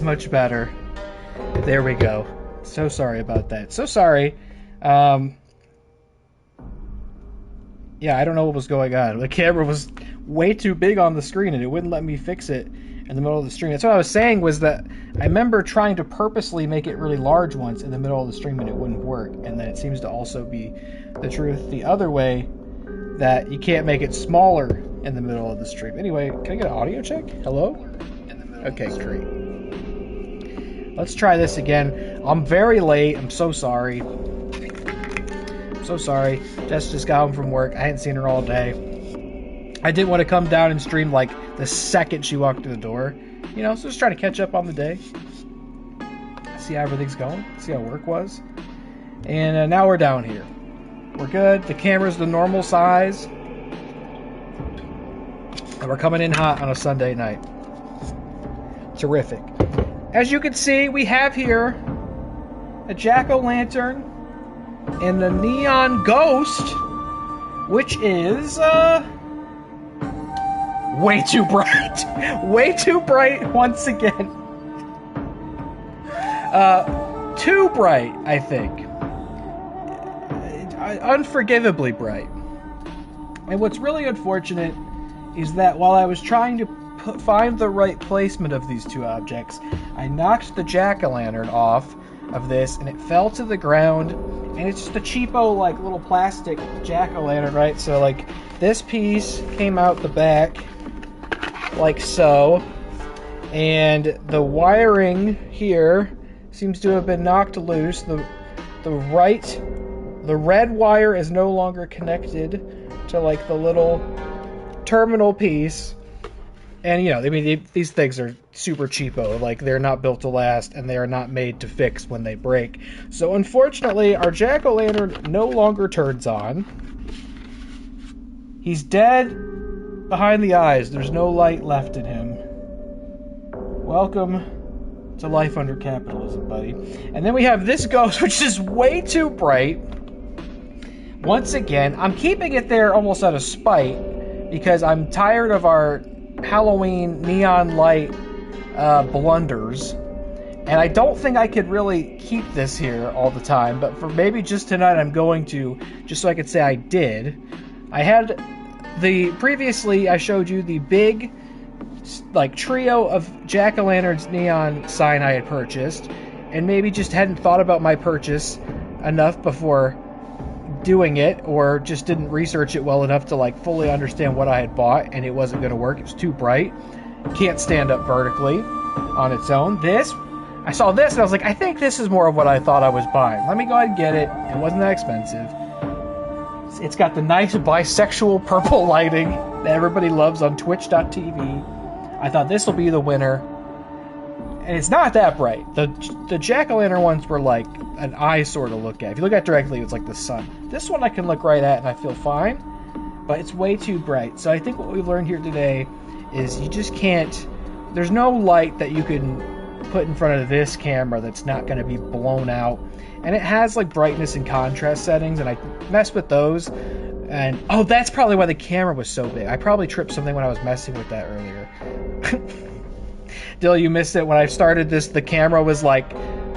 Much better. There we go. So sorry about that. So sorry. Um, yeah, I don't know what was going on. The camera was way too big on the screen and it wouldn't let me fix it in the middle of the stream. That's what I was saying was that I remember trying to purposely make it really large once in the middle of the stream and it wouldn't work. And then it seems to also be the truth the other way, that you can't make it smaller in the middle of the stream. Anyway, can I get an audio check? Hello? Okay, great. Let's try this again. I'm very late. I'm so sorry. I'm so sorry. Jess just got home from work. I hadn't seen her all day. I didn't want to come down and stream like the second she walked through the door. You know, so just trying to catch up on the day. See how everything's going. See how work was. And now we're down here. We're good. The camera's the normal size. And we're coming in hot on a Sunday night. Terrific. As you can see, we have here a jack-o'-lantern and a neon ghost, which is way too bright. Way too bright once again. Too bright, I think. Unforgivably bright. And what's really unfortunate is that while I was trying to find the right placement of these two objects, I knocked the jack-o'-lantern off of this and it fell to the ground, and it's just a cheapo like little plastic jack-o'-lantern, right? So like this piece came out the back like so, and the wiring here seems to have been knocked loose. The red wire is no longer connected to like the little terminal piece. And, you know, I mean, these things are super cheapo. Like, they're not built to last, and they are not made to fix when they break. So, unfortunately, our jack-o'-lantern no longer turns on. He's dead behind the eyes. There's no light left in him. Welcome to life under capitalism, buddy. And then we have this ghost, which is way too bright. Once again, I'm keeping it there almost out of spite, because I'm tired of our Halloween neon light blunders, and I don't think I could really keep this here all the time, but for maybe just tonight I'm going to, just so I could say I did. I had previously I showed you the big like trio of jack-o'-lanterns neon sign I had purchased, and maybe just hadn't thought about my purchase enough before doing it, or just didn't research it well enough to like fully understand what I had bought, and it wasn't going to work. It was too bright. Can't stand up vertically on its own. I saw this and I was like, I think this is more of what I thought I was buying. Let me go ahead and get it. It wasn't that expensive. It's got the nice bisexual purple lighting that everybody loves on twitch.tv. I thought this will be the winner. And it's not that bright. The jack-o'-lantern ones were like an eyesore to look at. If you look at it directly, it's like the sun. This one I can look right at and I feel fine, but it's way too bright. So I think what we've learned here today is you just can't, there's no light that you can put in front of this camera that's not going to be blown out. And it has like brightness and contrast settings, and I messed with those. And oh, that's probably why the camera was so big. I probably tripped something when I was messing with that earlier. Dill, you missed it. When I started this, the camera was like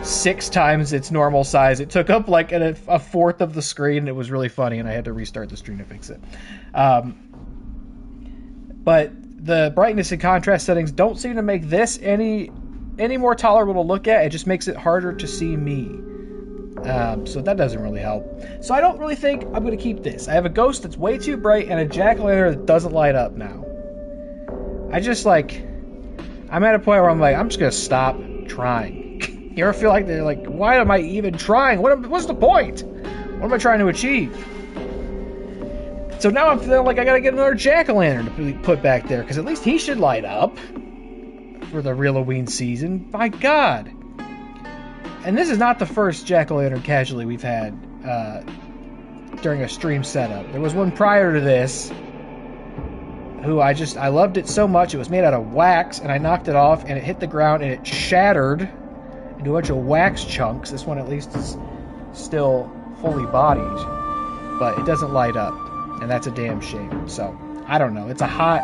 6 times its normal size. It took up like a fourth of the screen, and it was really funny, and I had to restart the stream to fix it. But the brightness and contrast settings don't seem to make this any more tolerable to look at. It just makes it harder to see me. So that doesn't really help. So I don't really think I'm going to keep this. I have a ghost that's way too bright and a jack-o'-lantern that doesn't light up now. I'm at a point where I'm like, I'm just going to stop trying. You ever feel like they're like, why am I even trying? What's the point? What am I trying to achieve? So now I'm feeling like I got to get another jack-o'-lantern to be put back there, because at least he should light up for the Halloween season. My God. And this is not the first jack-o'-lantern casualty we've had during a stream setup. There was one prior to this who I loved it so much. It was made out of wax, and I knocked it off, and it hit the ground, and it shattered into a bunch of wax chunks. This one at least is still fully bodied, but it doesn't light up, and that's a damn shame. So, I don't know. It's a hot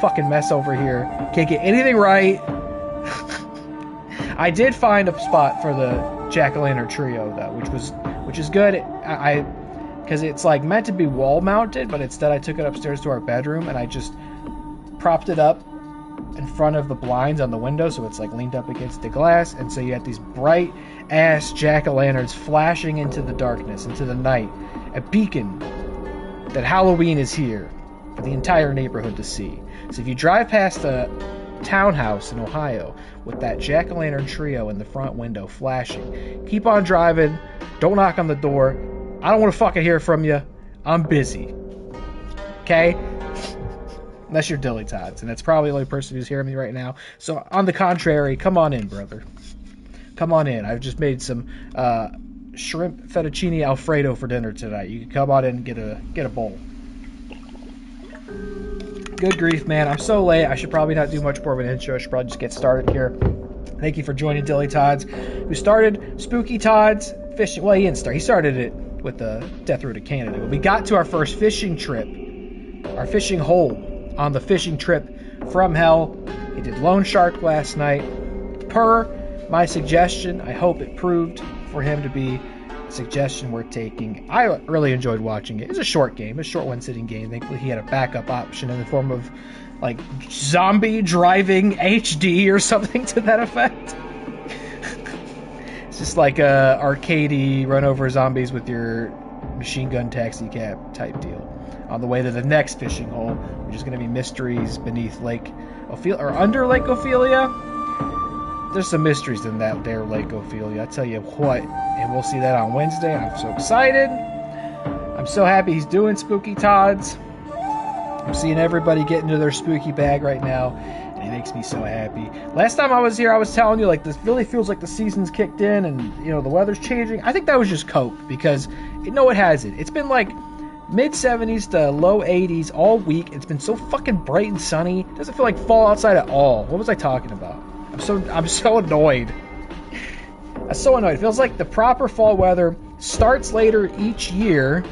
fucking mess over here. Can't get anything right. I did find a spot for the jack-o'-lantern trio though, which is good. Because it's like meant to be wall mounted, but instead I took it upstairs to our bedroom and I just propped it up in front of the blinds on the window, so it's like leaned up against the glass, and so you have these bright ass jack-o'-lanterns flashing into the darkness, into the night, a beacon that Halloween is here for the entire neighborhood to see. So if you drive past a townhouse in Ohio with that jack-o'-lantern trio in the front window flashing, keep on driving, don't knock on the door. I don't want to fucking hear from you. I'm busy. Okay? Unless you're Dilly Tots, and that's probably the only person who's hearing me right now. So, on the contrary, come on in, brother. Come on in. I've just made some shrimp fettuccine Alfredo for dinner tonight. You can come on in and get a bowl. Good grief, man. I'm so late. I should probably not do much more of an intro. I should probably just get started here. Thank you for joining Dilly Tots, who started Spooky Tots Fishing. Well, he didn't start. He started it with the Death Road to Canada. When we got to our first fishing trip, our fishing hole on the fishing trip from hell, he did Lone Shark last night. Per my suggestion, I hope it proved for him to be a suggestion worth taking. I really enjoyed watching it. It's a short game, a short one-sitting game. Thankfully, he had a backup option in the form of like zombie driving HD or something to that effect. It's just like a arcadey run over zombies with your machine gun taxi cab type deal. On the way to the next fishing hole, which is going to be Mysteries Beneath Lake Ophelia, or Under Lake Ophelia. There's some mysteries in that there Lake Ophelia, I tell you what. And we'll see that on Wednesday. I'm so excited. I'm so happy he's doing Spooky Tots. I'm seeing everybody get into their spooky bag right now, and it makes me so happy. Last time I was here, I was telling you, like, this really feels like the season's kicked in and, you know, the weather's changing. I think that was just cope, because, no, it hasn't. It's been, like, mid-70s to low 80s all week. It's been so fucking bright and sunny. It doesn't feel like fall outside at all. What was I talking about? I'm so annoyed. I'm so annoyed. It feels like the proper fall weather starts later each year,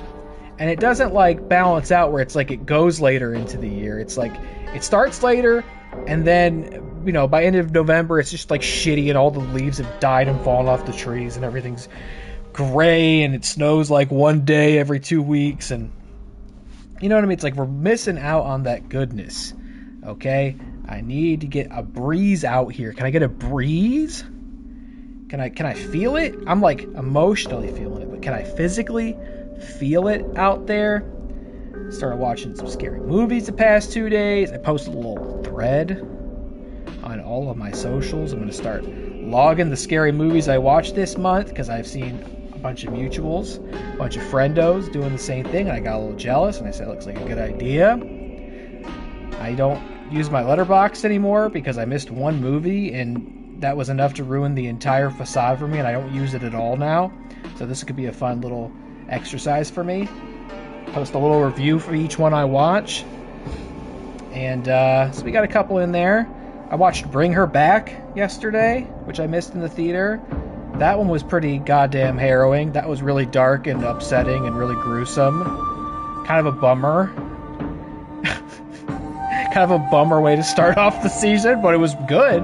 and it doesn't like balance out where it's like it goes later into the year. It's like it starts later, and then, you know, by end of November it's just like shitty and all the leaves have died and fallen off the trees and everything's gray and it snows like one day every 2 weeks, and you know what I mean? It's like we're missing out on that goodness. Okay? I need to get a breeze out here. Can I get a breeze? Can I feel it? I'm like emotionally feeling it, but can I physically feel it out there? Started watching some scary movies the past 2 days. I posted a little thread on all of my socials. I'm going to start logging the scary movies I watched this month, because I've seen a bunch of mutuals, a bunch of friendos doing the same thing, and I got a little jealous, and I said it looks like a good idea. I don't use my letterbox anymore because I missed one movie, and that was enough to ruin the entire facade for me, and I don't use it at all now. So this could be a fun little exercise for me. Post a little review for each one I watch. And so we got a couple in there. I watched Bring Her Back yesterday, which I missed in the theater. That one was pretty goddamn harrowing. That was really dark and upsetting and really gruesome. Kind of a bummer. Kind of a bummer way to start off the season, but it was good.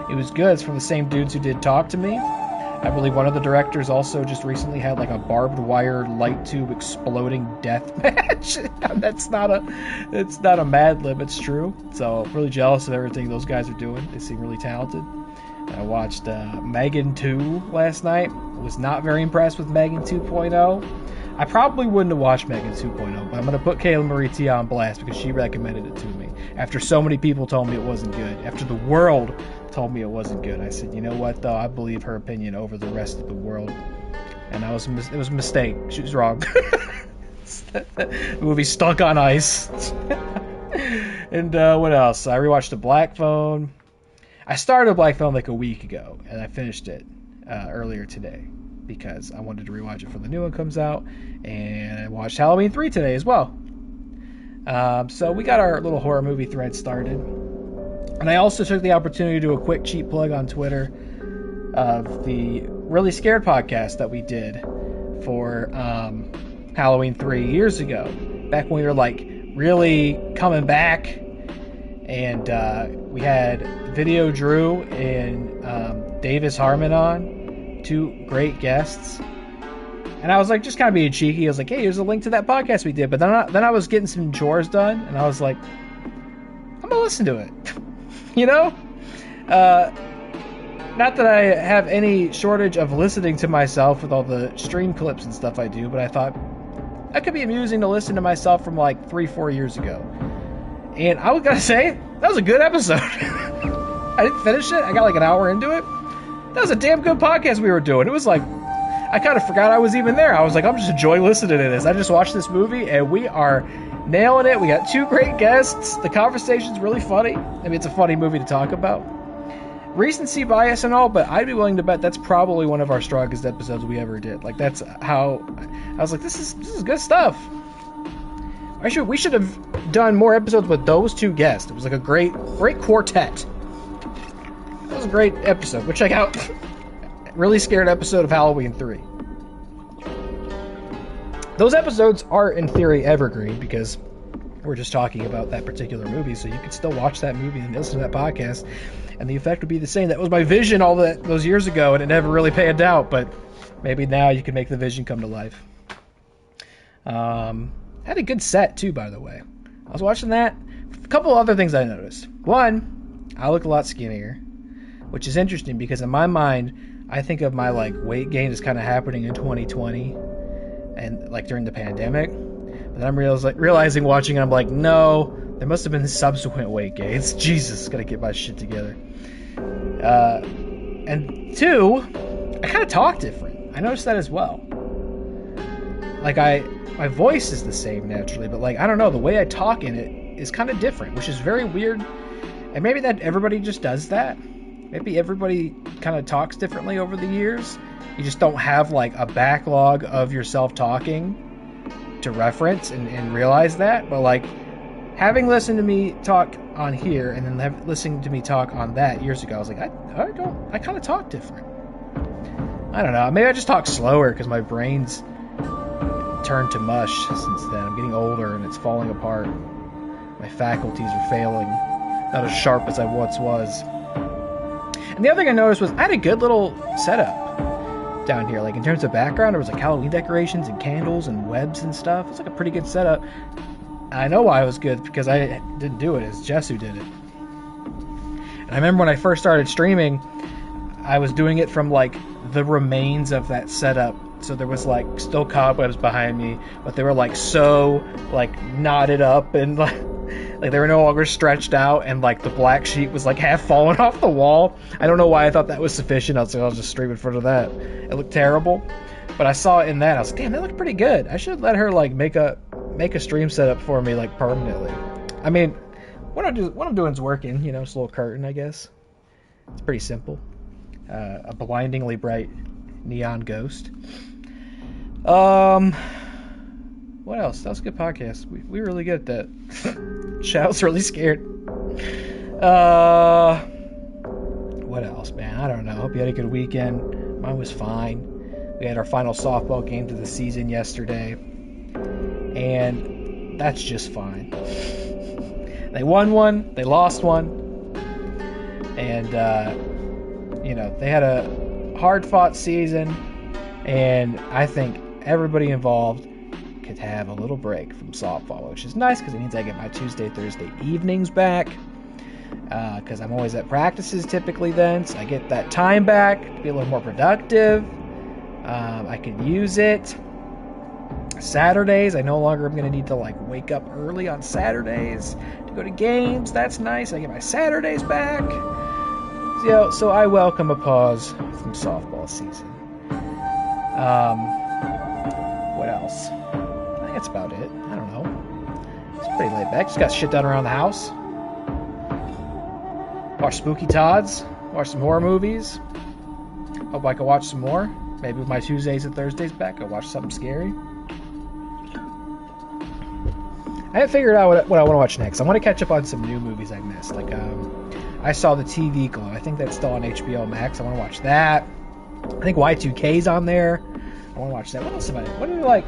It was good. It's from the same dudes who did Talk to Me. I believe one of the directors also just recently had like a barbed wire light tube exploding death match. It's not a Mad Lib, it's true. So really jealous of everything those guys are doing. They seem really talented. I watched Megan 2 last night. Was not very impressed with Megan 2.0. I probably wouldn't have watched Megan 2.0, but I'm going to put Kayla Marie Tia on blast because she recommended it to me. After so many people told me it wasn't good. After the world told me it wasn't good. I said, you know what, though? I believe her opinion over the rest of the world. And it was a mistake. She was wrong. The movie Stuck on Ice. And what else? I rewatched The Black Phone. I started Black Phone like a week ago, and I finished it earlier today because I wanted to rewatch it before the new one comes out. And I watched Halloween 3 today as well. So we got our little horror movie thread started. And I also took the opportunity to do a quick cheap plug on Twitter of the Really Scared podcast that we did for Halloween 3 years ago. Back when we were like really coming back And we had Video Drew and Davis Harmon on, two great guests. And I was like, just kind of being cheeky. I was like, hey, here's a link to that podcast we did. But then I was getting some chores done, and I was like, I'm going to listen to it. You know? Not that I have any shortage of listening to myself with all the stream clips and stuff I do, but I thought that could be amusing to listen to myself from like 3-4 years ago. And I was going to say, that was a good episode. I didn't finish it. I got like an hour into it. That was a damn good podcast we were doing. It was like, I kind of forgot I was even there. I was like, I'm just enjoying listening to this. I just watched this movie, and we are nailing it. We got two great guests. The conversation's really funny. I mean, it's a funny movie to talk about. Recency bias and all, but I'd be willing to bet that's probably one of our strongest episodes we ever did. Like, that's how I was like, this is good stuff. We should have done more episodes with those two guests. It was like a great quartet. That was a great episode. Go check out Really Scared episode of Halloween 3. Those episodes are in theory evergreen because we're just talking about that particular movie, so you could still watch that movie and listen to that podcast, and the effect would be the same. That was my vision all those years ago, and it never really panned out, but maybe now you can make the vision come to life. Had a good set, too, by the way. I was watching that. A couple other things I noticed. One, I look a lot skinnier, which is interesting because in my mind, I think of my like weight gain as kind of happening in 2020 and like during the pandemic. But then I'm realizing watching it, I'm like, no, there must have been subsequent weight gains. Jesus, gotta get my shit together. And two, I kind of talk different. I noticed that as well. Like my voice is the same naturally, but like, I don't know, the way I talk in it is kind of different, which is very weird. And maybe that everybody just does that. Maybe everybody kind of talks differently over the years. You just don't have like a backlog of yourself talking to reference and realize that. But like having listened to me talk on here and then listening to me talk on that years ago, I was like, I kind of talk different. I don't know. Maybe I just talk slower because my brain's turned to mush since then. I'm getting older and it's falling apart. My faculties are failing. Not as sharp as I once was. And the other thing I noticed was I had a good little setup down here. Like in terms of background, there was like Halloween decorations and candles and webs and stuff. It was like a pretty good setup. And I know why it was good because I didn't do it. It's Jess who did it. And I remember when I first started streaming, I was doing it from like the remains of that setup. So there was like still cobwebs behind me, but they were like so like knotted up and like they were no longer stretched out, and like the black sheet was like half falling off the wall. I don't know why I thought that was sufficient. I was like, I'll just stream in front of that. It looked terrible, but I saw it in that. I was like, damn, that looked pretty good. I should let her like make a stream setup for me like permanently. I mean, what I'm doing is working. You know, it's a little curtain, I guess. It's pretty simple. A blindingly bright neon ghost. What else? That was a good podcast. We were really good at that. Shouts really scared. What else, man? I don't know. Hope you had a good weekend. Mine was fine. We had our final softball game to the season yesterday, and that's just fine. They won one, they lost one, and you know, they had a hard-fought season, and I think everybody involved could have a little break from softball, which is nice because it means I get my Tuesday, Thursday evenings back, because I'm always at practices typically then, so I get that time back to be a little more productive. I could use it. Saturdays, I no longer am going to need to like wake up early on Saturdays to go to games. That's nice. I get my Saturdays back. So I welcome a pause from softball season. What else? I think that's about it. I don't know. It's pretty laid back. Just got shit done around the house. Watch Spooky Todd's. Watch some horror movies. Hope I can watch some more. Maybe with my Tuesdays and Thursdays back, I'll watch something scary. I haven't figured out what I want to watch next. I want to catch up on some new movies I missed. Like, I saw the TV Glow. I think that's still on HBO Max. I want to watch that. I think Y2K's on there. I want to watch that. What else have What do you like?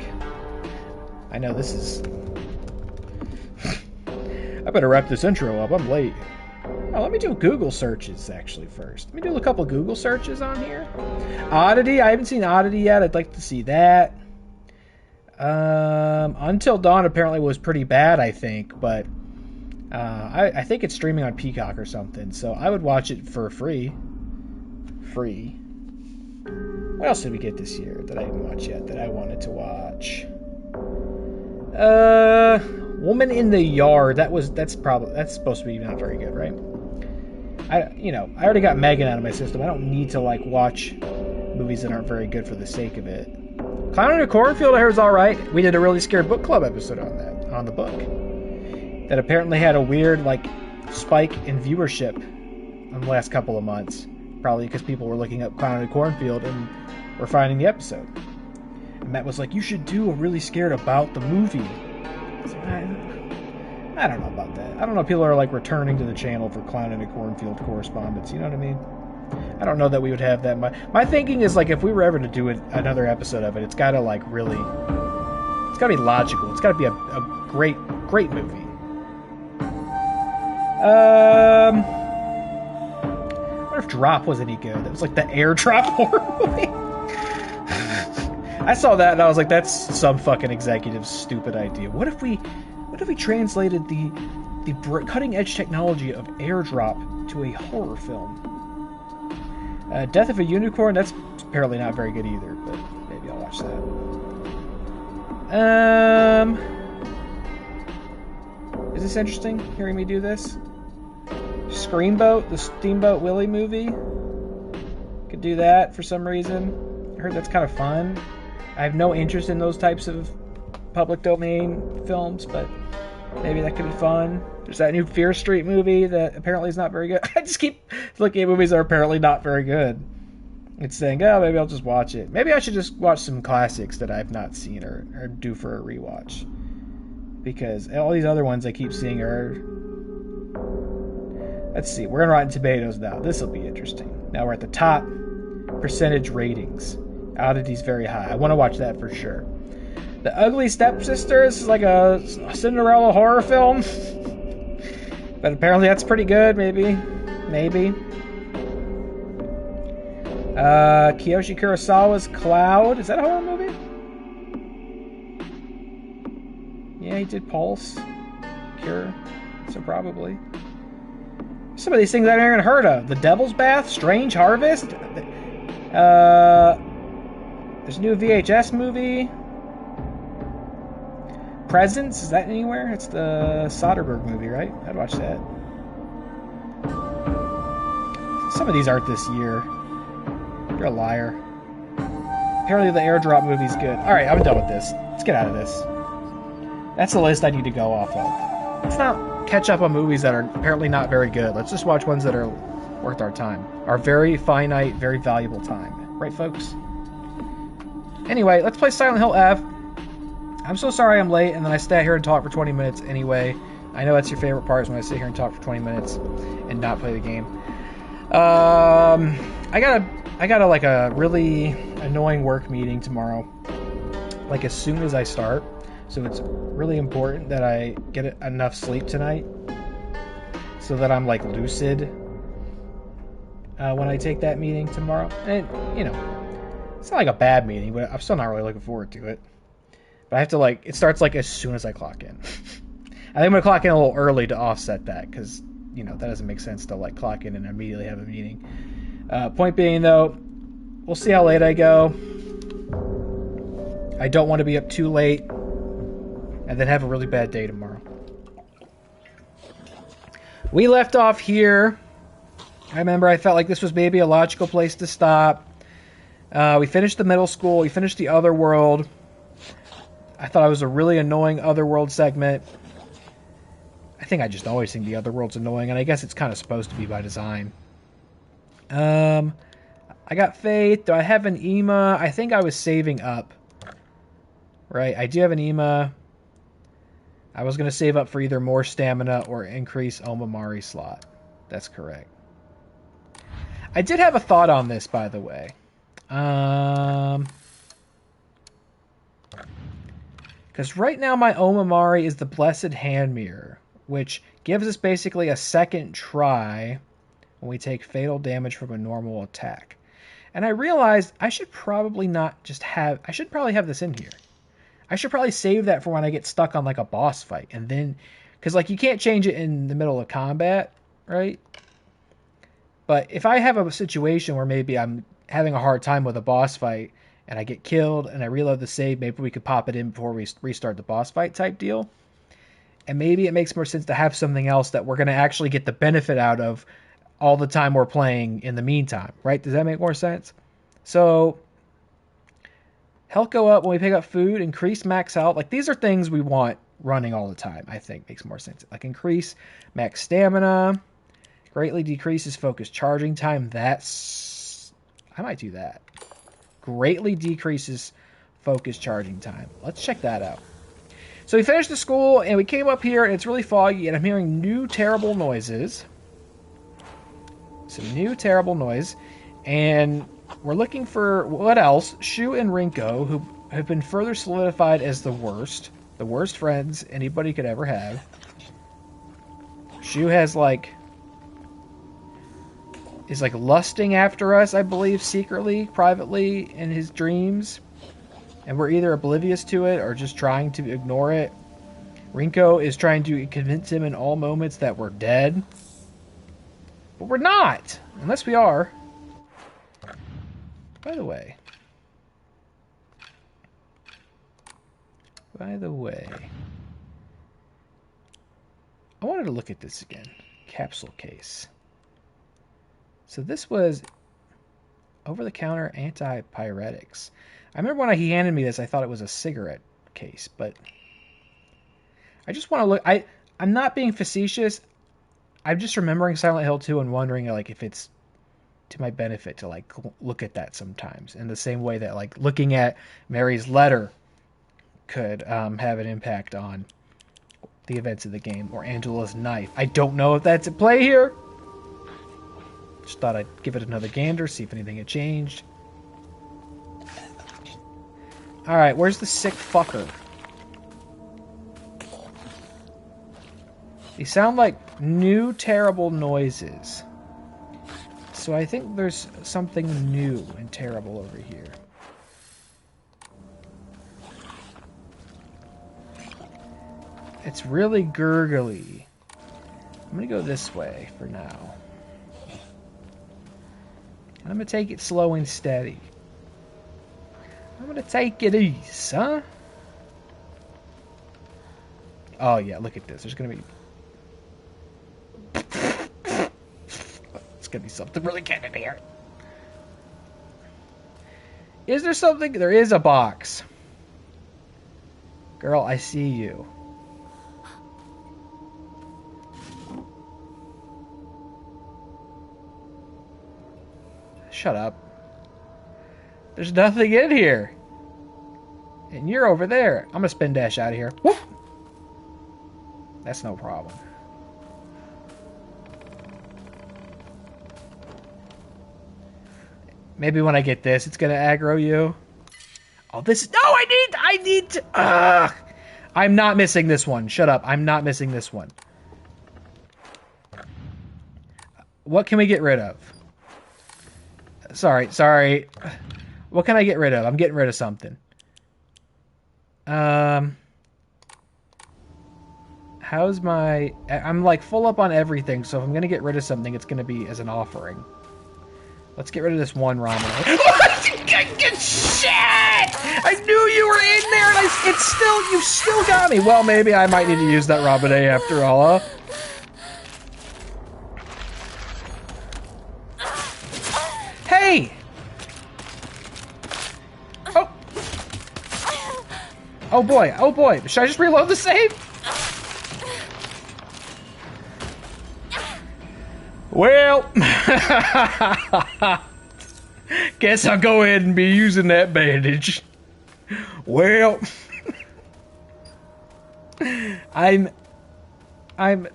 I know this is... I better wrap this intro up. I'm late. Oh, let me do Google searches actually first. Let me do a couple Google searches on here. Oddity. I haven't seen Oddity yet. I'd like to see that. Until Dawn apparently was pretty bad, I think, but I think it's streaming on Peacock or something, so I would watch it for free. What else did we get this year that I didn't watch yet that I wanted to watch? Woman in the Yard. That's supposed to be not very good, right? I already got Megan out of my system. I don't need to watch movies that aren't very good for the sake of it. Clown in a Cornfield, I heard, is all right. We did a Really Scared Book Club episode on that, on the book. That apparently had a weird spike in viewership in the last couple of months. Probably because people were looking up Clown in a Cornfield and were finding the episode. And Matt was like, you should do a Really Scared about the movie. So I don't know about that. I don't know if people are returning to the channel for Clown in a Cornfield correspondence. You know what I mean? I don't know that we would have that much. My thinking is if we were ever to do another episode of it, it's got to really, it's got to be logical. It's got to be a great movie. I wonder if Drop was any good. That was the airdrop horror movie. I saw that and I was like, that's some fucking executive's stupid idea. What if we translated the cutting edge technology of airdrop to a horror film? Death of a Unicorn, that's apparently not very good either, but maybe I'll watch that. Is this interesting, hearing me do this? Screamboat, the Steamboat Willie movie. Could do that for some reason. I heard that's kind of fun. I have no interest in those types of public domain films, but maybe that could be fun. There's that new Fear Street movie that apparently is not very good. I just keep looking at movies that are apparently not very good. It's saying, oh, maybe I'll just watch it. Maybe I should just watch some classics that I've not seen or do for a rewatch. Because all these other ones I keep seeing are... Let's see, we're on Rotten Tomatoes now. This will be interesting. Now we're at the top percentage ratings. Oddity's very high. I want to watch that for sure. The Ugly Stepsisters is a Cinderella horror film. But apparently that's pretty good, maybe. Kiyoshi Kurosawa's Cloud. Is that a horror movie? Yeah, he did Pulse. Cure. So probably. Some of these things I haven't even heard of. The Devil's Bath, Strange Harvest. There's a new VHS movie. Presence, is that anywhere? It's the Soderbergh movie, right? I'd watch that. Some of these aren't this year. You're a liar. Apparently the airdrop movie's good. Alright, I'm done with this. Let's get out of this. That's the list I need to go off of. Let's not catch up on movies that are apparently not very good. Let's just watch ones that are worth our time. Our very finite, very valuable time. Right, folks? Anyway, let's play Silent Hill F. I'm so sorry I'm late, and then I stay here and talk for 20 minutes anyway. I know that's your favorite part, is when I sit here and talk for 20 minutes and not play the game. I got a really annoying work meeting tomorrow, as soon as I start. So it's really important that I get enough sleep tonight, so that I'm lucid when I take that meeting tomorrow. And it's not a bad meeting, but I'm still not really looking forward to it. But I have to it starts as soon as I clock in. I think I'm gonna clock in a little early to offset that, because that doesn't make sense to clock in and immediately have a meeting. Point being though, we'll see how late I go. I don't want to be up too late and then have a really bad day tomorrow. We left off here. I remember I felt like this was maybe a logical place to stop. We finished the middle school. We finished the Otherworld. I thought it was a really annoying Otherworld segment. I think I just always think the Otherworld's annoying, and I guess it's kind of supposed to be by design. I got Faith. Do I have an EMA? I think I was saving up. Right, I do have an EMA. I was going to save up for either more stamina or increase Omamari slot. That's correct. I did have a thought on this, by the way. Because right now my Omamari is the Blessed Hand Mirror. which gives us basically a second try when we take fatal damage from a normal attack. And I realized I should probably not just have... I should probably have this in here. I should probably save that for when I get stuck on like a boss fight. And then... Because like you can't change it in the middle of combat, right? But if I have a situation where maybe I'm having a hard time with a boss fight and I get killed and I reload the save, maybe we could pop it in before we restart the boss fight type deal. And maybe it makes more sense to have something else that we're going to actually get the benefit out of all the time we're playing in the meantime, right? Does that make more sense? So, health go up when we pick up food, increase max health. Like, these are things we want running all the time, I think makes more sense. Like, increase max stamina, greatly decreases focus charging time. That's... I might do that. Greatly decreases focus charging time. Let's check that out. So we finished the school, and we came up here, and it's really foggy, and I'm hearing new terrible noises. Some new terrible noise. And we're looking for, what else? Shu and Rinko, who have been further solidified as the worst friends anybody could ever have. Shu has, like... is, like, lusting after us, I believe, secretly, privately, in his dreams. And we're either oblivious to it or just trying to ignore it. Rinko is trying to convince him in all moments that we're dead. But we're not! Unless we are. By the way. I wanted to look at this again. Capsule case. So this was over-the-counter antipyretics. I remember when he handed me this, I thought it was a cigarette case, but I just want to look. I'm not being facetious. I'm just remembering Silent Hill 2 and wondering, like, if it's to my benefit to, like, look at that sometimes. In the same way that, like, looking at Mary's letter could have an impact on the events of the game, or Angela's knife. I don't know if that's at play here. Just thought I'd give it another gander, see if anything had changed. Alright, where's the sick fucker? These sound like new terrible noises. So I think there's something new and terrible over here. It's really gurgly. I'm gonna go this way for now. I'm gonna take it slow and steady. I'm gonna take it easy, huh? Oh yeah, look at this. There's gonna be... It's gonna be something really good in here. Is there something? There is a box. Girl, I see you. Shut up. There's nothing in here. And you're over there. I'm gonna spin dash out of here. Whoop! That's no problem. Maybe when I get this, it's gonna aggro you. Oh, this... No, I need to... I'm not missing this one. Shut up. I'm not missing this one. What can we get rid of? Sorry. What can I get rid of? I'm getting rid of something. How's my... I'm like full up on everything, so if I'm gonna get rid of something, it's gonna be as an offering. Let's get rid of this one ramen. Shit! I knew you were in there, and you still got me. Well, maybe I might need to use that ramen after all, huh? Hey! Oh! Oh boy. Should I just reload the save? Well, guess I'll go ahead and be using that bandage. Well, I'm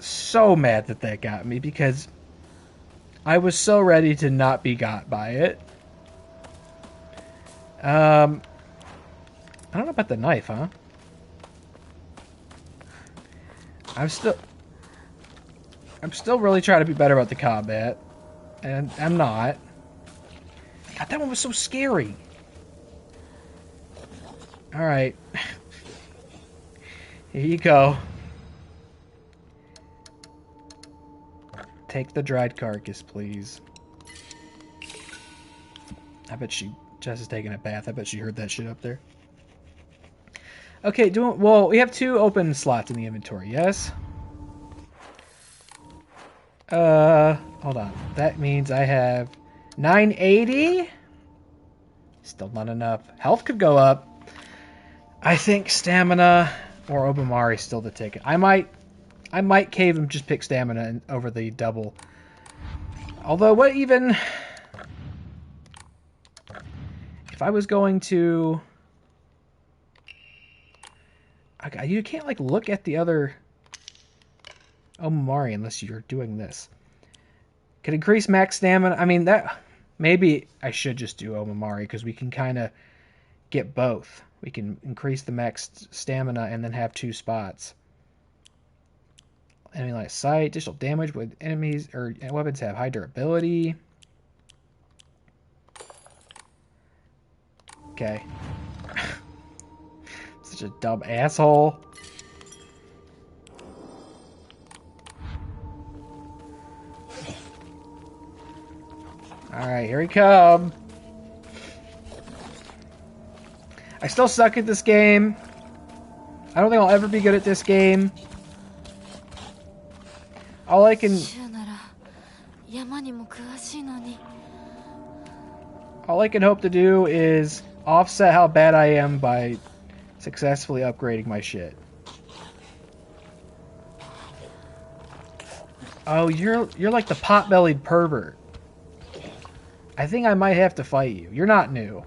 so mad that got me because I was so ready to not be got by it. I don't know about the knife, huh? I'm still... I'm still really trying to be better about the combat. And I'm not. God, that one was so scary. Alright. Here you go. Take the dried carcass, please. I bet Jess is taking a bath. I bet she heard that shit up there. Okay, well, we have 2 open slots in the inventory, yes? Hold on. That means I have 980? Still not enough. Health could go up. I think stamina or Obamari still the ticket. I might cave and just pick stamina over the double. Although, what even... If I was going to... You can't, like, look at the other Omamari unless you're doing this. Could increase max stamina. I mean, that... Maybe I should just do Omamari, because we can kind of get both. We can increase the max stamina and then have 2 spots. Enemy line of sight. Additional damage with enemies or weapons have high durability. Okay. Such a dumb asshole. Alright, here we come. I still suck at this game. I don't think I'll ever be good at this game. All I can hope to do is offset how bad I am by successfully upgrading my shit. Oh, you're like the pot-bellied pervert. I think I might have to fight you. You're not new.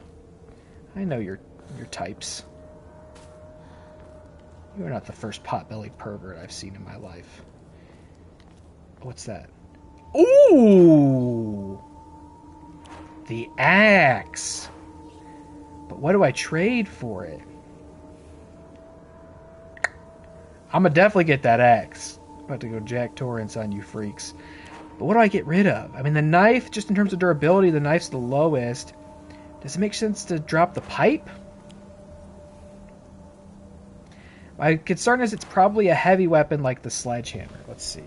I know your types. You're not the first pot-bellied pervert I've seen in my life. What's that? Ooh! The axe! But what do I trade for it? I'm gonna definitely get that axe. About to go Jack Torrance on you freaks. But what do I get rid of? I mean, the knife, just in terms of durability, the knife's the lowest. Does it make sense to drop the pipe? My concern is it's probably a heavy weapon like the sledgehammer. Let's see.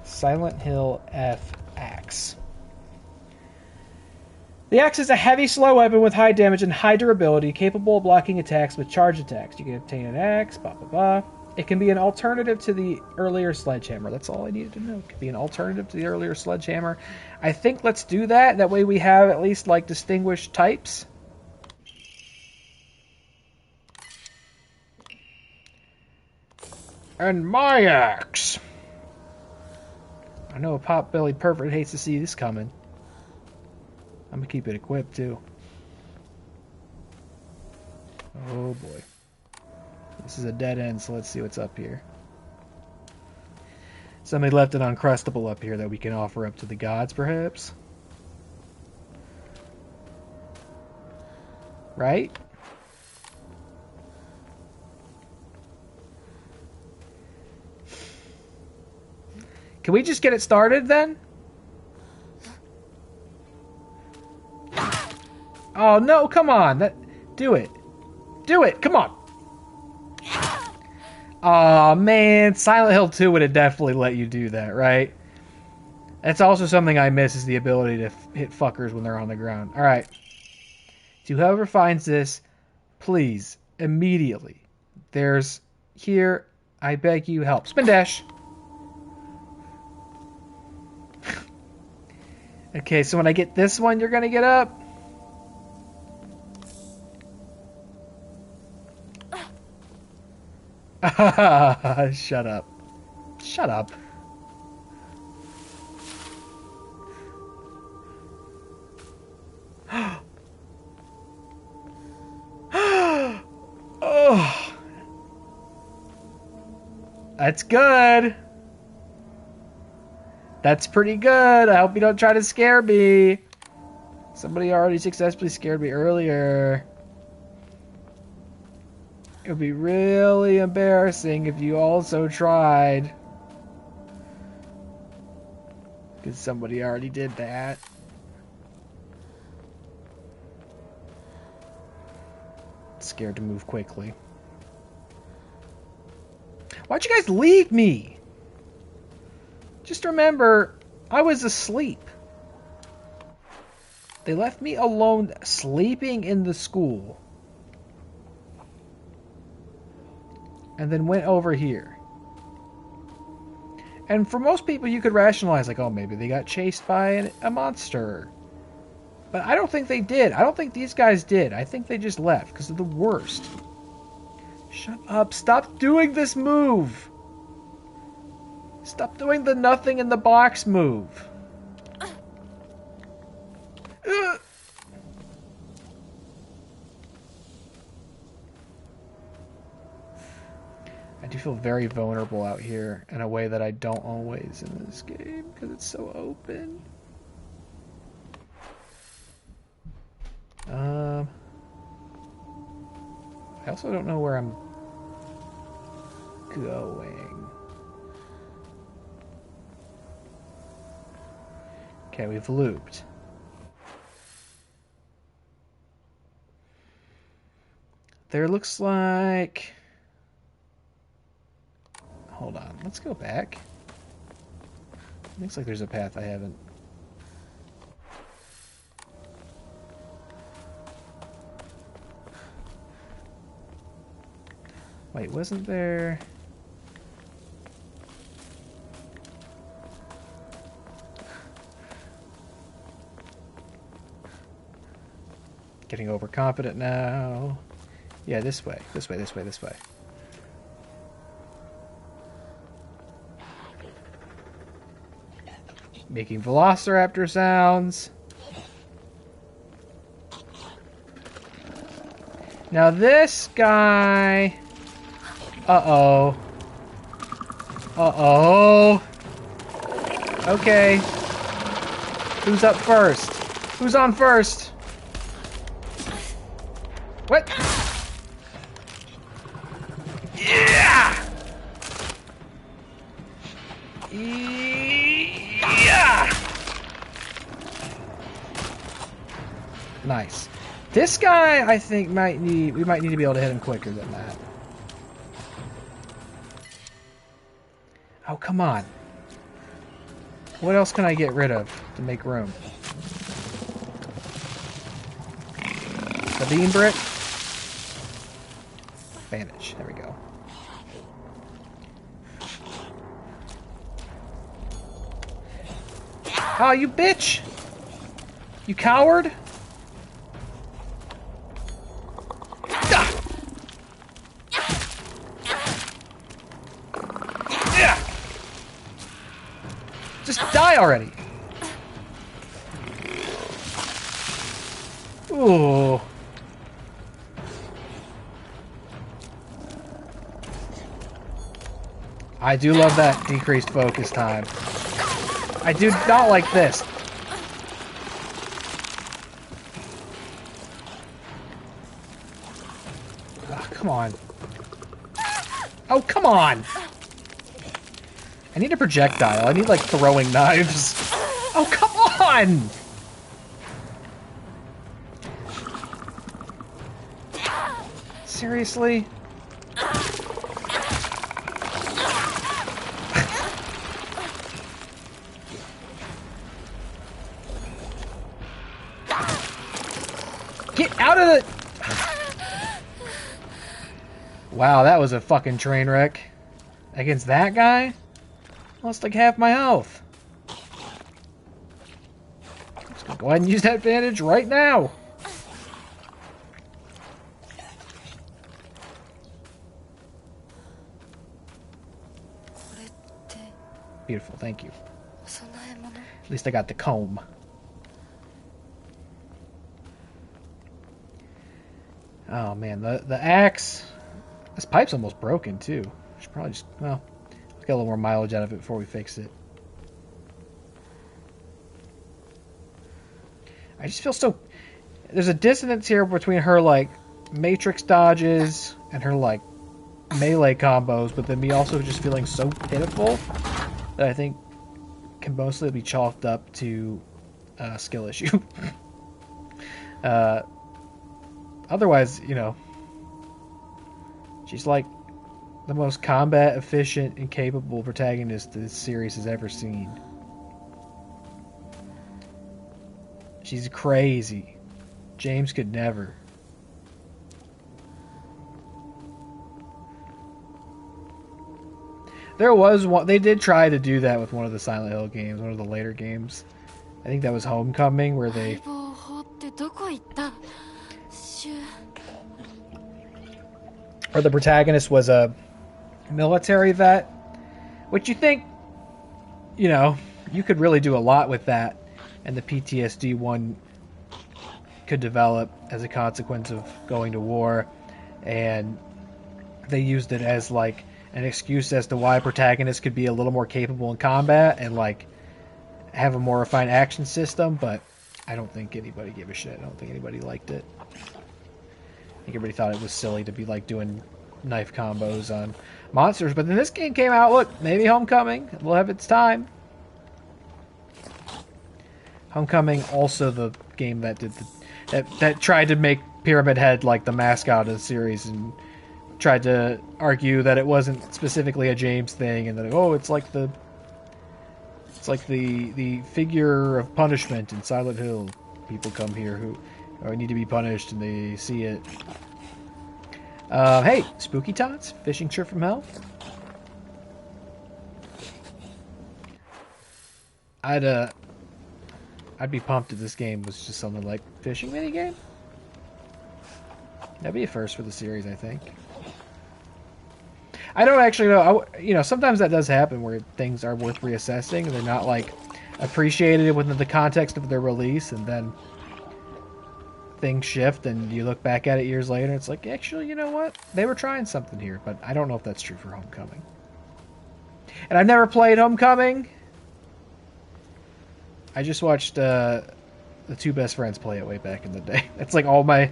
Silent Hill F axe. The axe is a heavy, slow weapon with high damage and high durability, capable of blocking attacks with charge attacks. You can obtain an axe, blah, blah, blah. It can be an alternative to the earlier sledgehammer. That's all I needed to know. It could be an alternative to the earlier sledgehammer. I think let's do that. That way we have at least, like, distinguished types. And my axe. I know a pot-bellied pervert hates to see this coming. I'm gonna keep it equipped, too. Oh, boy. This is a dead end, so let's see what's up here. Somebody left an Uncrustable up here that we can offer up to the gods, perhaps? Right? Can we just get it started, then? Oh, no, come on. Do it. Do it, come on. Aw, man, Silent Hill 2 would have definitely let you do that, right? That's also something I miss, is the ability to hit fuckers when they're on the ground. Alright. To whoever finds this, please, immediately. There's, here, I beg you, help. Spin dash! Okay, so when I get this one, you're gonna get up? Shut up. Shut up. Oh. That's good. That's pretty good. I hope you don't try to scare me. Somebody already successfully scared me earlier. It would be really embarrassing if you also tried. Because somebody already did that. Scared to move quickly. Why'd you guys leave me? Just remember, I was asleep. They left me alone sleeping in the school. And then went over here. And for most people, you could rationalize, like, oh, maybe they got chased by a monster. But I don't think they did. I don't think these guys did. I think they just left because they're the worst. Shut up. Stop doing this move. Stop doing the nothing in the box move. I do feel very vulnerable out here in a way that I don't always in this game because it's so open. I also don't know where I'm going. Okay, we've looped. There looks like... Hold on, let's go back. Looks like there's a path I haven't... Wait, wasn't there... Getting overconfident now. Yeah, this way. This way, this way, this way. Making velociraptor sounds. Now this guy... Uh-oh. Uh-oh. Okay. Who's up first? Who's on first? What? Yeah! Yeah! Nice. This guy, I think, we might need to be able to hit him quicker than that. Oh, come on. What else can I get rid of to make room? The beam brick? Bandage. There we go. Oh, you bitch! You coward! Just die already! Ooh. I do love that decreased focus time. I do not like this. Oh, come on. Oh, come on! I need a projectile. I need, like, throwing knives. Oh, come on! Seriously? Get out of the... Wow, that was a fucking train wreck. Against that guy? Lost like half my health. Just gonna go ahead and use that bandage right now. Beautiful, thank you. At least I got the comb. Oh man, the axe. This pipe's almost broken too. Should probably just, well, let's get a little more mileage out of it before we fix it. I just feel so... There's a dissonance here between her, like, matrix dodges and her, like, melee combos, but then me also just feeling so pitiful that I think can mostly be chalked up to skill issue. Otherwise, you know, she's like the most combat efficient and capable protagonist this series has ever seen. She's crazy. James could never. There was one. They did try to do that with one of the Silent Hill games, one of the later games. I think that was Homecoming, where they. Or the protagonist was a military vet, which you think, you know, you could really do a lot with that, and the PTSD one could develop as a consequence of going to war, and they used it as like an excuse as to why protagonists could be a little more capable in combat and like have a more refined action system, but I don't think anybody gave a shit. I don't think anybody liked it. I think everybody thought it was silly to be like doing knife combos on monsters, but then this game came out. Look, maybe Homecoming will have its time. Homecoming, also the game that did that tried to make Pyramid Head like the mascot of the series and tried to argue that it wasn't specifically a James thing and that it's like the figure of punishment in Silent Hill. People come here who need to be punished and they see it. Hey, Spooky Tots, fishing trip from hell. I'd be pumped if this game was just something like fishing minigame. That'd be a first for the series, I think. I don't actually know. You know, sometimes that does happen where things are worth reassessing and they're not like appreciated within the context of their release, and then things shift and you look back at it years later and it's like, actually, you know what? They were trying something here, but I don't know if that's true for Homecoming. And I've never played Homecoming. I just watched the Two Best Friends play it way back in the day. That's like all my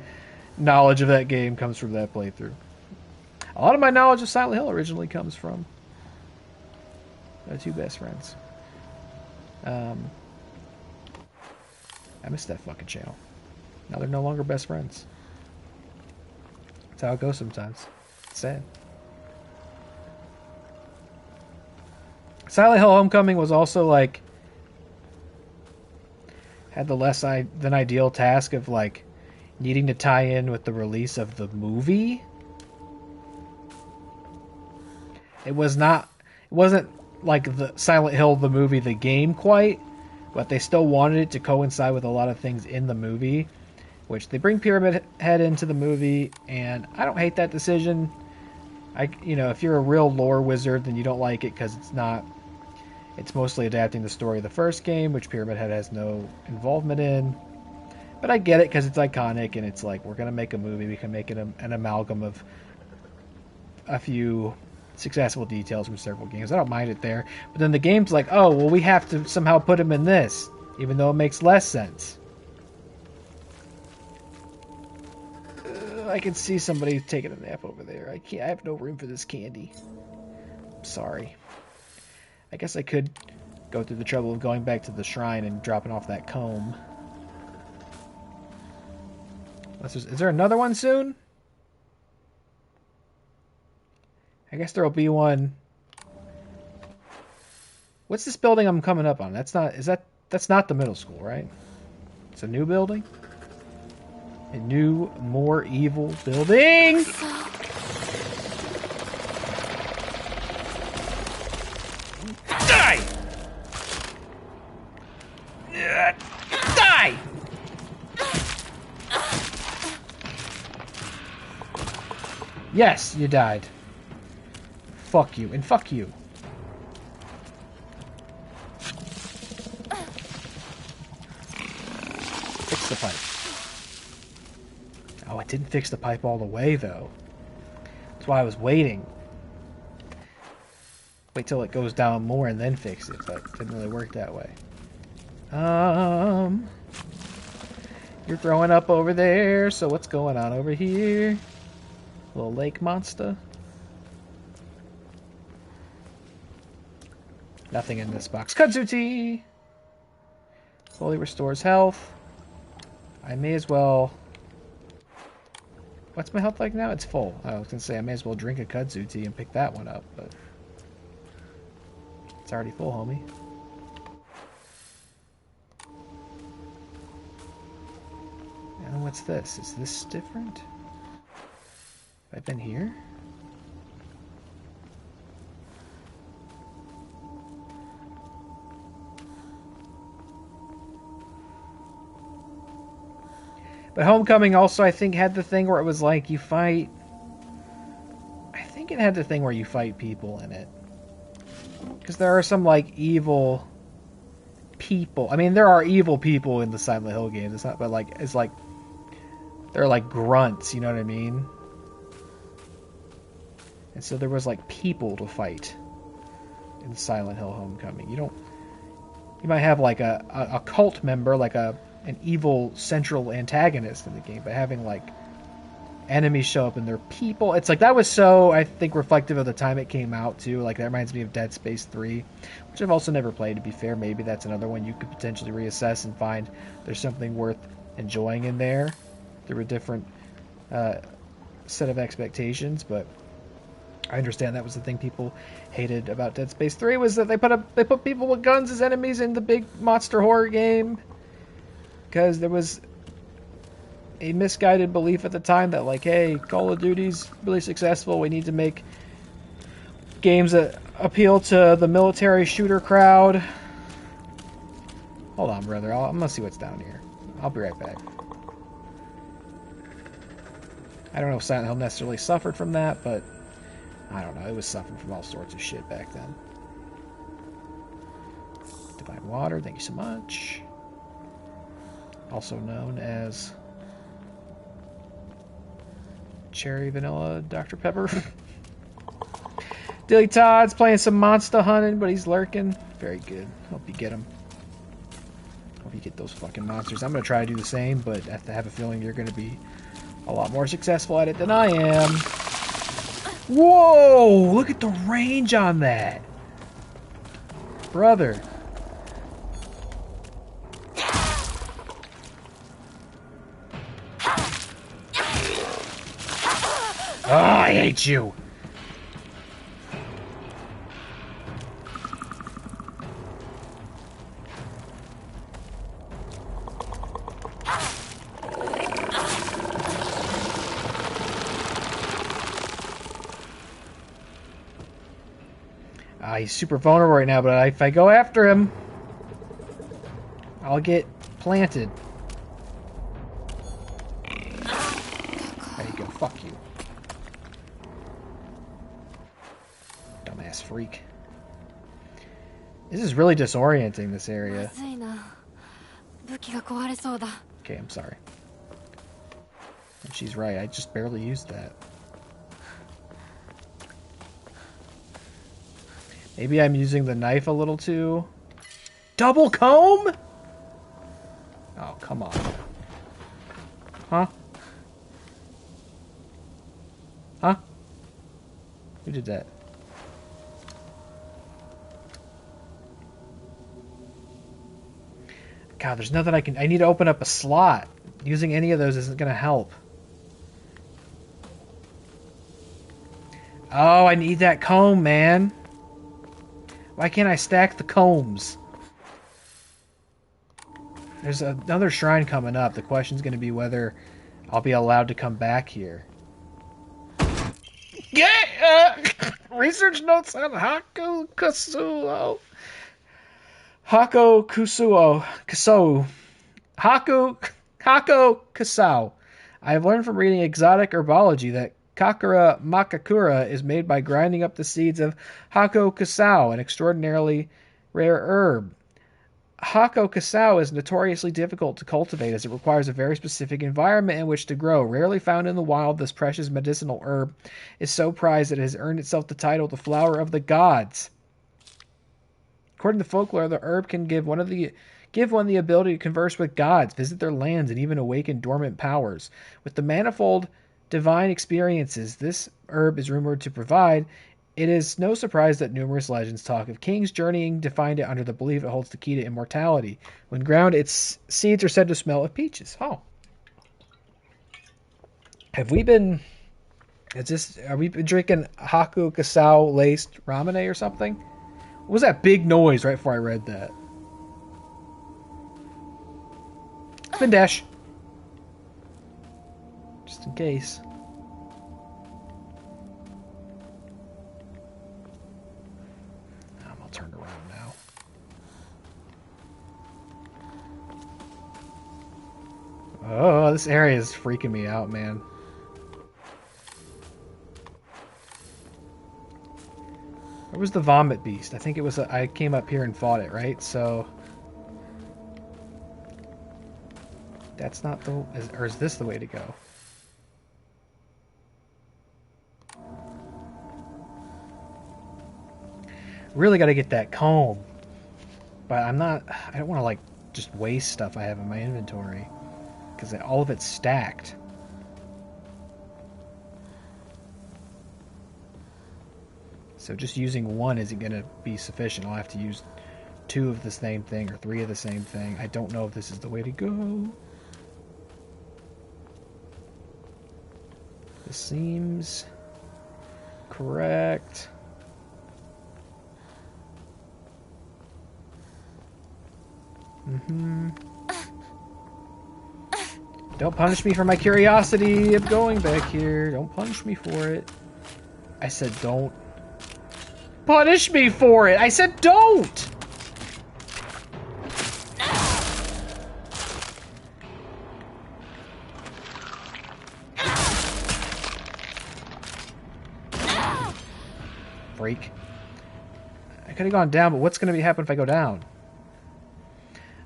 knowledge of that game comes from that playthrough. A lot of my knowledge of Silent Hill originally comes from the Two Best Friends. I missed that fucking channel. Now they're no longer best friends. That's how it goes sometimes. It's sad. Silent Hill Homecoming was also like had the less than ideal task of like needing to tie in with the release of the movie. It wasn't like the Silent Hill the movie, the game quite, but they still wanted it to coincide with a lot of things in the movie, which they bring Pyramid Head into the movie, and I don't hate that decision. If you're a real lore wizard, then you don't like it because it's mostly adapting the story of the first game, which Pyramid Head has no involvement in. But I get it because it's iconic, and it's like, we're going to make a movie, we can make it an amalgam of a few successful details from several games. I don't mind it there. But then the game's like, oh, well, we have to somehow put him in this, even though it makes less sense. I can see somebody taking a nap over there. I have no room for this candy. I'm sorry. I guess I could go through the trouble of going back to the shrine and dropping off that comb. Is there another one soon? I guess there'll be one. What's this building I'm coming up on? That's not the middle school, right? It's a new building? A new, more evil building! Die! Die! Yes, you died. Fuck you, and fuck you. Fix the pipe. Oh, it didn't fix the pipe all the way, though. That's why I was waiting. Wait till it goes down more and then fix it, but it didn't really work that way. You're throwing up over there, so what's going on over here? Little lake monster. Nothing in this box. Kudzu tea! Slowly restores health. I may as well... What's my health like now? It's full. I was going to say I may as well drink a kudzu tea and pick that one up, but... It's already full, homie. And what's this? Is this different? Have I been here? But Homecoming also, I think, had the thing where it was like you fight... I think it had the thing where you fight people in it. Because there are some, like, evil people. I mean, there are evil people in the Silent Hill games. It's not, but, like, it's like... They're like grunts, you know what I mean? And so there was, like, people to fight in Silent Hill Homecoming. You don't... You might have, like, a cult member, like an evil central antagonist in the game, but having, like, enemies show up and they're people. It's like, that was so, I think, reflective of the time it came out, too. Like, that reminds me of Dead Space 3, which I've also never played, to be fair. Maybe that's another one you could potentially reassess and find there's something worth enjoying in there through a different set of expectations, but I understand that was the thing people hated about Dead Space 3, was that they put people with guns as enemies in the big monster horror game, because there was a misguided belief at the time that, like, hey, Call of Duty's really successful, we need to make games that appeal to the military shooter crowd. Hold on, brother, I'm gonna see what's down here. I'll be right back. I don't know if Silent Hill necessarily suffered from that, but I don't know, it was suffering from all sorts of shit back then. Divine Water, thank you so much. Also known as Cherry Vanilla Dr. Pepper. Dilly Todd's playing some monster hunting, but he's lurking. Very good. Hope you get him. Hope you get those fucking monsters. I'm going to try to do the same, but I have a feeling you're going to be a lot more successful at it than I am. Whoa! Look at the range on that. Brother. Oh, I hate you. He's super vulnerable right now, but if I go after him, I'll get planted. There you go, fuck you. Dumbass freak. This is really disorienting, this area. Okay, I'm sorry. And she's right, I just barely used that. Maybe I'm using the knife a little too... Double comb?! Oh, come on. Huh? Huh? Who did that? God, there's nothing I can... I need to open up a slot. Using any of those isn't going to help. Oh, I need that comb, man. Why can't I stack the combs? There's another shrine coming up. The question's going to be whether I'll be allowed to come back here. Yeah! Research notes on Hako Kusuo. Hako Kusuo. Kusou. Hako Kusou. I have learned from reading exotic herbology that Kakura Makakura is made by grinding up the seeds of Hako Kusou, an extraordinarily rare herb. Hako Kusou is notoriously difficult to cultivate as it requires a very specific environment in which to grow. Rarely found in the wild, this precious medicinal herb is so prized that it has earned itself the title the flower of the gods. According to folklore, the herb can give one the ability to converse with gods, visit their lands, and even awaken dormant powers. With the manifold divine experiences this herb is rumored to provide, It is no surprise that numerous legends talk of kings journeying to find it under the belief it holds the key to immortality. When ground, its seeds are said to smell of peaches. Oh. Have we been... Are we been drinking Haku Kasao laced ramune or something? What was that big noise right before I read that? Spin dash. Just in case. I'm all turned around now. Oh, this area is freaking me out, man. Where was the vomit beast? I think it was... I came up here and fought it, right? So... That's not the... Or is this the way to go? Really got to get that comb. But I'm not... I don't want to, like, just waste stuff I have in my inventory. Because all of it's stacked. So just using one isn't going to be sufficient. I'll have to use 2 of the same thing or 3 of the same thing. I don't know if this is the way to go. This seems correct. Don't punish me for my curiosity of going back here. Don't punish me for it. I said don't. Punish me for it! I said don't! Freak. I could have gone down, but what's going to happen if I go down?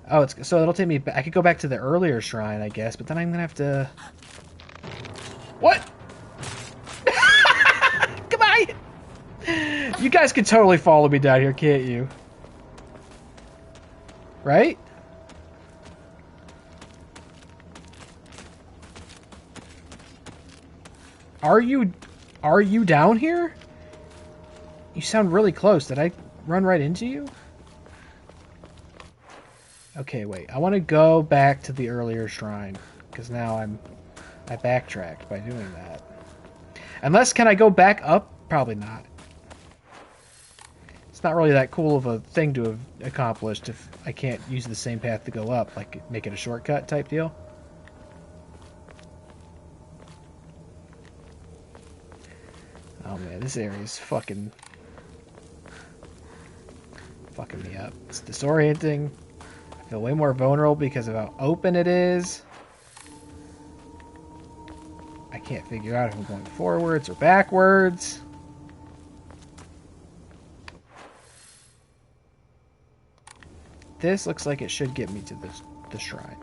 Oh, so it'll take me back. I could go back to the earlier shrine, I guess, but then I'm going to have to... What? Goodbye! You guys can totally follow me down here, can't you? Right? Are you down here? You sound really close. Did I run right into you? Okay, wait. I want to go back to the earlier shrine because now I backtracked by doing that. Unless, can I go back up? Probably not. It's not really that cool of a thing to have accomplished if I can't use the same path to go up, like make it a shortcut type deal. Oh man, this area is fucking me up. It's disorienting. I feel way more vulnerable because of how open it is. I can't figure out if I'm going forwards or backwards. This looks like it should get me to the shrine.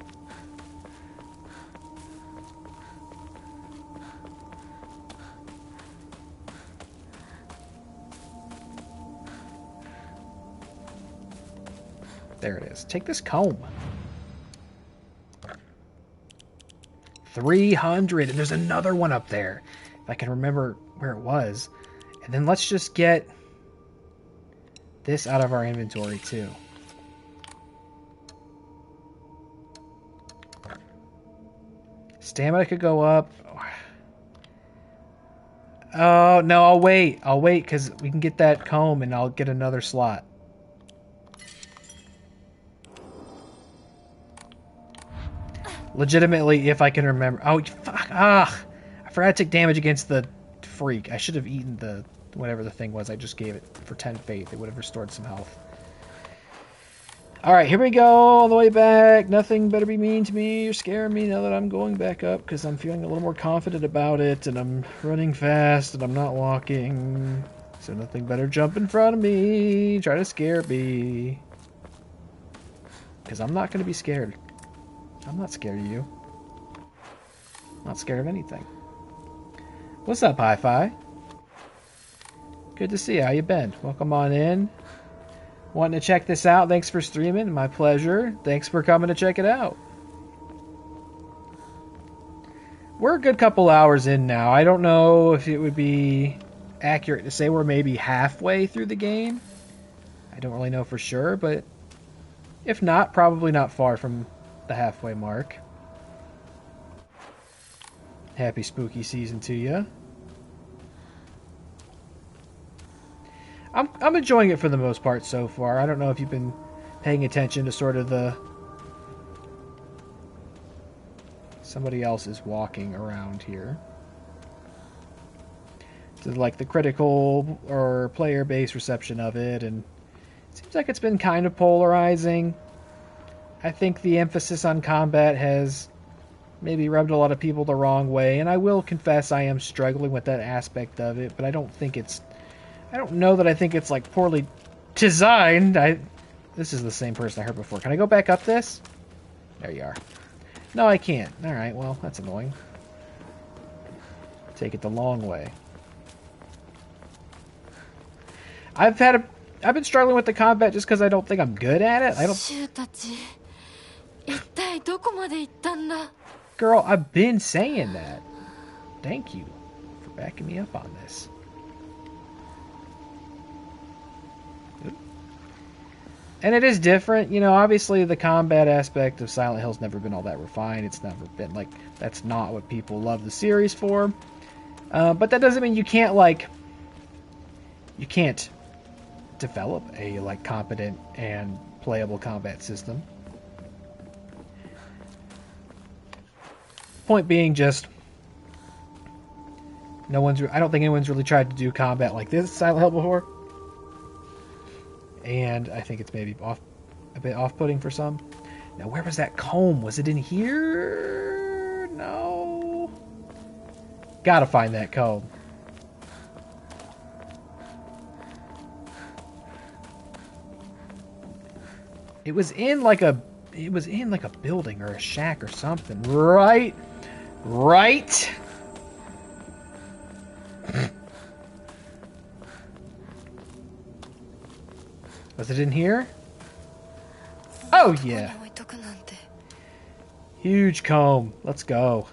There it is. Take this comb. 300. And there's another one up there. If I can remember where it was. And then let's just get this out of our inventory too. Stamina could go up. Oh, no, I'll wait. I'll wait because we can get that comb and I'll get another slot. Legitimately, if I can remember. Oh, fuck. Ah, I forgot to take damage against the freak. I should have eaten the whatever the thing was I just gave it for 10 faith. It would have restored some health. Alright, here we go. On the way back. Nothing better be mean to me or scare me now that I'm going back up because I'm feeling a little more confident about it and I'm running fast and I'm not walking. So nothing better jump in front of me. Try to scare me. Because I'm not going to be scared. I'm not scared of you. I'm not scared of anything. What's up, Hi-Fi? Good to see you. How you been? Welcome on in. Wanting to check this out? Thanks for streaming. My pleasure. Thanks for coming to check it out. We're a good couple hours in now. I don't know if it would be accurate to say we're maybe halfway through the game. I don't really know for sure, but if not, probably not far from the halfway mark. Happy spooky season to you. I'm enjoying it for the most part so far. I don't know if you've been paying attention to sort of the... Somebody else is walking around here. To like the critical or player-based reception of it, and it seems like it's been kind of polarizing. I think the emphasis on combat has maybe rubbed a lot of people the wrong way, and I will confess I am struggling with that aspect of it, but I don't know that I think it's like poorly designed. This is the same person I heard before. Can I go back up this? There you are. No, I can't. Alright, well, that's annoying. Take it the long way. I've been struggling with the combat just because I don't think I'm good at it. Girl, I've been saying that. Thank you for backing me up on this. And it is different, you know, obviously the combat aspect of Silent Hill's never been all that refined. It's never been, like, that's not what people love the series for. But that doesn't mean you can't develop a, like, competent and playable combat system. Point being just, I don't think anyone's really tried to do combat like this Silent Hill before. And I think it's maybe a bit off-putting for some. Now, where was that comb? Was it in here? No. Gotta find that comb. It was in like a building or a shack or something. Right? Right? Was it in here? Oh, yeah. Huge comb. Let's go.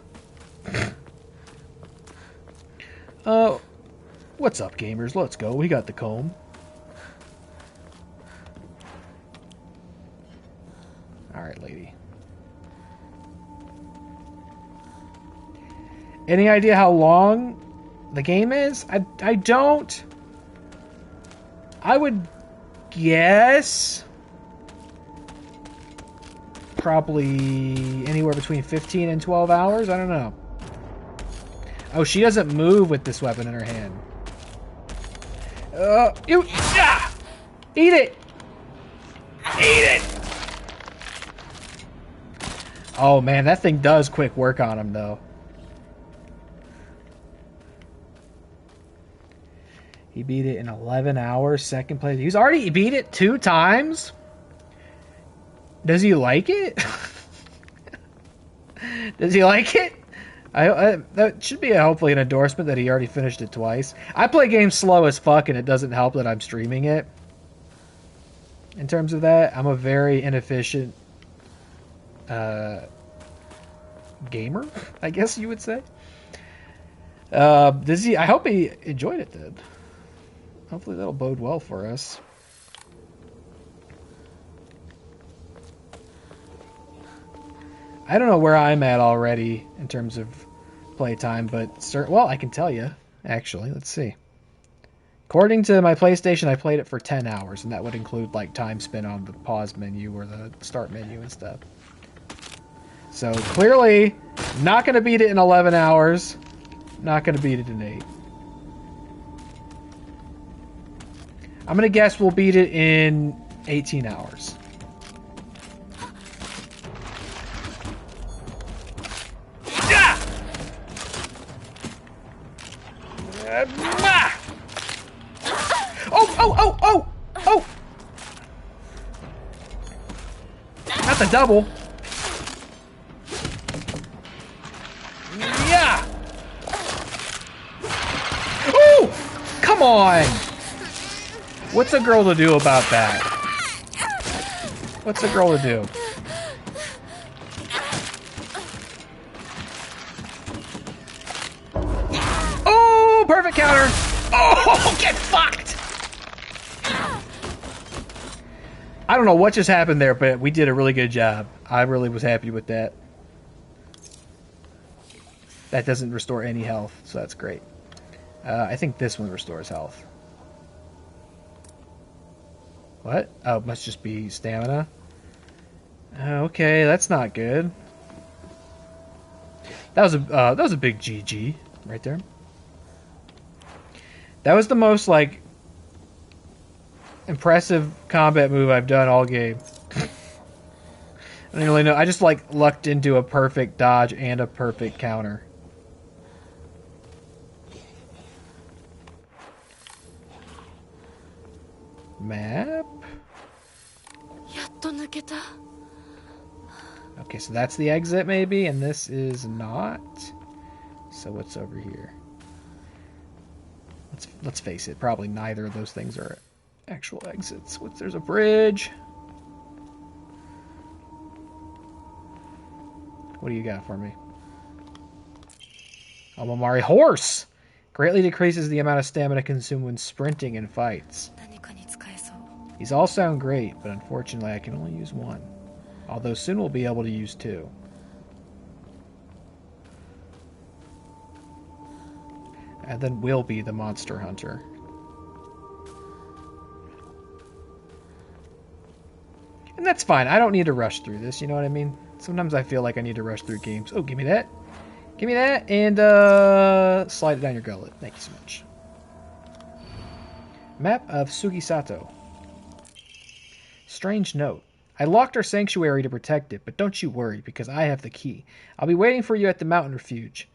What's up, gamers? Let's go. We got the comb. Alright, lady. Any idea how long the game is? I don't. I would guess probably anywhere between 15 and 12 hours. I don't know. Oh, she doesn't move with this weapon in her hand. Eat it! Eat it! Oh man, that thing does quick work on him though. He beat it in 11 hours, second place. He's already beat it 2 times? Does he like it? Does he like it? That should be hopefully an endorsement that he already finished it twice. I play games slow as fuck, and it doesn't help that I'm streaming it. In terms of that, I'm a very inefficient gamer, I guess you would say. I hope he enjoyed it then. Hopefully that'll bode well for us. I don't know where I'm at already in terms of playtime, but well, I can tell you, actually. Let's see. According to my PlayStation, I played it for 10 hours, and that would include like time spent on the pause menu or the start menu and stuff. So clearly, not going to beat it in 11 hours. Not going to beat it in 8. I'm going to guess we'll beat it in 18 hours. Oh! Not the double. Yeah! Oh! Come on! What's a girl to do about that? What's a girl to do? Oh! Perfect counter! Oh, get fucked! I don't know what just happened there, but we did a really good job. I really was happy with that. That doesn't restore any health, so that's great. I think this one restores health. What? Oh, it must just be stamina. Okay, that's not good. That was a big GG right there. That was the most like impressive combat move I've done all game. I don't really know. I just like lucked into a perfect dodge and a perfect counter. Map. Okay, so that's the exit maybe, and this is not. So what's over here? Let's face it, probably neither of those things are actual exits. There's a bridge. What do you got for me? Omamari horse! Greatly decreases the amount of stamina consumed when sprinting in fights. These all sound great, but unfortunately I can only use one. Although soon we'll be able to use two. And then we'll be the monster hunter. And that's fine. I don't need to rush through this, you know what I mean? Sometimes I feel like I need to rush through games. Oh, give me that. Give me that, and slide it down your gullet. Thank you so much. Map of Sugisato. Strange note. I locked our sanctuary to protect it, but don't you worry, because I have the key. I'll be waiting for you at the mountain refuge.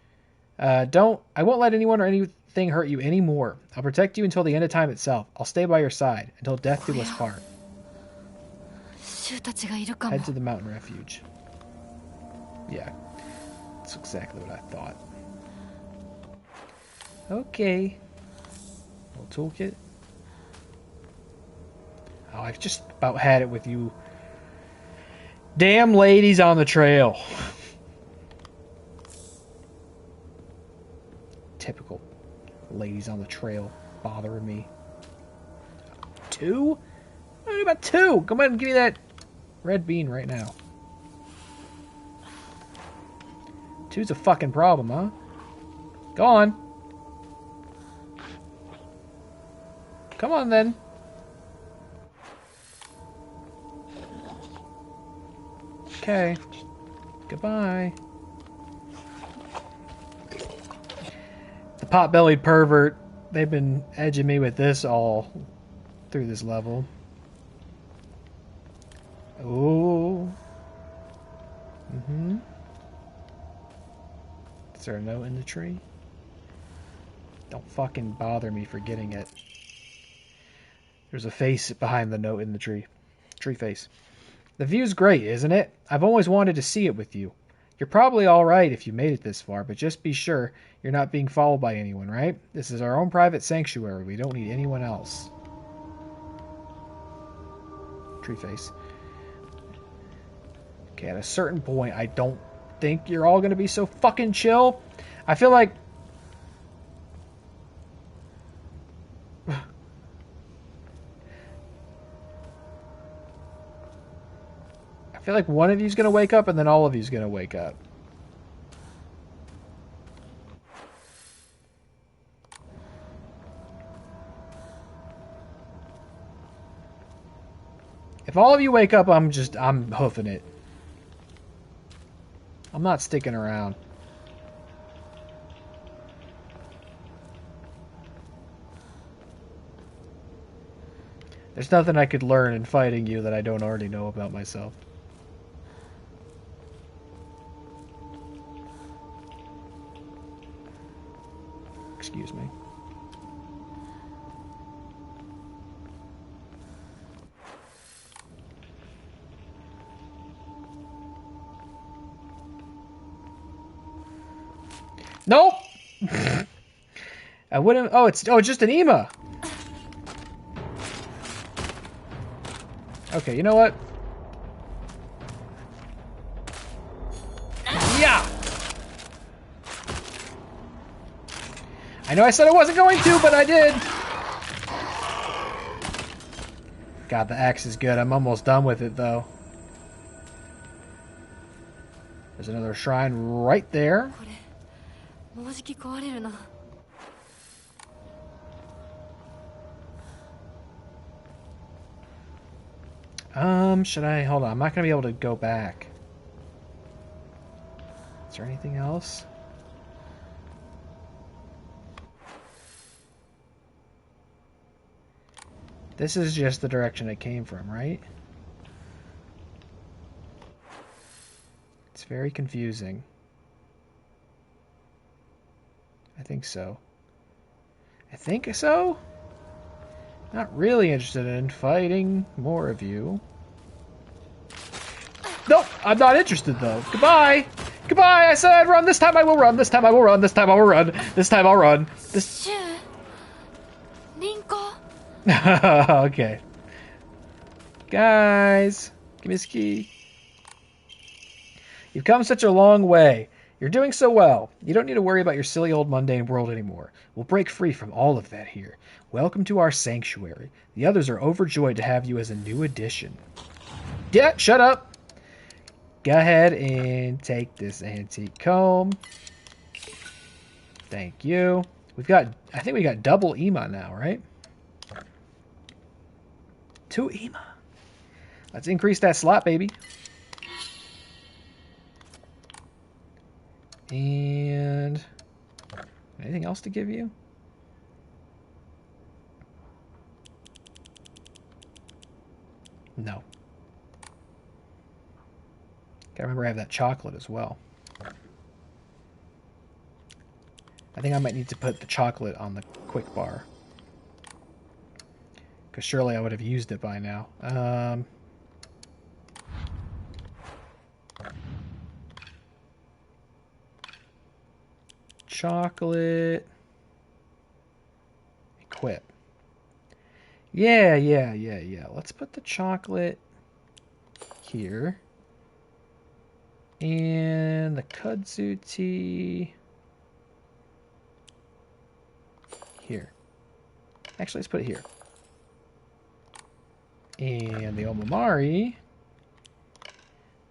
I won't let anyone or anything hurt you anymore. I'll protect you until the end of time itself. I'll stay by your side, until death do us part. Head to the mountain refuge. Yeah. That's exactly what I thought. Okay. Little toolkit. Oh, I've just about had it with you. Damn ladies on the trail. Typical ladies on the trail bothering me. 2? What about 2? Come on and give me that red bean right now. 2's a fucking problem, huh? Go on. Come on, then. Okay. Goodbye. The pot-bellied pervert. They've been edging me with this all through this level. Ooh. Mm-hmm. Is there a note in the tree? Don't fucking bother me for getting it. There's a face behind the note in the tree. Tree face. The view's great, isn't it? I've always wanted to see it with you. You're probably alright if you made it this far, but just be sure you're not being followed by anyone, right? This is our own private sanctuary. We don't need anyone else. Tree face. Okay, at a certain point, I don't think you're all going to be so fucking chill. I feel like... I feel like one of you's going to wake up and then all of you's going to wake up. If all of you wake up, I'm hoofing it. I'm not sticking around. There's nothing I could learn in fighting you that I don't already know about myself. Excuse me. Nope. I wouldn't. Oh, it's just an Ema. Okay, you know what? Yeah. I know I said I wasn't going to, but I did. God, the axe is good. I'm almost done with it, though. There's another shrine right there. Should I... Hold on, I'm not going to be able to go back. Is there anything else? This is just the direction it came from, right? It's very confusing. I think so. I think so? Not really interested in fighting more of you. Nope, I'm not interested though. Goodbye! Goodbye! I said I'd run! This time I will run! This time I will run! This time I will run! This time I'll run! This... Okay. Guys, give me this key. You've come such a long way. You're doing so well. You don't need to worry about your silly old mundane world anymore. We'll break free from all of that here. Welcome to our sanctuary. The others are overjoyed to have you as a new addition. Yeah, shut up. Go ahead and take this antique comb. Thank you. I think we got double EMA now, right? 2 EMA. Let's increase that slot, baby. And anything else to give you? No. Gotta remember I have that chocolate as well. I think I might need to put the chocolate on the quick bar. Because surely I would have used it by now. Chocolate. Equip. Yeah. Let's put the chocolate here. And the kudzu tea here. Actually, let's put it here. And the omamari.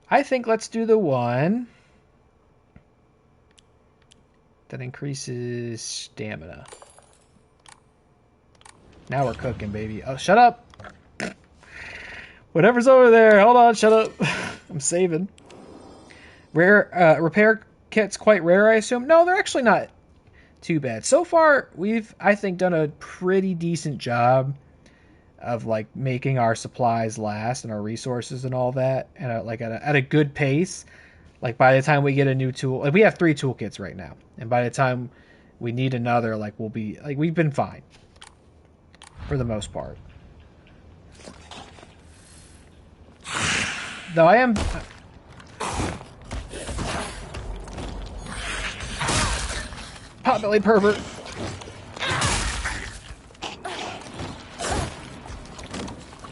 I think let's do the one that increases stamina. Now we're cooking, baby. Oh, shut up! Whatever's over there. Hold on, shut up. I'm saving. Rare repair kits quite rare, I assume. No, they're actually not too bad. So far, we've, I think, done a pretty decent job of like making our supplies last and our resources and all that, and like at a good pace. Like by the time we get a new tool, like we have 3 toolkits right now, and by the time we need another, like we'll be like we've been fine for the most part. Though I am. Potbelly pervert.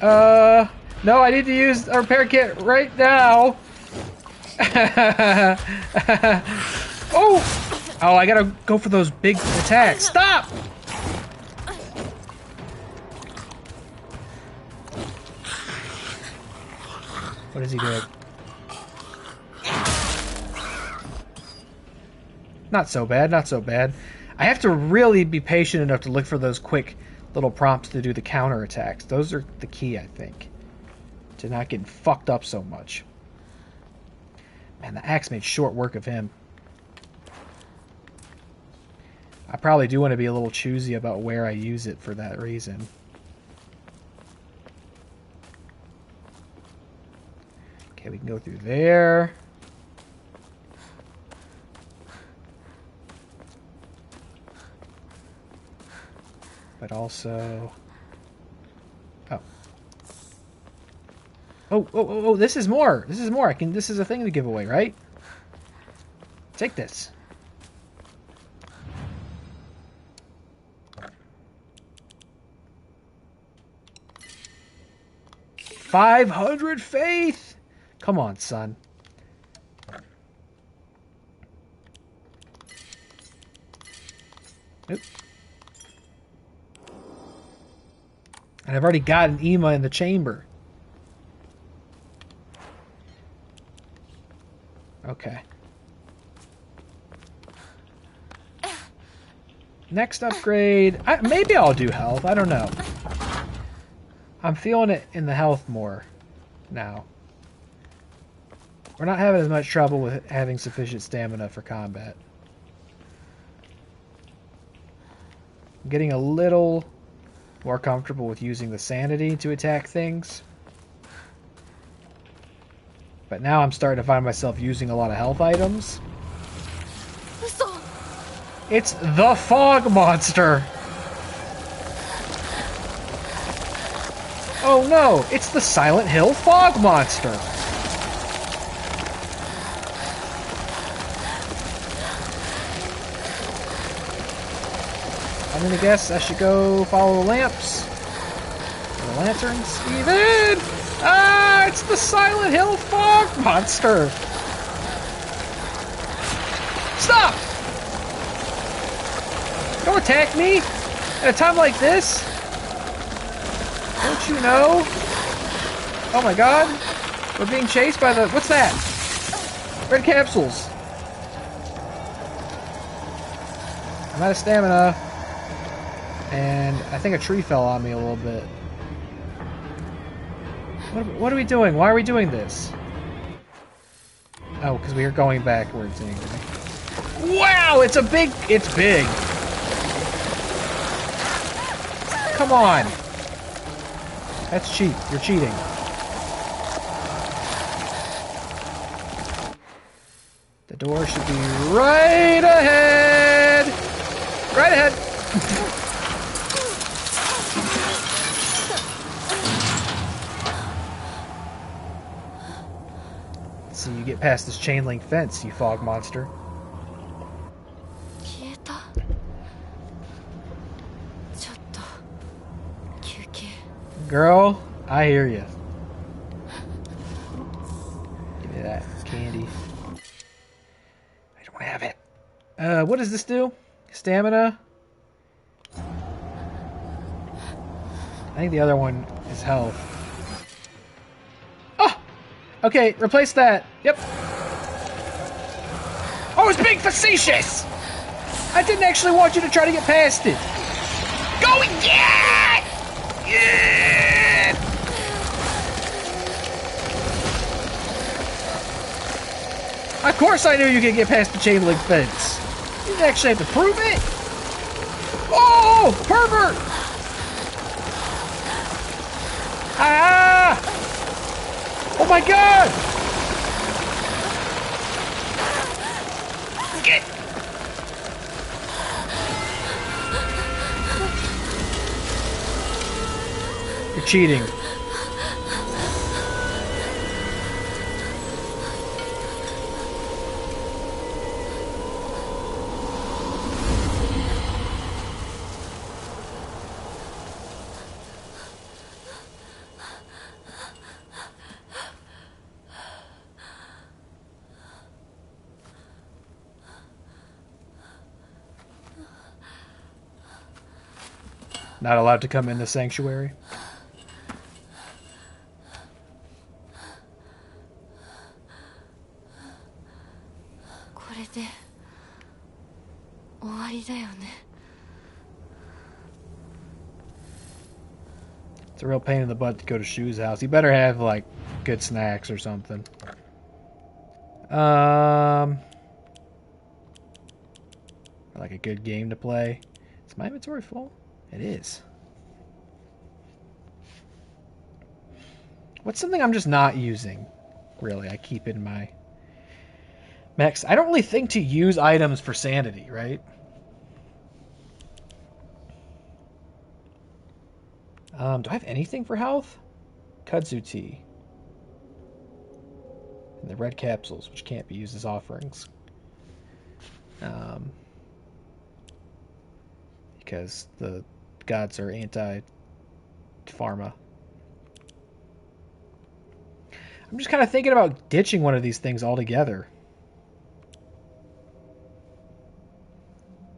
No, I need to use a repair kit right now. Oh! Oh, I gotta go for those big attacks. Stop! What is he doing? Not so bad, not so bad. I have to really be patient enough to look for those quick little prompts to do the counter attacks. Those are the key, I think, to not getting fucked up so much. Man, the axe made short work of him. I probably do want to be a little choosy about where I use it for that reason. Okay, we can go through there. But also... Oh. Oh, this is more. This is more. This is a thing to give away, right? Take this. $500 faith! Come on, son. Oop. And I've already got an Ema in the chamber. Okay. Next upgrade. Maybe I'll do health. I don't know. I'm feeling it in the health more now. We're not having as much trouble with having sufficient stamina for combat. I'm getting a little more comfortable with using the sanity to attack things. But now I'm starting to find myself using a lot of health items. It's the fog monster! Oh no, it's the Silent Hill fog monster! I'm gonna guess I should go follow the lamps. The lanterns, even! Ah, it's the Silent Hill fog monster! Stop! Don't attack me at a time like this! Don't you know? Oh my god! We're being chased by the... What's that? Red capsules! I'm out of stamina. And I think a tree fell on me a little bit. What are we doing? Why are we doing this? Oh, because we are going backwards anyway. Wow! It's big! Come on! That's cheap. You're cheating. The door should be right ahead! Right ahead! Let's see you get past this chain link fence, you fog monster. Girl, I hear you. Give me that candy. I don't have it. What does this do? Stamina? I think the other one is health. Oh! Okay, replace that. Yep. Oh, it's being facetious! I didn't actually want you to try to get past it. Go again! Yeah! Of course I knew you could get past the chain link fence. You didn't actually have to prove it. Oh, pervert! Ah! Oh my god! Get! You're cheating. Not allowed to come in the sanctuary. It's a real pain in the butt to go to Shu's house. You better have, like, good snacks or something. Like a good game to play. Is my inventory full? It is. What's something I'm just not using? Really, I keep in my max. I don't really think to use items for sanity, right? Do I have anything for health? Kudzu tea. And the red capsules, which can't be used as offerings. Because the gods are anti-pharma. I'm just kind of thinking about ditching one of these things altogether.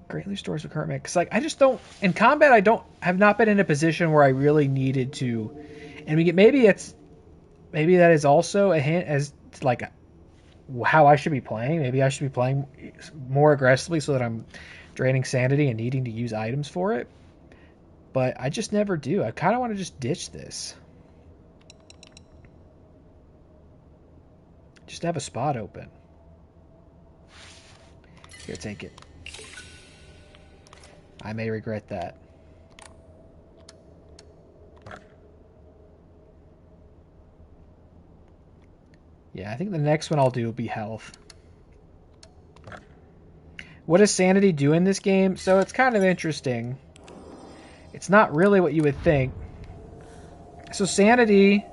Greatly restores the current man. Because like I just don't in combat. I have not been in a position where I really needed to. And maybe that is also a hint as to like how I should be playing. Maybe I should be playing more aggressively so that I'm draining sanity and needing to use items for it. But I just never do. I kind of want to just ditch this. Just have a spot open. Here, take it. I may regret that. Yeah, I think the next one I'll do will be health. What does sanity do in this game? So it's kind of interesting. It's not really what you would think. So sanity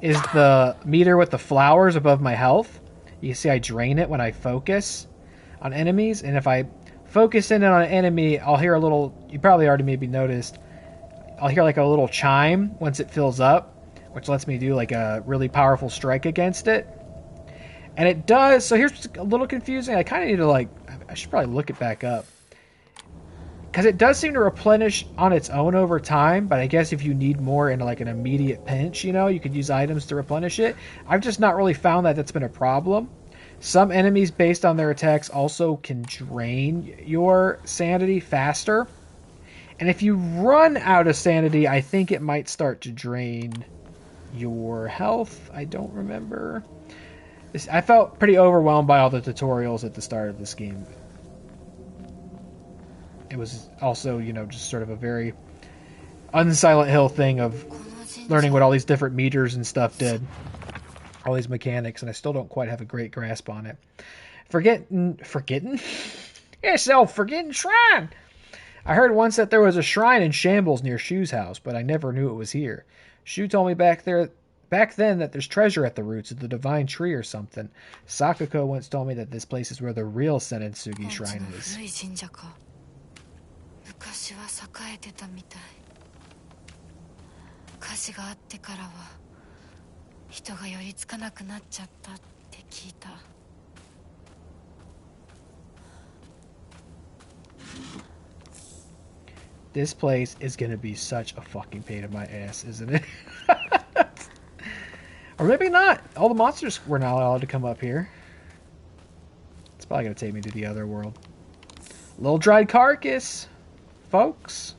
is the meter with the flowers above my health. You can see I drain it when I focus on enemies. And if I focus in on an enemy, I'll hear a little... You probably already maybe noticed. I'll hear like a little chime once it fills up, which lets me do like a really powerful strike against it. And it does... So here's a little confusing. I kind of need to like... I should probably look it back up. Because it does seem to replenish on its own over time, but I guess if you need more in like an immediate pinch, you know, you could use items to replenish it. I've just not really found that that's been a problem. Some enemies, based on their attacks, also can drain your sanity faster. And if you run out of sanity, I think it might start to drain your health. I don't remember. I felt pretty overwhelmed by all the tutorials at the start of this game. It was also, you know, just sort of a very un-Silent Hill thing of learning what all these different meters and stuff did. All these mechanics, and I still don't quite have a great grasp on it. Forgetting? Yes, forgetting shrine! I heard once that there was a shrine in shambles near Shu's house, but I never knew it was here. Shu told me back then that there's treasure at the roots of the divine tree or something. Sakako once told me that this place is where the real Senensugi shrine is. 昔は栄えてたみたい。火事があってからは人が寄りつかなくなっちゃったって聞いた。This place is gonna be such a fucking pain in my ass, isn't it? Or maybe not. All the monsters were not allowed to come up here. It's probably gonna take me to the other world. Little dried carcass, folks.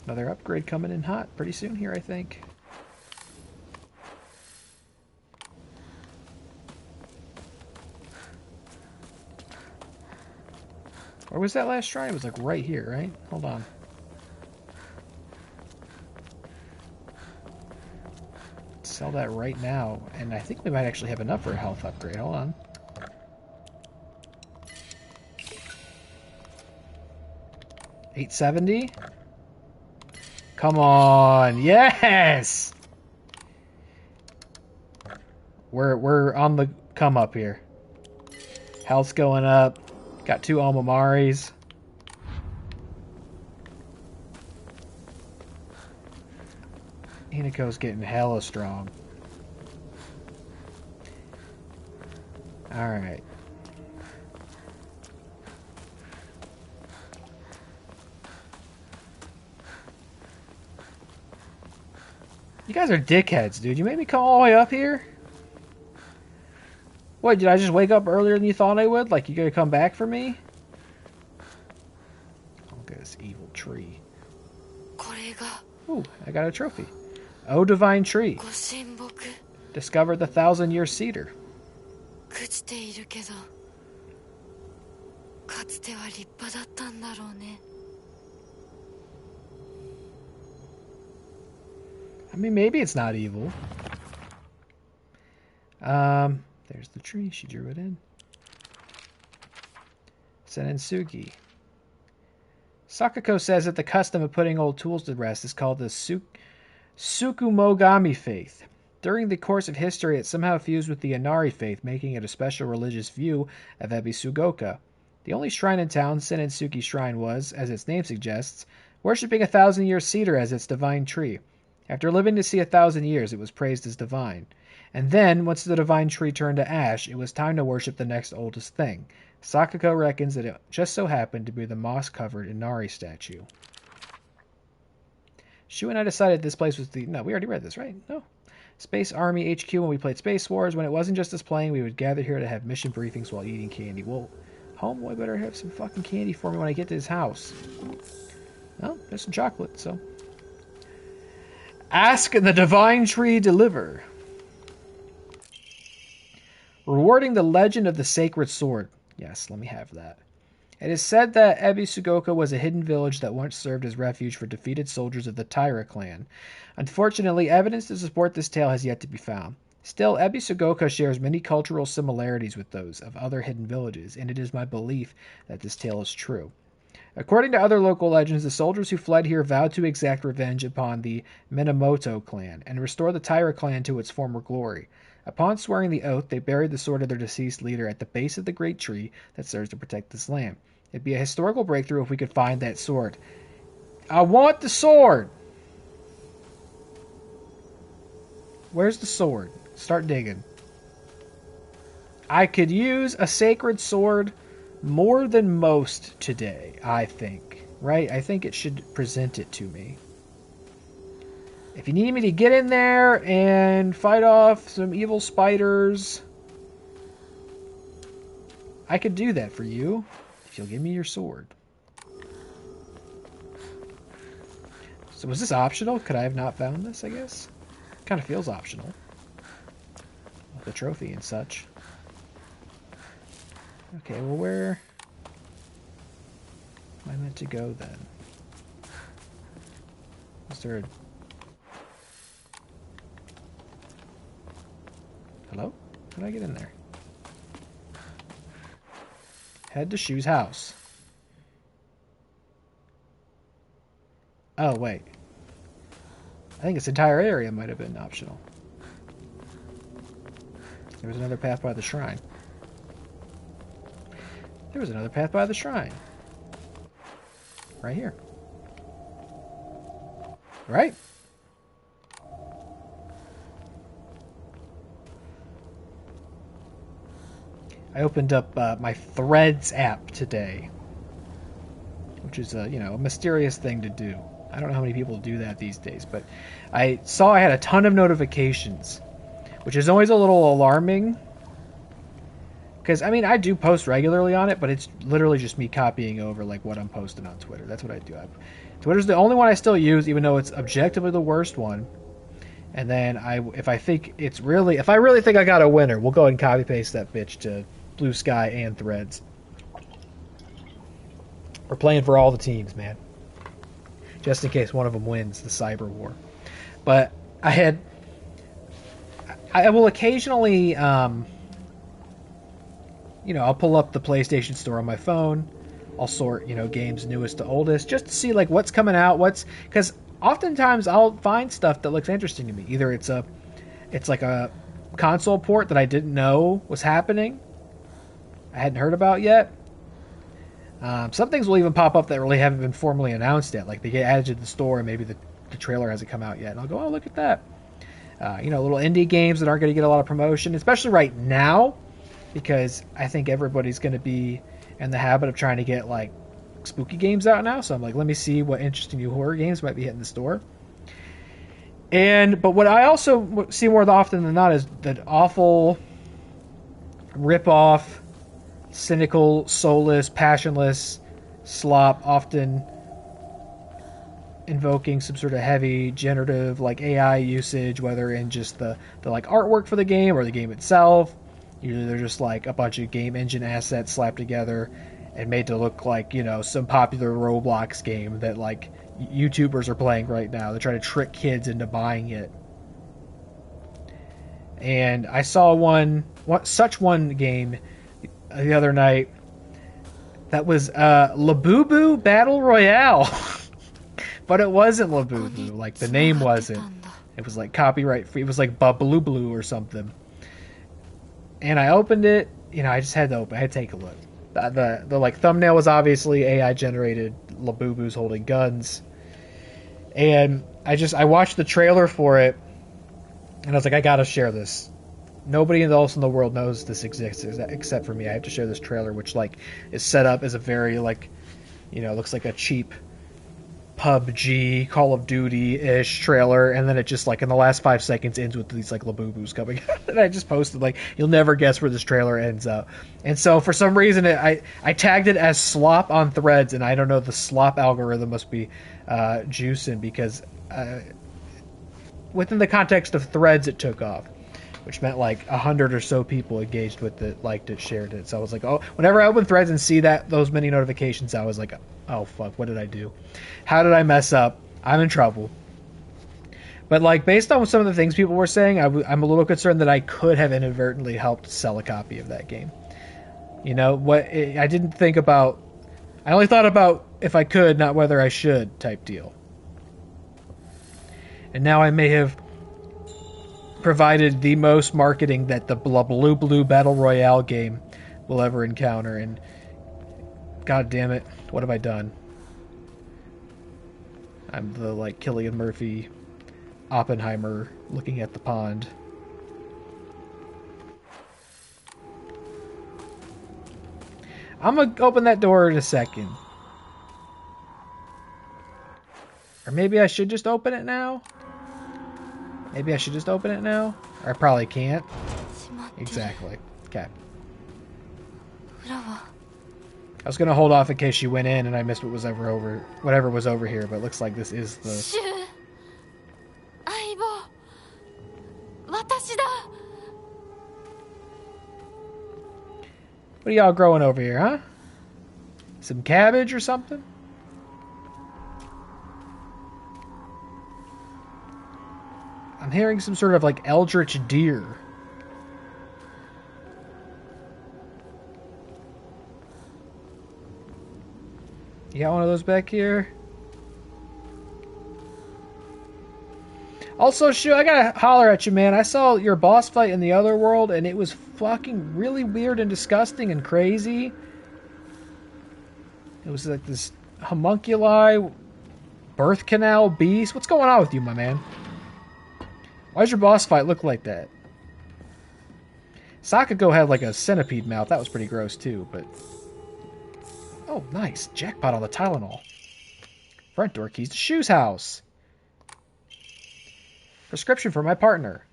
Another upgrade coming in hot pretty soon here, I think. Where was that last shrine? It was like right here, right? Hold on. Sell that right now. And I think we might actually have enough for a health upgrade. Hold on. $870. Come on. Yes! We're on the come up here. Health's going up. Got 2 Omamaris. Hinako's getting hella strong. Alright. You guys are dickheads, dude. You made me come all the way up here? What, did I just wake up earlier than you thought I would? Like, you gonna come back for me? Look at this evil tree. Ooh, I got a trophy. Oh, divine tree. Discovered the 1,000-year cedar. I mean, maybe it's not evil. There's the tree. She drew it in. Senensugi. Sakako says that the custom of putting old tools to rest is called the Tsukumogami faith. During the course of history, it somehow fused with the Inari faith, making it a special religious view of Ebisugoka. The only shrine in town, Senensugi Shrine, was, as its name suggests, worshipping a 1,000-year cedar as its divine tree. After living to see 1,000 years, it was praised as divine. And then, once the divine tree turned to ash, it was time to worship the next oldest thing. Sakako reckons that it just so happened to be the moss-covered Inari statue. Shu and I decided this place was the... No, we already read this, right? No. Space Army HQ when we played Space Wars. When it wasn't just us playing, we would gather here to have mission briefings while eating candy. Well, homeboy better have some fucking candy for me when I get to his house. Well, there's some chocolate, so... Ask and the divine tree deliver. Rewarding the legend of the sacred sword. Yes, let me have that. It is said that Ebisugoka was a hidden village that once served as refuge for defeated soldiers of the Taira clan. Unfortunately, evidence to support this tale has yet to be found. Still, Ebisugoka shares many cultural similarities with those of other hidden villages, and it is my belief that this tale is true. According to other local legends, the soldiers who fled here vowed to exact revenge upon the Minamoto clan and restore the Taira clan to its former glory. Upon swearing the oath, they buried the sword of their deceased leader at the base of the great tree that serves to protect this land. It'd be a historical breakthrough if we could find that sword. I want the sword! Where's the sword? Start digging. I could use a sacred sword more than most today, I think. Right? I think it should present it to me. If you need me to get in there and fight off some evil spiders, I could do that for you if you'll give me your sword. So was this optional? Could I have not found this, I guess? Kind of feels optional. The trophy and such. Okay, well, where am I meant to go then? Is there a... Hello? How do I get in there? Head to Shu's house. Oh, wait. I think this entire area might have been optional. There was another path by the shrine. There was another path by the shrine. Right here. Right? I opened up my Threads app today, which is a mysterious thing to do. I don't know how many people do that these days, but I saw I had a ton of notifications, which is always a little alarming. Because, I mean, I do post regularly on it, but it's literally just me copying over like what I'm posting on Twitter. That's what I do. Twitter's the only one I still use, even though it's objectively the worst one. And then if I really think I got a winner, we'll go ahead and copy paste that bitch to Blue Sky and Threads. We're playing for all the teams, man. Just in case one of them wins the cyber war. But I will occasionally, I'll pull up the PlayStation Store on my phone. I'll sort, games newest to oldest, just to see like what's coming out, because oftentimes I'll find stuff that looks interesting to me. Either it's like a console port that I didn't know was happening, I hadn't heard about yet. Some things will even pop up that really haven't been formally announced yet, like they get added to the store and maybe the trailer hasn't come out yet, and I'll go, oh, look at that. Little indie games that aren't going to get a lot of promotion, especially right now, because I think everybody's going to be in the habit of trying to get like spooky games out now. So I'm like, let me see what interesting new horror games might be hitting the store. But what I also see more often than not is that awful rip-off, cynical, soulless, passionless slop, often invoking some sort of heavy generative like AI usage, whether in just the like artwork for the game or the game itself. Usually they're just like a bunch of game engine assets slapped together and made to look like, some popular Roblox game that like YouTubers are playing right now. They're trying to trick kids into buying it. And I saw such one game the other night that was Labubu Battle Royale. But it wasn't Labubu. Like, the name wasn't. It was like copyright free. It was like Babaloo or something. And I opened it. I just had to open. I had to take a look. The like thumbnail was obviously AI generated. Labubu's holding guns. And I watched the trailer for it, and I was like, I gotta share this Nobody else in the world knows this exists except for me. I have to share this trailer, which like is set up as a very like, looks like a cheap PUBG, Call of Duty-ish trailer, and then it just like in the last 5 seconds ends with these like Labubus coming out. And I just posted like, you'll never guess where this trailer ends up. And so for some reason I tagged it as slop on Threads, and I don't know, the slop algorithm must be juicing because within the context of Threads it took off, which meant like 100 or so people engaged with it, liked it, shared it. So I was like, oh, whenever I open Threads and see those many notifications, I was like, oh fuck, what did I do? How did I mess up? I'm in trouble. But like based on some of the things people were saying, I'm a little concerned that I could have inadvertently helped sell a copy of that game. I didn't think about. I only thought about if I could, not whether I should, type deal. And now I may have provided the most marketing that the Blue Battle Royale game will ever encounter, and god damn it, what have I done? I'm the like Cillian Murphy Oppenheimer looking at the pond. I'm gonna open that door in a second. Or maybe I should just open it now? Maybe I should just open it now? Or I probably can't. Exactly. Okay. I was gonna hold off in case she went in and I missed whatever was over here, but it looks like this is the... What are y'all growing over here, huh? Some cabbage or something? I'm hearing some sort of like eldritch deer. You got one of those back here? Also, Shu, I gotta holler at you, man. I saw your boss fight in the other world, and it was fucking really weird and disgusting and crazy. It was like this homunculi, birth canal beast. What's going on with you, my man? Why does your boss fight look like that? Sakago had like a centipede mouth. That was pretty gross too, but... Oh, nice. Jackpot on the Tylenol. Front door keys to Shu's house. Prescription for my partner.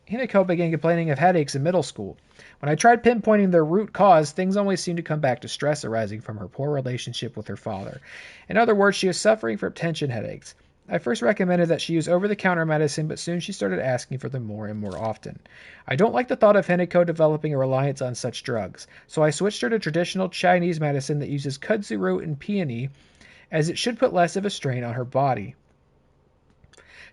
Hinako began complaining of headaches in middle school. When I tried pinpointing their root cause, things always seemed to come back to stress arising from her poor relationship with her father. In other words, she was suffering from tension headaches. I first recommended that she use over-the-counter medicine, but soon she started asking for them more and more often. I don't like the thought of Hinako developing a reliance on such drugs, so I switched her to traditional Chinese medicine that uses kudzu root and peony, as it should put less of a strain on her body.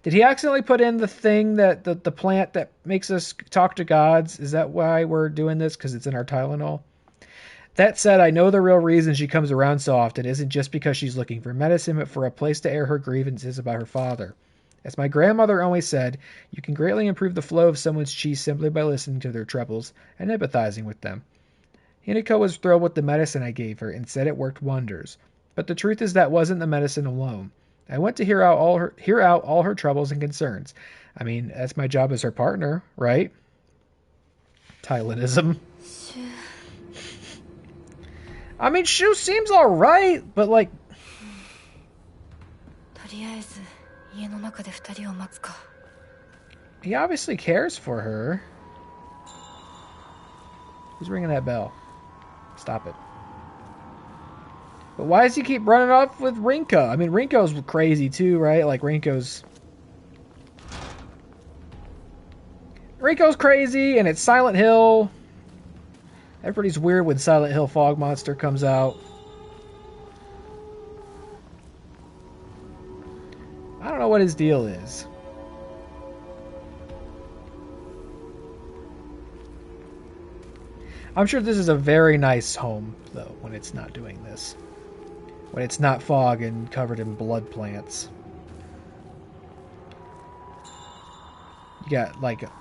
Did he accidentally put in the thing that the plant that makes us talk to gods? Is that why we're doing this? Because it's in our Tylenol? That said, I know the real reason she comes around so often isn't just because she's looking for medicine, but for a place to air her grievances about her father. As my grandmother always said, you can greatly improve the flow of someone's chi simply by listening to their troubles and empathizing with them. Hinako was thrilled with the medicine I gave her and said it worked wonders. But the truth is that wasn't the medicine alone. I went to hear out all her troubles and concerns. I mean, that's my job as her partner, right? Tylenism. I mean, Shu seems alright, but like... He obviously cares for her. Who's ringing that bell? Stop it. But why does he keep running off with Rinko? I mean, Rinko's crazy too, right? Like, Rinko's crazy, and it's Silent Hill. Everybody's weird when Silent Hill Fog Monster comes out. I don't know what his deal is. I'm sure this is a very nice home, though, when it's not doing this. When it's not fog and covered in blood plants. You got, like, a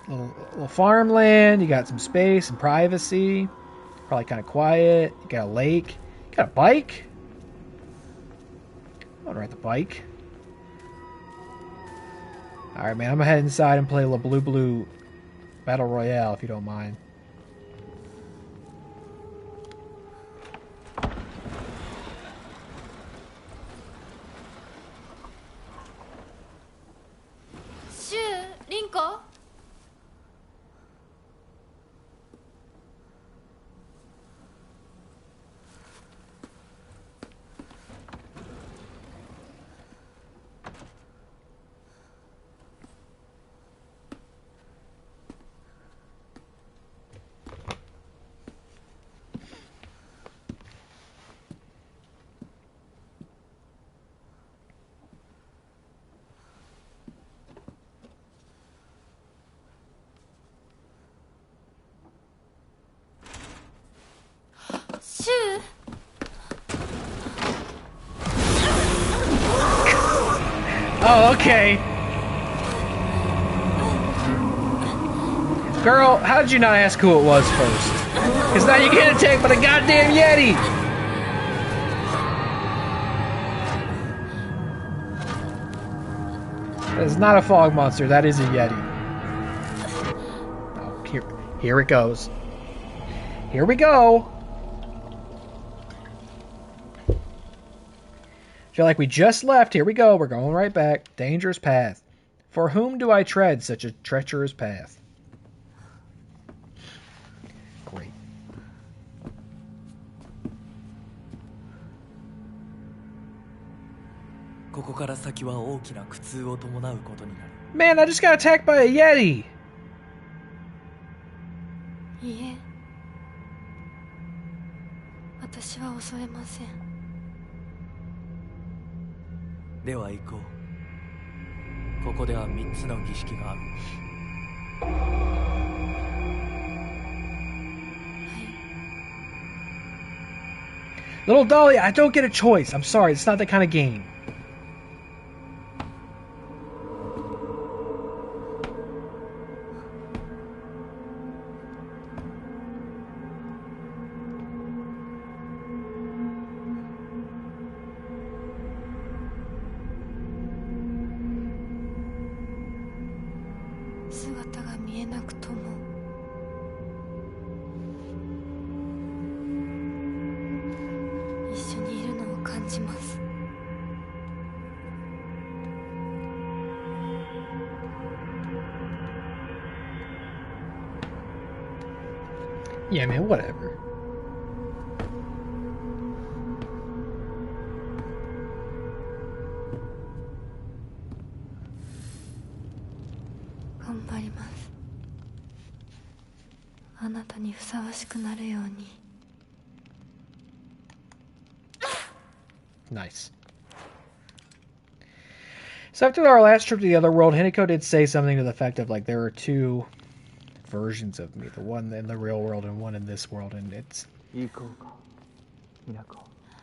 little farmland. You got some space and privacy. Probably kind of quiet. You got a lake. You got a bike. I want to ride the bike. Alright, man. I'm going to head inside and play La Blue Battle Royale, if you don't mind. Rinko? Oh, okay. Girl, how did you not ask who it was first? Because now you're getting attacked by the goddamn Yeti! That is not a fog monster, that is a Yeti. Oh, here it goes. Here we go! Feel like we just left. Here we go. We're going right back. Dangerous path. For whom do I tread such a treacherous path? Great. Man, I just got attacked by a Yeti. いいえ、私は襲えません。では行こう。ここでは3つの儀式がある。Little Dolly, I don't get a choice. I'm sorry, it's not that kind of game. Yeah, man, whatever. Nice. So after our last trip to the other world, Hinako did say something to the effect of, like, there are two versions of me, the one in the real world and one in this world, and it's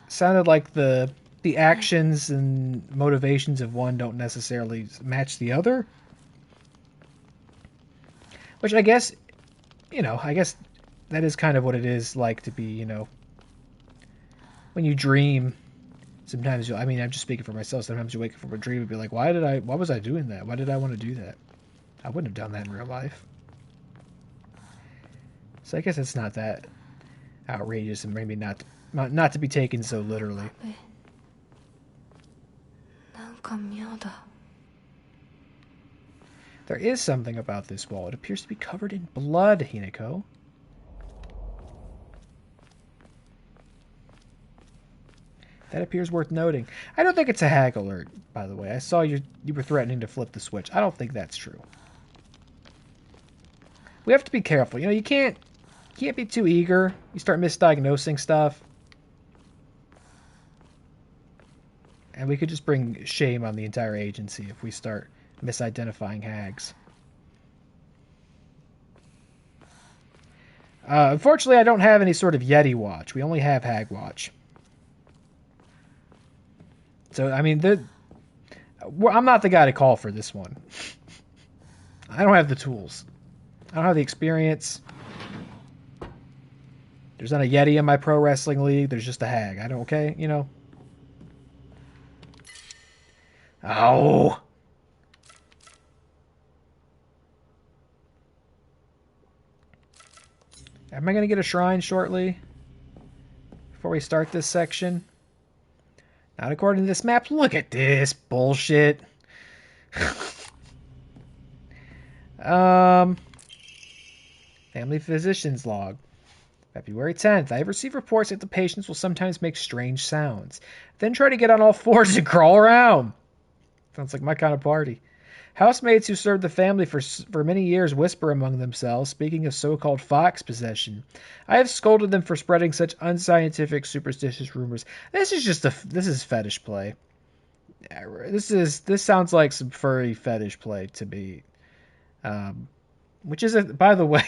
sounded like the actions and motivations of one don't necessarily match the other, which I guess, you know, I guess that is kind of what it is like to be, you know, when you dream. Sometimes I mean, I'm just speaking for myself. Sometimes you wake up from a dream and be like, why was I doing that? Why did I want to do that? I wouldn't have done that in real life. So I guess it's not that outrageous, and maybe not to be taken so literally. There is something about this wall. It appears to be covered in blood, Hinako. That appears worth noting. I don't think it's a hag alert, by the way. I saw you were threatening to flip the switch. I don't think that's true. We have to be careful. You know, you can't be too eager. You start misdiagnosing stuff. And we could just bring shame on the entire agency if we start misidentifying hags. Unfortunately, I don't have any sort of Yeti watch. We only have hag watch. So, I mean, I'm not the guy to call for this one. I don't have the tools. I don't have the experience. There's not a Yeti in my pro wrestling league. There's just a hag. I don't, okay? You know? Oh! Am I going to get a shrine shortly? Before we start this section? Not according to this map. Look at this bullshit. Family physician's log. February 10th. I have received reports that the patients will sometimes make strange sounds, then try to get on all fours and crawl around. Sounds like my kind of party. Housemates who served the family for many years whisper among themselves, speaking of so-called fox possession. I have scolded them for spreading such unscientific, superstitious rumors. This is fetish play. This sounds like some furry fetish play to me. Which is, by the way,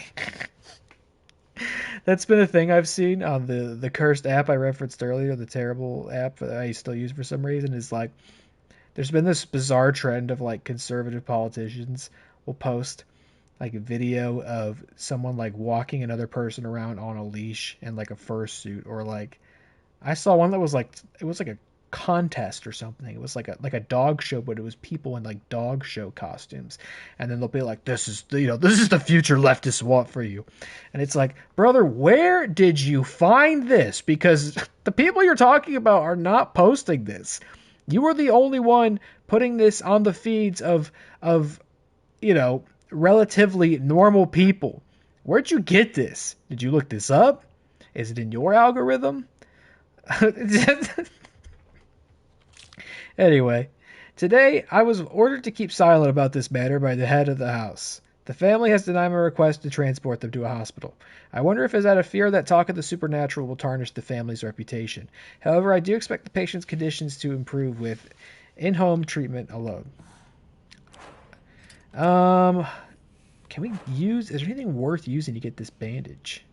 that's been a thing I've seen on the cursed app I referenced earlier, the terrible app that I still use for some reason, is like, there's been this bizarre trend of like conservative politicians will post like a video of someone like walking another person around on a leash in like a fursuit, or like I saw one that was like, it was like a contest or something. It was like a dog show, but it was people in like dog show costumes, and then they'll be like, this is the future leftists want for you. And it's like, brother, where did you find this? Because the people you're talking about are not posting this. You are the only one putting this on the feeds of relatively normal people. Where'd you get this? Did you look this up? Is it in your algorithm? Anyway, today I was ordered to keep silent about this matter by the head of the house. The family has denied my request to transport them to a hospital. I wonder if it's out of fear that talk of the supernatural will tarnish the family's reputation. However, I do expect the patient's conditions to improve with in-home treatment alone. Can we use... Is there anything worth using to get this bandage?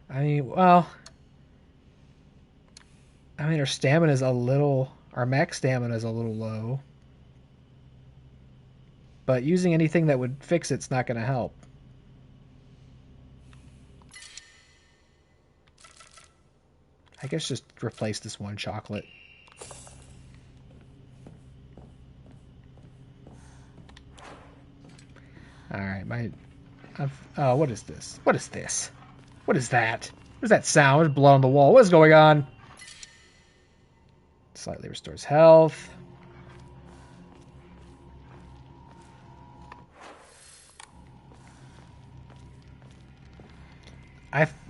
I mean, well... I mean, our stamina is a little... Our max stamina is a little low. But using anything that would fix it's not going to help. I guess just replace this one chocolate. Alright, oh, what is this? What is this? What is that? What is that sound? There's blood on the wall. What is going on? Slightly restores health.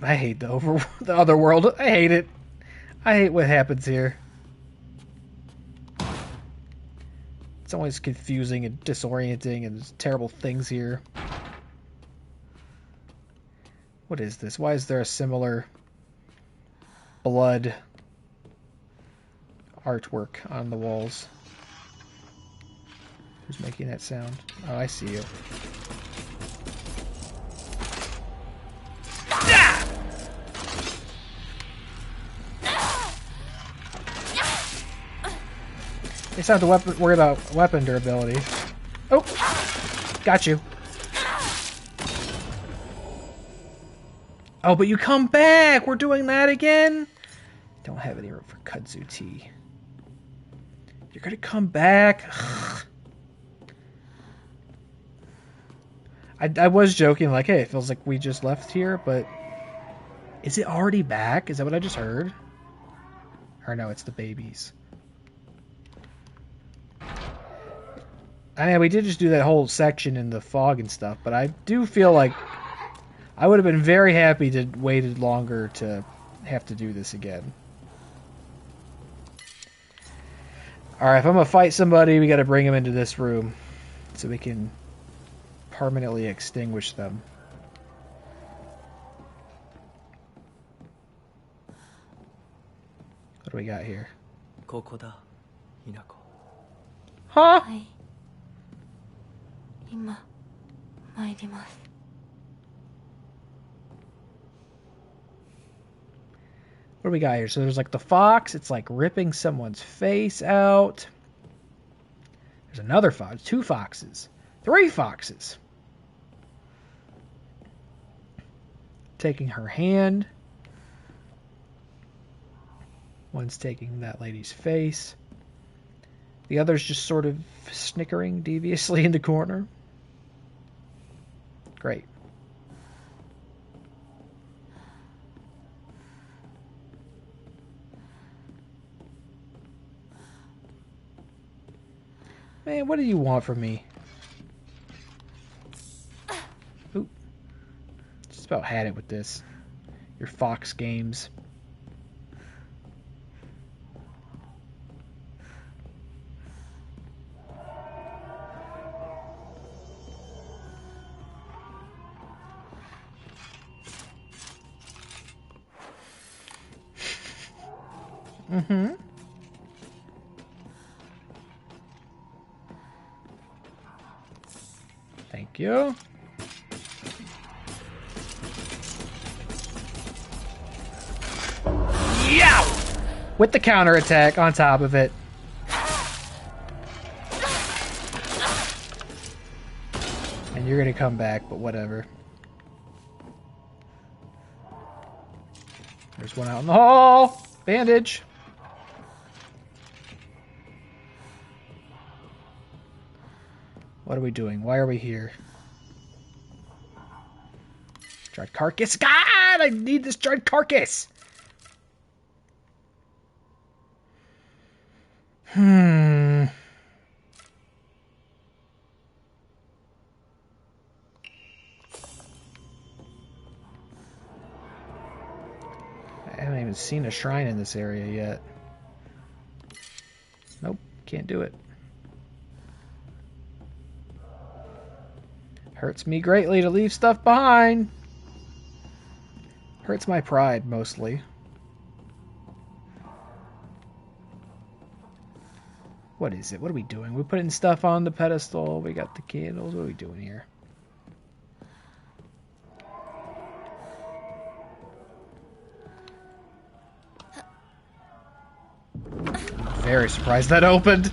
I hate the other world. I hate it. I hate what happens here. It's always confusing and disorienting, and there's terrible things here. What is this? Why is there a similar blood artwork on the walls? Who's making that sound? Oh, I see you. They don't have to worry about weapon durability. Oh! Got you. Oh, but you come back! We're doing that again? Don't have any room for kudzu tea. You're gonna come back? I was joking, like, hey, it feels like we just left here, but... Is it already back? Is that what I just heard? Or no, it's the babies. I mean, we did just do that whole section in the fog and stuff, but I do feel like I would have been very happy to waited longer to have to do this again. Alright, if I'm gonna fight somebody, we gotta bring them into this room so we can permanently extinguish them. What do we got here? Huh? 今参ります。 What do we got here? So there's like the fox. It's like ripping someone's face out. There's another fox. 2 foxes. 3 foxes. Taking her hand. One's taking that lady's face. The other's just sort of snickering deviously in the corner. Great. Man, what do you want from me? Oop. Just about had it with this. Your Fox games. Mm-hmm. Thank you. Yeah! With the counterattack on top of it. And you're gonna come back, but whatever. There's one out in the hall! Bandage! What are we doing? Why are we here? Dried carcass. God, I need this dried carcass. I haven't even seen a shrine in this area yet. Nope, can't do it. Hurts me greatly to leave stuff behind. Hurts my pride, mostly. What is it? What are we doing? We're putting stuff on the pedestal. We got the candles. What are we doing here? I'm very surprised that opened.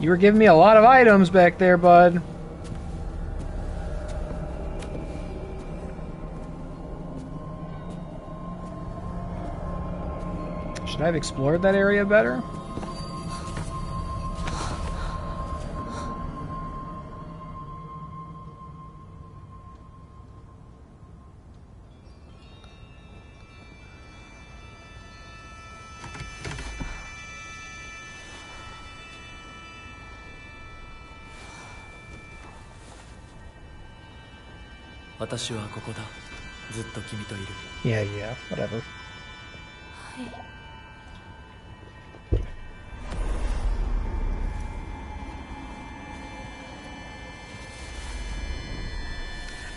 You were giving me a lot of items back there, bud. Should I have explored that area better? Yeah, whatever.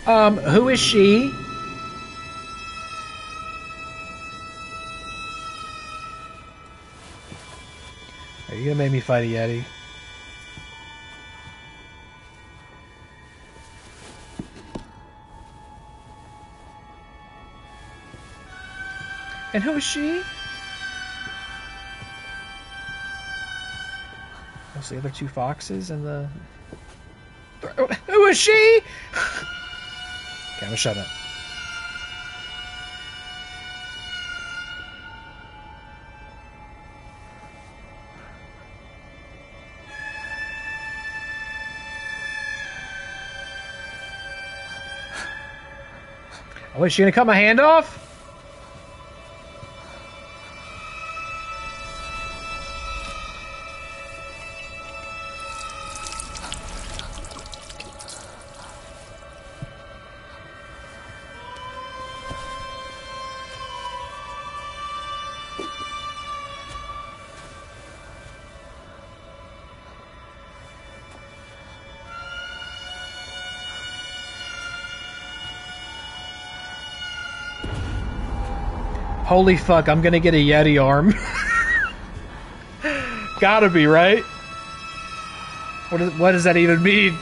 Who is she? Are you gonna make me fight a Yeti? And who is she? What's the other two foxes and the... Who is she? Okay, I'm gonna shut up. Oh, is she gonna cut my hand off? Holy fuck, I'm gonna get a Yeti arm. Gotta be, right? What does that even mean?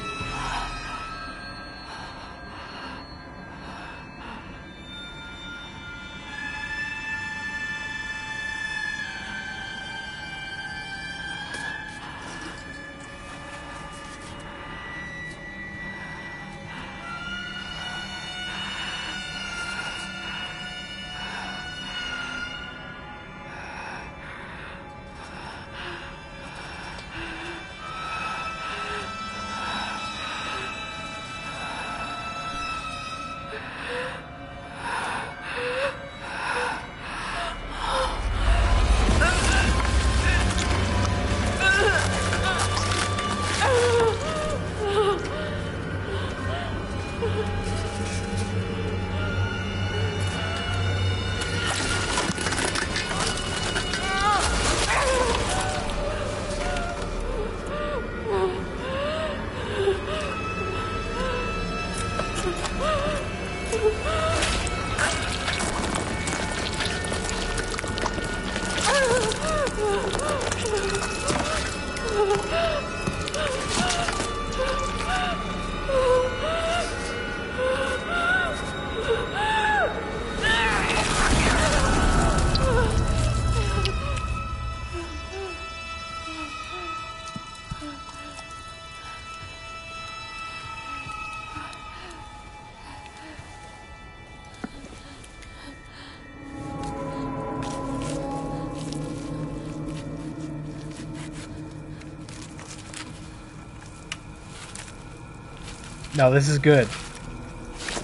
No, this is good.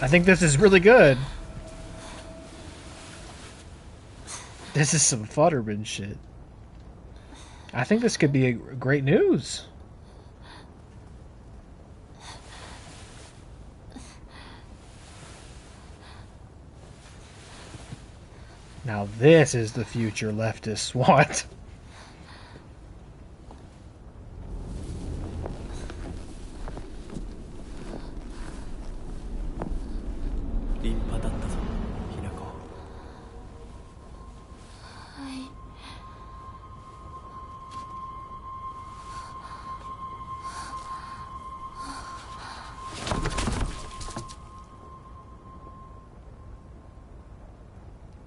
I think this is really good. This is some Futterman shit. I think this could be a great news. Now this is the future leftists want. 立派だったぞ、ひなこ。はい。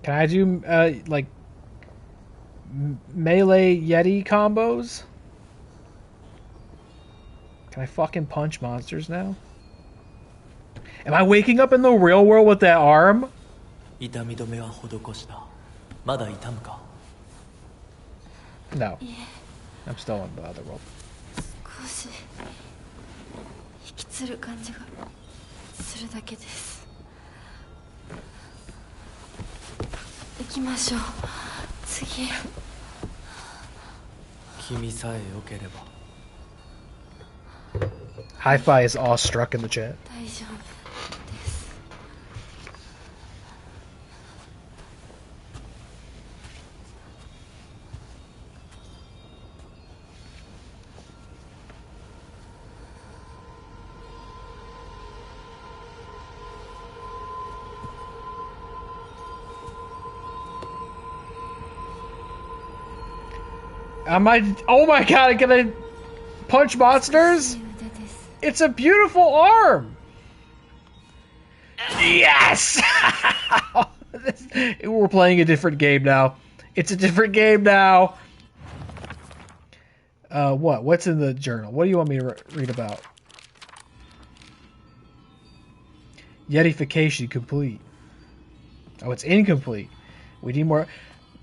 Can I do like melee Yeti combos? Can I fucking punch monsters now? Am I waking up in the real world with that arm? 痛み止めは施した。まだ痛むか？ No. I'm still in the other world. 少し引きつる感じがするだけです。行きましょう。次へ。君さえ良ければ。 Hi-Fi is awestruck in the chat. 大丈夫です。 Oh my god, can I punch monsters? It's a beautiful arm! Yes! We're playing a different game now. It's a different game now. What? What's in the journal? What do you want me to read about? Yetification complete. Oh, it's incomplete. We need more...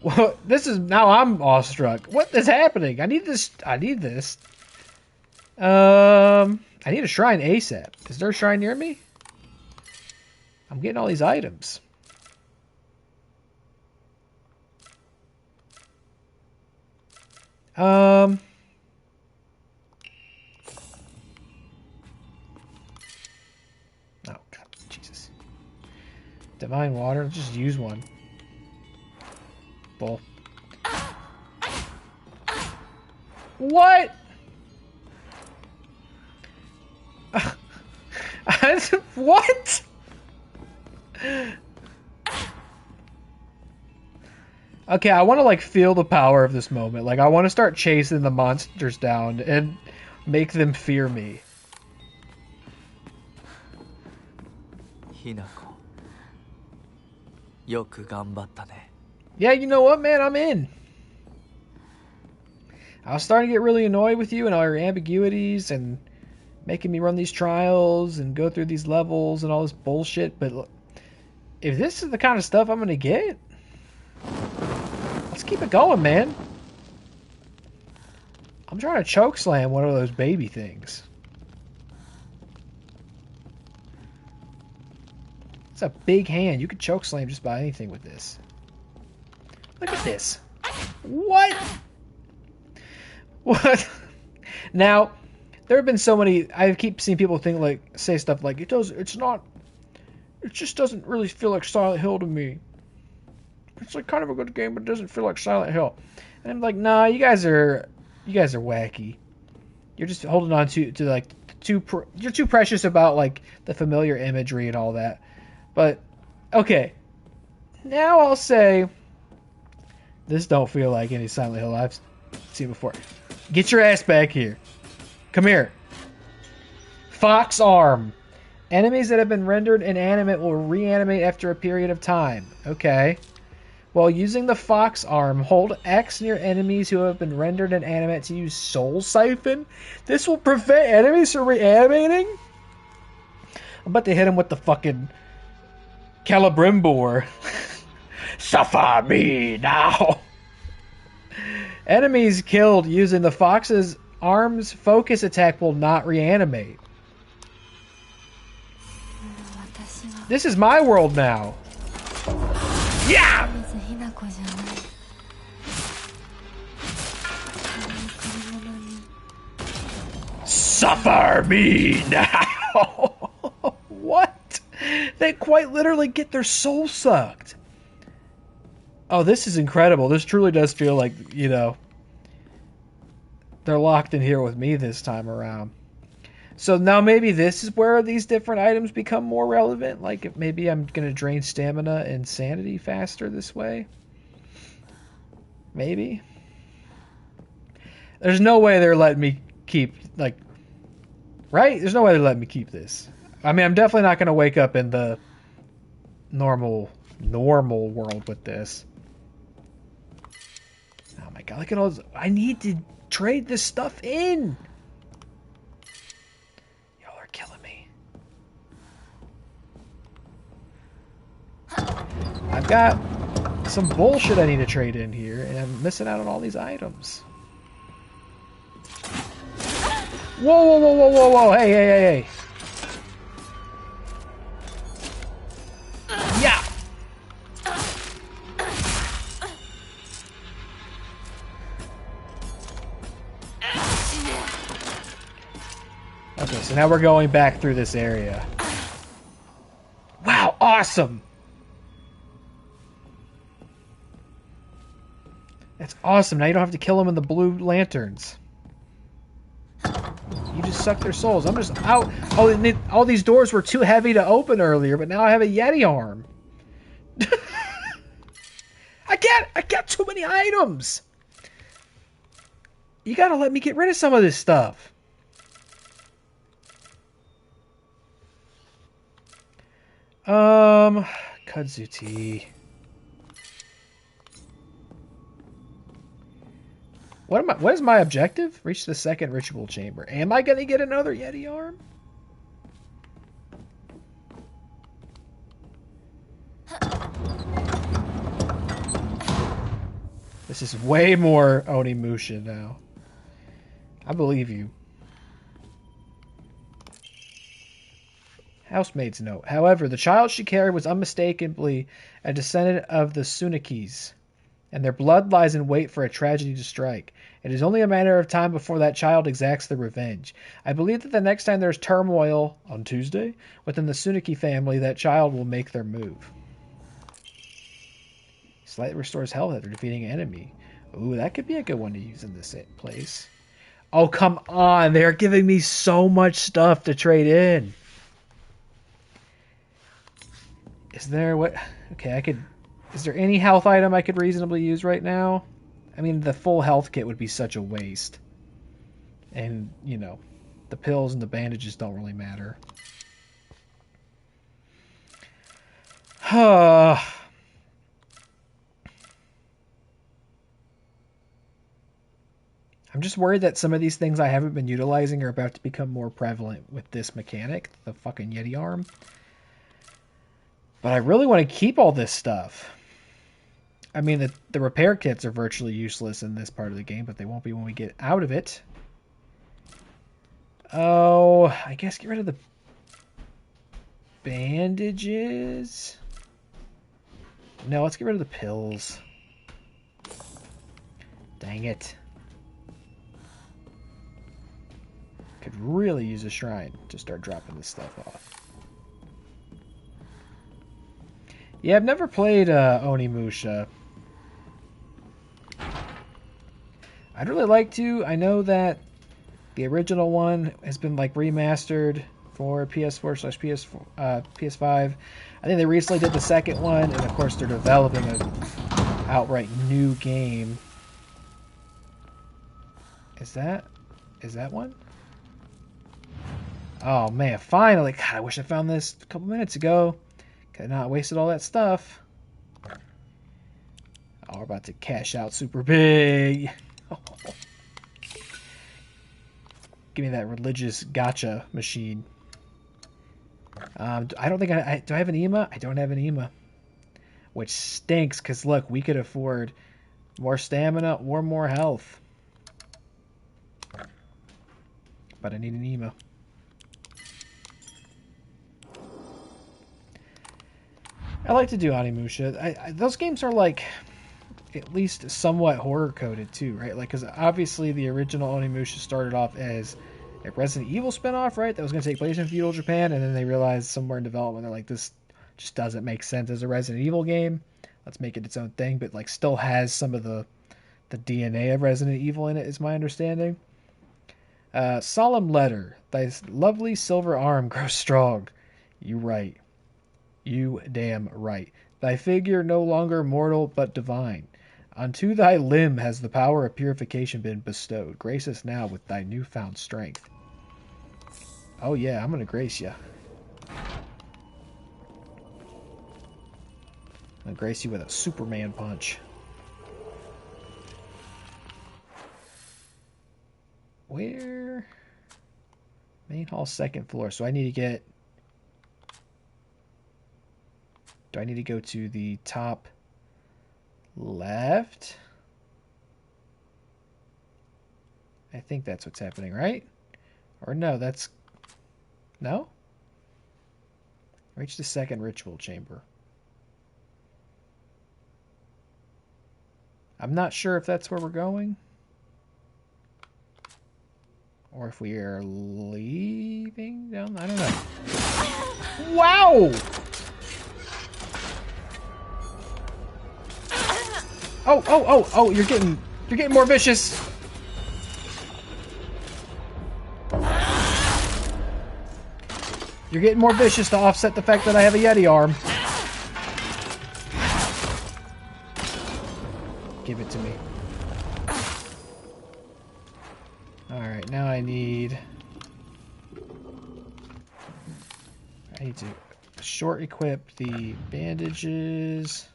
Well, this is... Now I'm awestruck. What is happening? I need this... I need this. I need a shrine ASAP. Is there a shrine near me? I'm getting all these items. Oh, God, Jesus. Divine water? Let's just use one. Bull. What? What? Okay, I want to like feel the power of this moment. Like I want to start chasing the monsters down and make them fear me. Hinako. Yoku ganbatta ne. Yeah, you know what, man? I'm in. I was starting to get really annoyed with you and all your ambiguities and making me run these trials and go through these levels and all this bullshit, but if this is the kind of stuff I'm gonna get, let's keep it going, man. I'm trying to choke slam one of those baby things. It's a big hand. You could choke slam just about anything with this. Look at this. What? What? Now, there have been so many. I keep seeing people say stuff like it just doesn't really feel like Silent Hill to me. It's like kind of a good game, but it doesn't feel like Silent Hill. And I'm like, nah, you guys are wacky. You're just holding on to like you're too precious about like the familiar imagery and all that. But okay, now I'll say this don't feel like any Silent Hill I've seen before. Get your ass back here. Come here. Fox arm. Enemies that have been rendered inanimate will reanimate after a period of time. Okay. While using the fox arm, hold X near enemies who have been rendered inanimate to use Soul Siphon. This will prevent enemies from reanimating? I'm about to hit him with the fucking Celebrimbor. Suffer me now. Enemies killed using the fox's arm's focus attack will not reanimate. This is my world now. Yeah! 水ひな子じゃない借り物に Suffer me now! What? They quite literally get their soul sucked. Oh, this is incredible. This truly does feel like, you know, they're locked in here with me this time around. So now maybe this is where these different items become more relevant. Like maybe I'm going to drain stamina and sanity faster this way. Maybe. There's no way they're letting me keep, like, right? There's no way they're letting me keep this. I mean, I'm definitely not going to wake up in the normal world with this. Oh my god, look at all this. I need to trade this stuff in. Y'all are killing me. I've got some bullshit I need to trade in here, and I'm missing out on all these items. Whoa, whoa, whoa, whoa, whoa, whoa. Hey, hey, hey, hey. Yeah. Okay, so now we're going back through this area. Wow, awesome. That's awesome. Now you don't have to kill them in the blue lanterns. You just suck their souls. I'm just out. Oh, and all these doors were too heavy to open earlier, but now I have a Yeti arm. I got too many items. You gotta let me get rid of some of this stuff. Kudzu tea. What is my objective? Reach the second ritual chamber. Am I gonna get another Yeti arm? This is way more Onimusha now. I believe you. Housemaid's note. However, the child she carried was unmistakably a descendant of the Tsunekis, and their blood lies in wait for a tragedy to strike. It is only a matter of time before that child exacts their revenge. I believe that the next time there's turmoil, on Tuesday, within the Tsuneki family, that child will make their move. Slightly restores health after defeating an enemy. Ooh, that could be a good one to use in this place. Oh, come on. They're giving me so much stuff to trade in. Is there what... Okay, I could... Is there any health item I could reasonably use right now? I mean, the full health kit would be such a waste. And, you know, the pills and the bandages don't really matter. I'm just worried that some of these things I haven't been utilizing are about to become more prevalent with this mechanic, the fucking Yeti arm. But I really want to keep all this stuff. I mean, the repair kits are virtually useless in this part of the game, but they won't be when we get out of it. Oh, I guess get rid of the bandages. No, let's get rid of the pills. Dang it. Could really use a shrine to start dropping this stuff off. Yeah, I've never played Onimusha. I'd really like to. I know that the original one has been like remastered for PS4/PS5. I think they recently did the second one, and of course they're developing an outright new game. Is that one? Oh man, finally! God, I wish I found this a couple minutes ago. Could have not wasted all that stuff. Oh, we're about to cash out super big. Give me that religious gacha machine. I don't think do I have an EMA? I don't have an EMA. Which stinks, because look, we could afford more stamina or more health. But I need an EMA. I like to do Onimusha. Those games are like at least somewhat horror coded too, right? Like, because obviously the original Onimusha started off as a Resident Evil spinoff, right? That was going to take place in feudal Japan, and then they realized somewhere in development they're like, this just doesn't make sense as a Resident Evil game. Let's make it its own thing, but like still has some of the DNA of Resident Evil in it, is my understanding. Solemn letter. Thy lovely silver arm grows strong. You right. You damn right. Thy figure no longer mortal but divine. Unto thy limb has the power of purification been bestowed. Grace us now with thy newfound strength. Oh yeah, I'm gonna grace you. I'm gonna grace you with a Superman punch. Where? Main hall, second floor. So I need to get... Do I need to go to the top left? I think that's what's happening, right? Or no, that's... No? Reach the second ritual chamber. I'm not sure if that's where we're going. Or if we are leaving down... I don't know. Wow! Oh, you're getting more vicious. You're getting more vicious to offset the fact that I have a Yeti arm. Give it to me. Alright, now I need to short equip the bandages.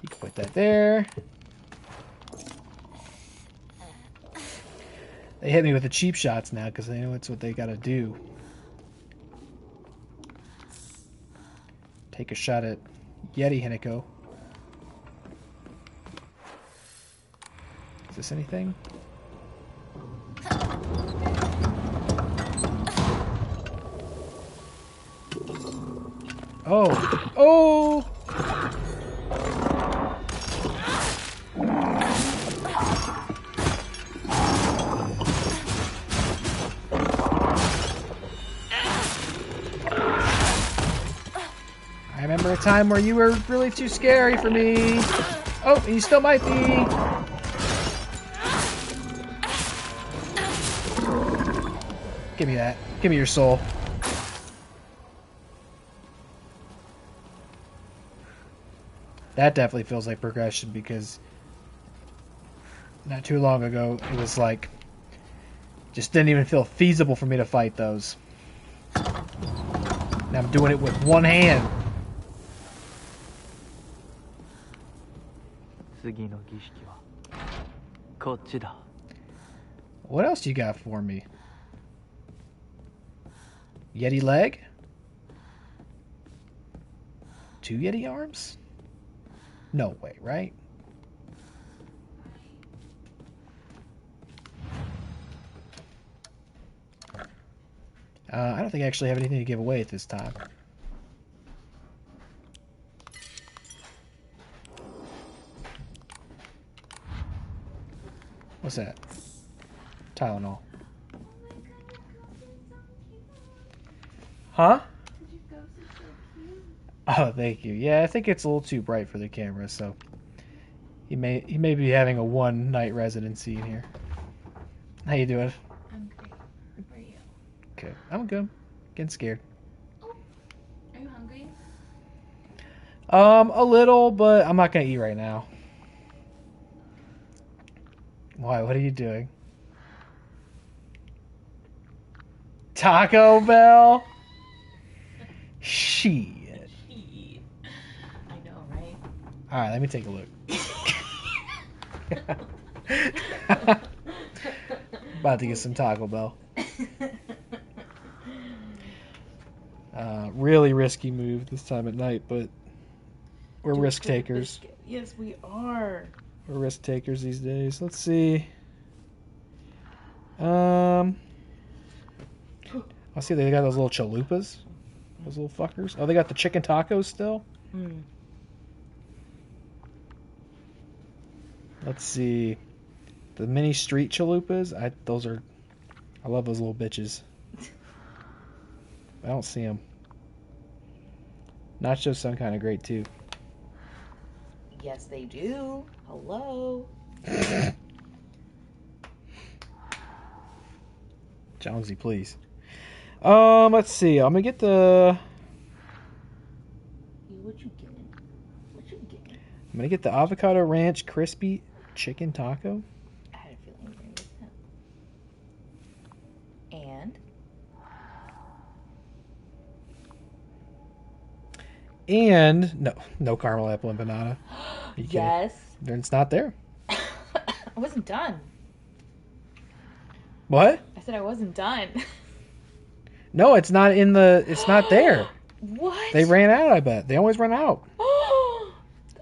You can put that there. They hit me with the cheap shots now because they know it's what they gotta do. Take a shot at Yeti Hinako. Is this anything? Oh! Oh! I remember a time where you were really too scary for me. Oh, you still might be. Give me that. Give me your soul. That definitely feels like progression because not too long ago it was like just didn't even feel feasible for me to fight those. Now I'm doing it with one hand. What else you got for me? Yeti leg? 2 Yeti arms? No way, right? I don't think I actually have anything to give away at this time. What's that? Tylenol. Huh? Oh, thank you. Yeah, I think it's a little too bright for the camera, so he may be having a one-night residency in here. How you doing? I'm great. How are you? Good. I'm good. Getting scared. Oh, are you hungry? A little, but I'm not gonna eat right now. Why? What are you doing? Taco Bell? Shit. I know, right? Alright, let me take a look. About to get some Taco Bell. Really risky move this time at night, but we're risk takers. Yes, we are. We're risk takers these days. Let's see. I see they got those little chalupas. Those little fuckers. Oh, they got the chicken tacos still? Mm. Let's see. The mini street chalupas. I love those little bitches. I don't see them. Nachos sound kind of great too. Yes, they do. Hello. Jonesy, please. Let's see. I'm gonna get the. What you getting? What you getting? I'm gonna get the avocado ranch crispy chicken taco. I had a feeling you were gonna get that. And no caramel apple and banana. Yes. Then it's not there. I wasn't done. What? I said I wasn't done. No, it's not in the. It's not there. What? They ran out. I bet they always run out.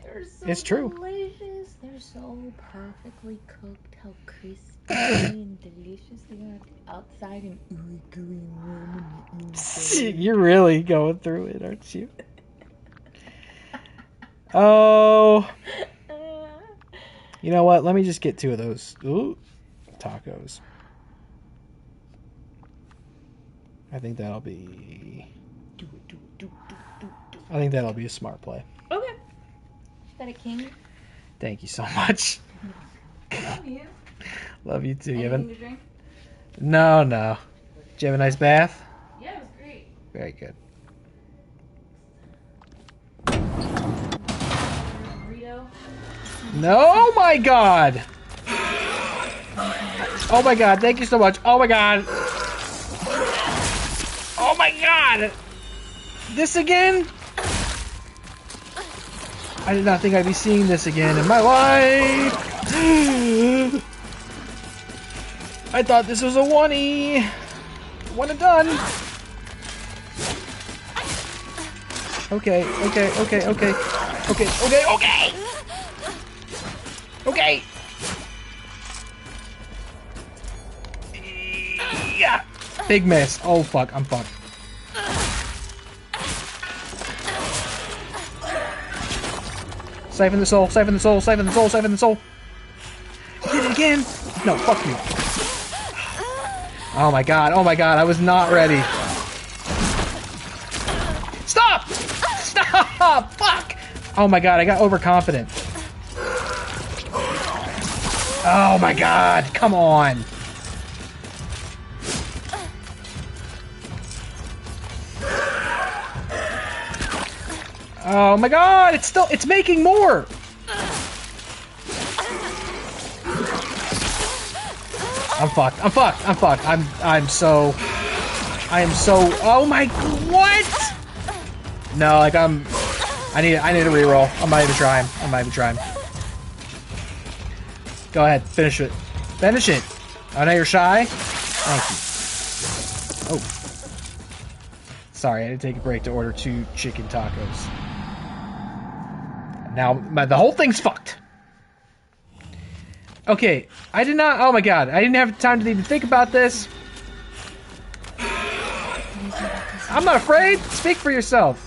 They're so It's true. delicious. They're so perfectly cooked. How crispy and delicious they are outside and ooey gooey and warm on the inside. You're really going through it, aren't you? Oh. You know what? Let me just get 2 of those. Ooh, tacos. I think that'll be. I think that'll be a smart play. Okay. Is that a king? Thank you so much. Love you. Love you too. You Anything haven't? to drink? No. Did you have a nice bath? Yeah, it was great. Very good. Burrito. No, oh my God. Oh my God! Thank you so much. Oh my God. Oh my God. This again? I did not think I'd be seeing this again in my life. I thought this was a one-y. One and done. Okay. Okay. Yeah. Big miss. Oh fuck, I'm fucked. Siphon the soul. Did it again. No, fuck you. Oh my god, I was not ready. Stop! Fuck! Oh my god, I got overconfident. Oh my god, come on. Oh my god, it's making more! I'm fucked. I am so, oh my, what? No, like I need a reroll. I'm not even trying. Go ahead, finish it. I know you're shy. Thank you. Oh. Sorry, I had to take a break to order 2 chicken tacos. Now, the whole thing's fucked. Okay, I did not... Oh my god, I didn't have time to even think about this. I'm not afraid. Speak for yourself.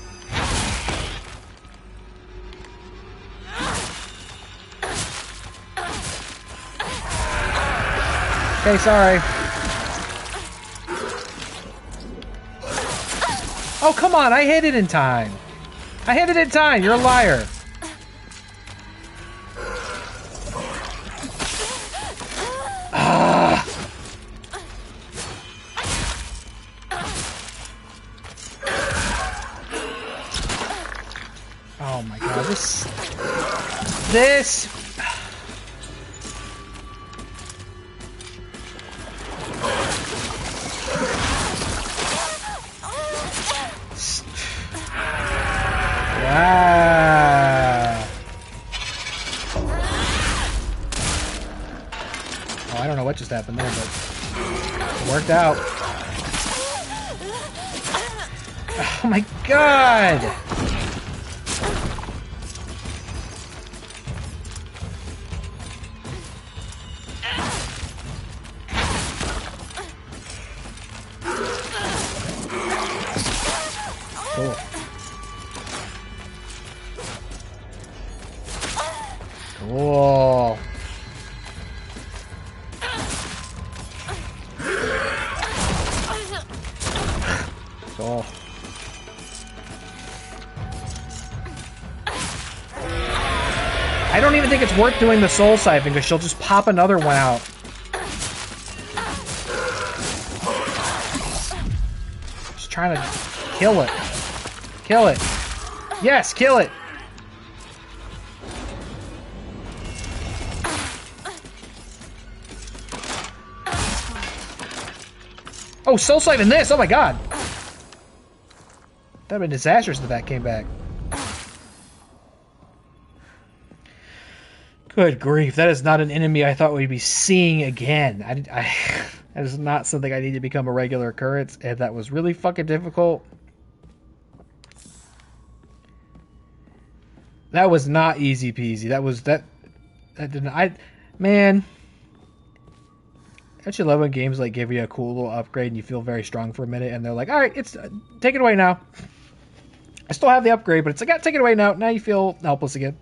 Okay, sorry. Oh, come on, I hit it in time. You're a liar. Oh my god, this... Ah. Oh, I don't know what just happened there, but it worked out. Oh my god! Cool. Cool. Cool. I don't even think it's worth doing the soul siphon because she'll just pop another one out. Just trying to kill it. Kill it. Yes, kill it. Oh, soul siphon this! Oh my god! That'd been disastrous if that came back. Good grief, that is not an enemy I thought we'd be seeing again. That is not something I need to become a regular occurrence, and that was really fucking difficult. That was not easy peasy. That didn't, man. Don't you love when games like give you a cool little upgrade and you feel very strong for a minute, and they're like, all right, it's take it away now. I still have the upgrade, but it's like, take it away now. Now you feel helpless again.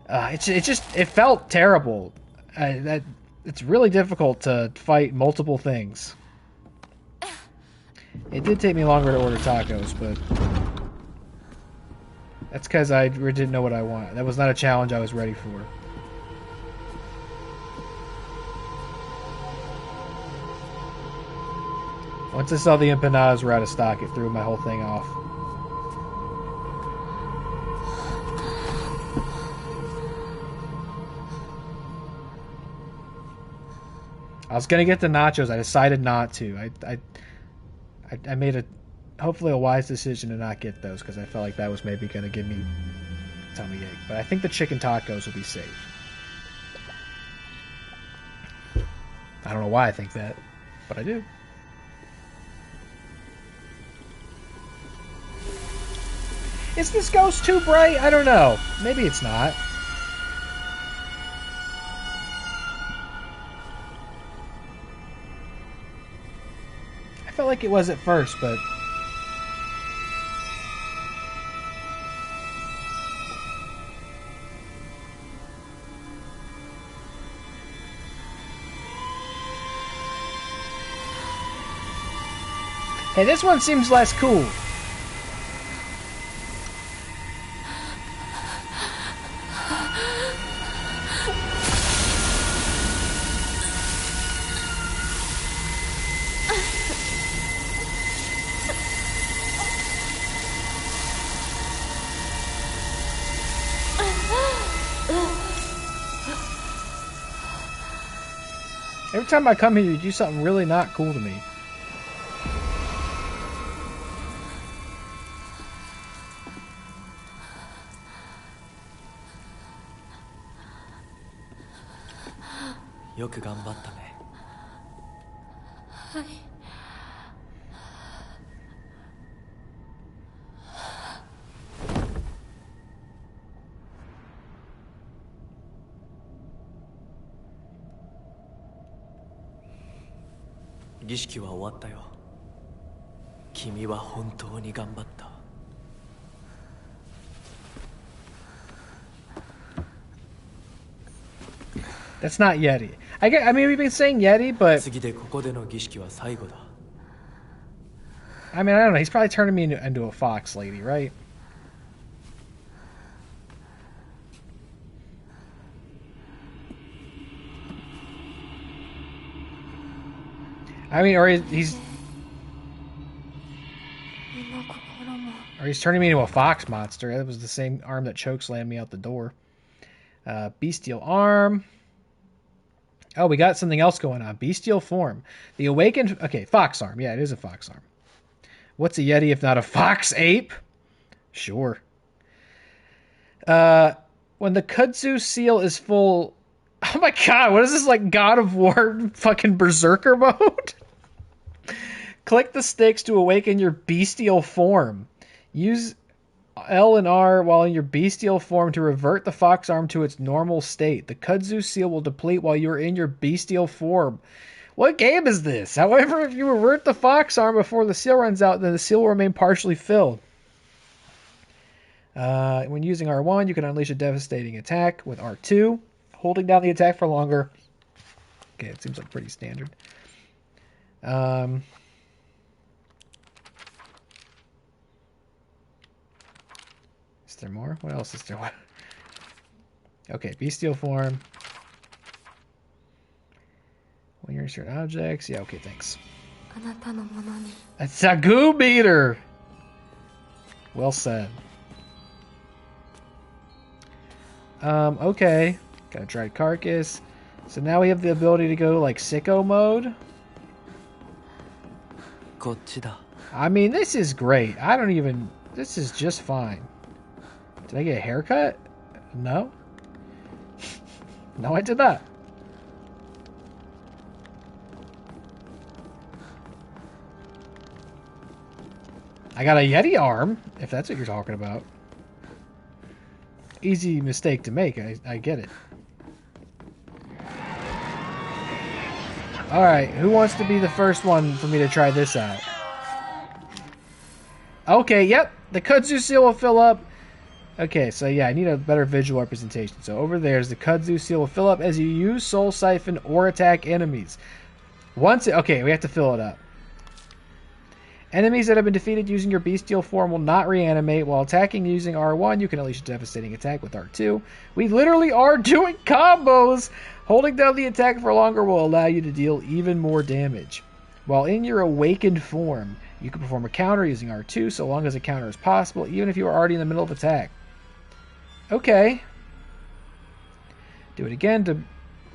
It felt terrible. It's really difficult to fight multiple things. It did take me longer to order tacos, but that's because I didn't know what I wanted. That was not a challenge I was ready for. Once I saw the empanadas were out of stock, it threw my whole thing off. I was gonna get the nachos. I decided not to. I made hopefully a wise decision to not get those because I felt like that was maybe gonna give me a tummy ache. But I think the chicken tacos will be safe. I don't know why I think that, but I do. Is this ghost too bright? I don't know. Maybe it's not. I felt like it was at first, but... Hey, this one seems less cool. Every time I come here, you do something really not cool to me. Yoku ganbatta ne. はい。儀式は終わったよ。君は本当に頑張った。That's not Yeti. I mean, we've been saying Yeti, but... 次でここでの儀式は最後だ。I mean, I don't know. He's probably turning me into a fox lady, right? I mean, or he's turning me into a fox monster. That was the same arm that chokeslammed me out the door. Bestial arm. Oh, we got something else going on. Bestial form. The awakened... Okay, fox arm. Yeah, it is a fox arm. What's a Yeti if not a fox ape? Sure. When the kudzu seal is full... Oh my god, what is this, like God of War fucking berserker mode? Click the sticks to awaken your bestial form. Use L and R while in your bestial form to revert the fox arm to its normal state. The kudzu seal will deplete while you are in your bestial form. What game is this? However, if you revert the fox arm before the seal runs out, then the seal will remain partially filled. When using R1, you can unleash a devastating attack with R2, holding down the attack for longer. Okay, it seems like pretty standard. Is there more? What else is there? Okay, bestial form. When you're certain objects. Yeah, okay, thanks. あなたのものに That's a goo beater! Well said. Okay. Got a dried carcass. So now we have the ability to go like sicko mode. こっちだ。 I mean, this is great. I don't even... This is just fine. Did I get a haircut? No? No, I did not. I got a Yeti arm, if that's what you're talking about. Easy mistake to make, I get it. Alright, who wants to be the first one for me to try this out? Okay, yep, the kudzu seal will fill up. Okay, so yeah, I need a better visual representation. So over there's the kudzu seal will fill up as you use soul siphon or attack enemies. Okay, we have to fill it up. Enemies that have been defeated using your bestial form will not reanimate. While attacking using R1, you can unleash a devastating attack with R2. We literally are doing combos! Holding down the attack for longer will allow you to deal even more damage. While in your awakened form, you can perform a counter using R2 so long as a counter is possible, even if you are already in the middle of attack. Okay. Do it again to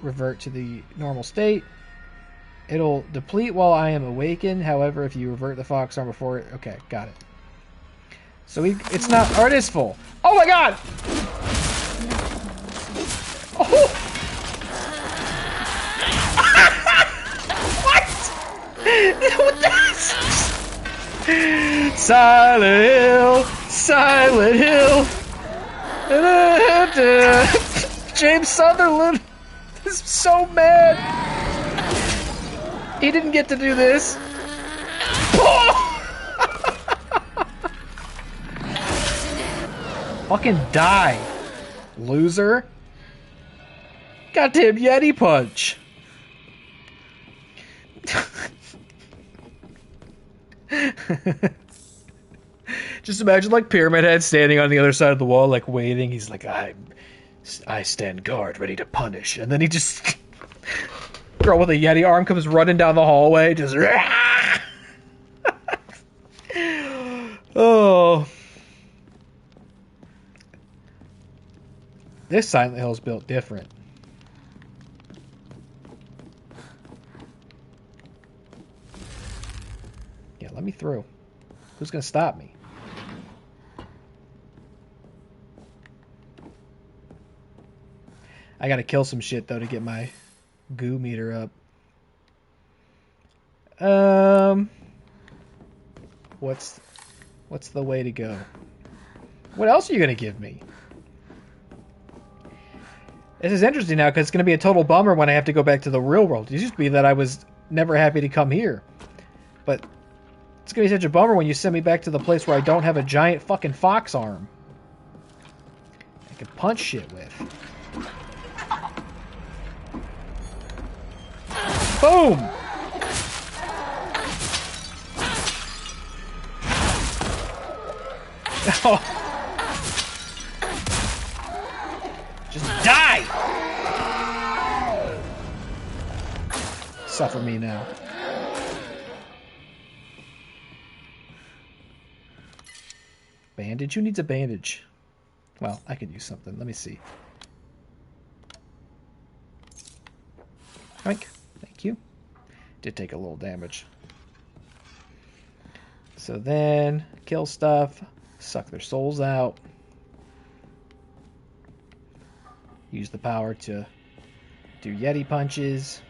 revert to the normal state. It'll deplete while I am awakened. However, if you revert the fox arm before it... Okay, got it. So it's not... Or it is full. Oh my god! Oh! What? What the... Silent Hill! Silent Hill! James Sutherland is so mad! He didn't get to do this. Fucking die, loser. Goddamn Yeti punch. Just imagine like Pyramid Head standing on the other side of the wall, like waiting. He's like, I stand guard, ready to punish. And then he just... Girl with a Yeti arm comes running down the hallway, just... Oh. This Silent Hill is built different. Yeah, let me through. Who's gonna stop me? I gotta kill some shit, though, to get my goo meter up. What's the way to go? What else are you gonna give me? This is interesting now because it's gonna be a total bummer when I have to go back to the real world. It used to be that I was never happy to come here, but it's gonna be such a bummer when you send me back to the place where I don't have a giant fucking fox arm I can punch shit with. Boom! Oh. Just die! Suffer me now. Bandage? Who needs a bandage? Well, I could use something. Let me see. Oink. Thank you. Did take a little damage. So then, kill stuff. Suck their souls out. Use the power to do Yeti punches.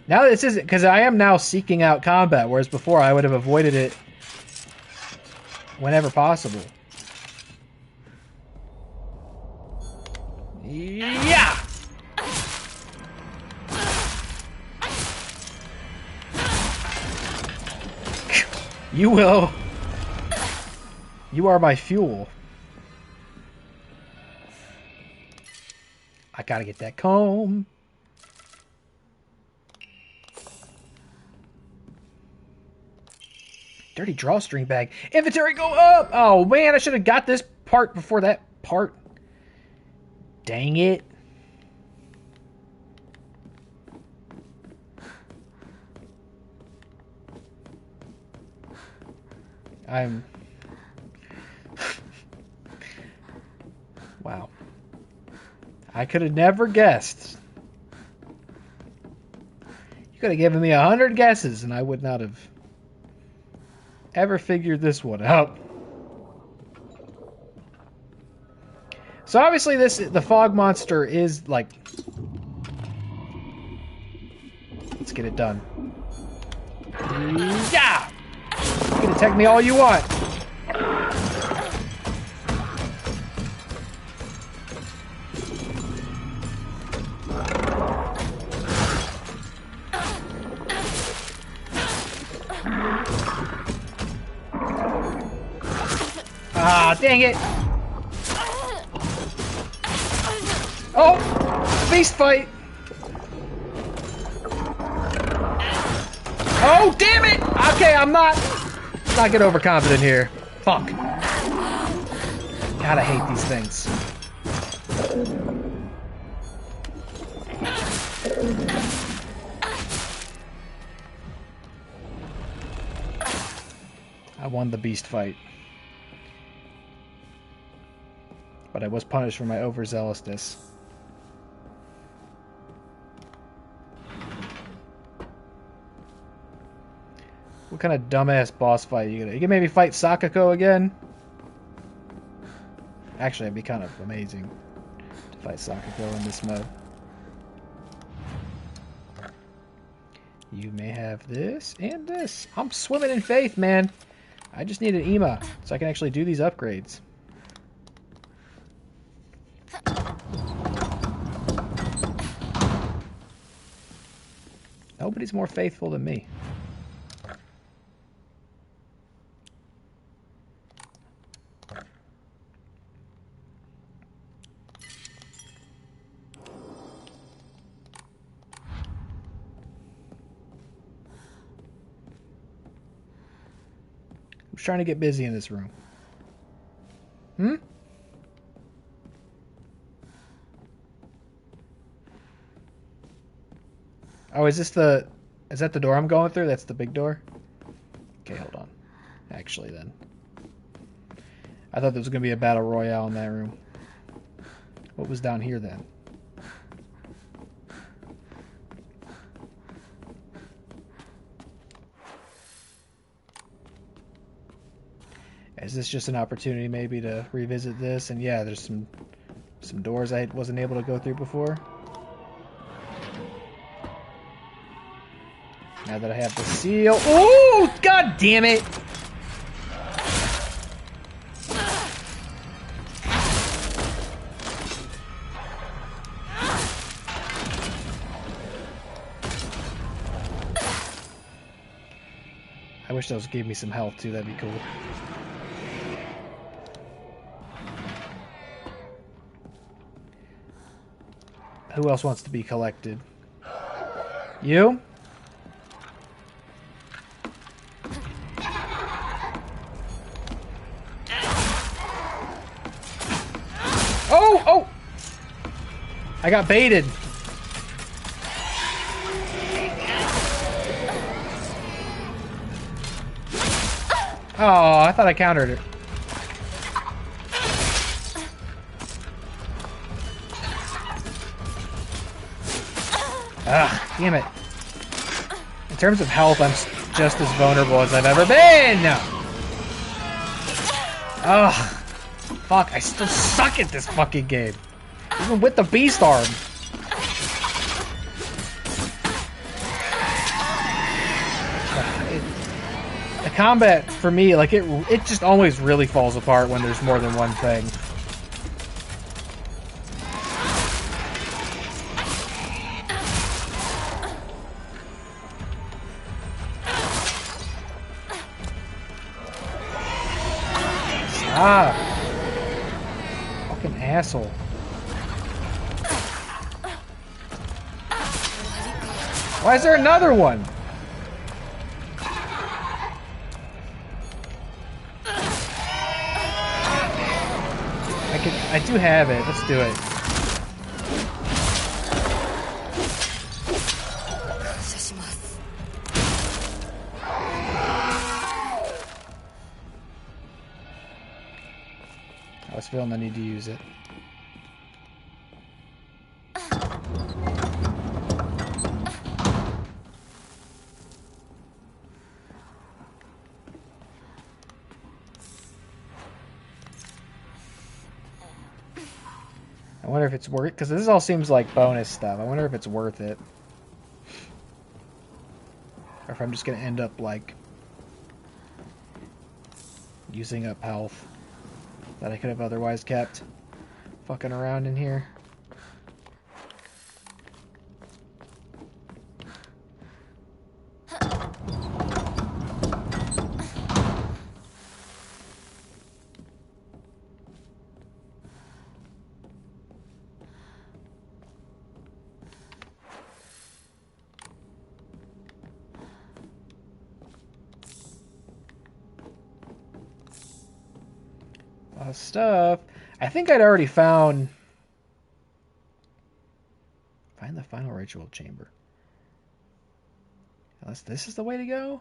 Now this isn't... Because I am now seeking out combat, whereas before I would have avoided it whenever possible. Yeah! You will. You are my fuel. I gotta get that comb. Dirty drawstring bag. Inventory go up! Oh man, I should have got this part before that part. Dang it. Wow. I could have never guessed. You could have given me 100 guesses and I would not have ever figured this one out. So obviously the fog monster is like... Let's get it done. Yeah! You can attack me all you want. Ah, dang it! Oh! Beast fight! Oh, damn it! Okay, I'm not get overconfident here. Fuck. God, I hate these things. I won the beast fight. But I was punished for my overzealousness. What kind of dumbass boss fight are you gonna... You can maybe fight Sakako again? Actually, it'd be kind of amazing to fight Sakako in this mode. You may have this and this. I'm swimming in faith, man. I just need an EMA so I can actually do these upgrades. Nobody's more faithful than me. Who's trying to get busy in this room? Hmm? Oh, is that the door I'm going through? That's the big door? Okay, hold on. Actually, then. I thought there was going to be a battle royale in that room. What was down here, then? Is this just an opportunity maybe to revisit this? And yeah, there's some doors I wasn't able to go through before. Now that I have the seal... Oh, god damn it! I wish those gave me some health too, that'd be cool. Who else wants to be collected? You? Oh! Oh! I got baited. Oh, I thought I countered it. Ah, damn it. In terms of health, I'm just as vulnerable as I've ever been! Ugh. Fuck, I still suck at this fucking game. Even with the beast arm. The combat, for me, like, it just always really falls apart when there's more than one thing. Ah! Fucking asshole. Why is there another one? I do have it. Let's do it. I was feeling the need to use it. I wonder if it's worth it, because this all seems like bonus stuff. I wonder if it's worth it. Or if I'm just going to end up, like, using up health that I could have otherwise kept fucking around in here. Stuff. I think I'd already found. Find the final ritual chamber. Unless this is the way to go?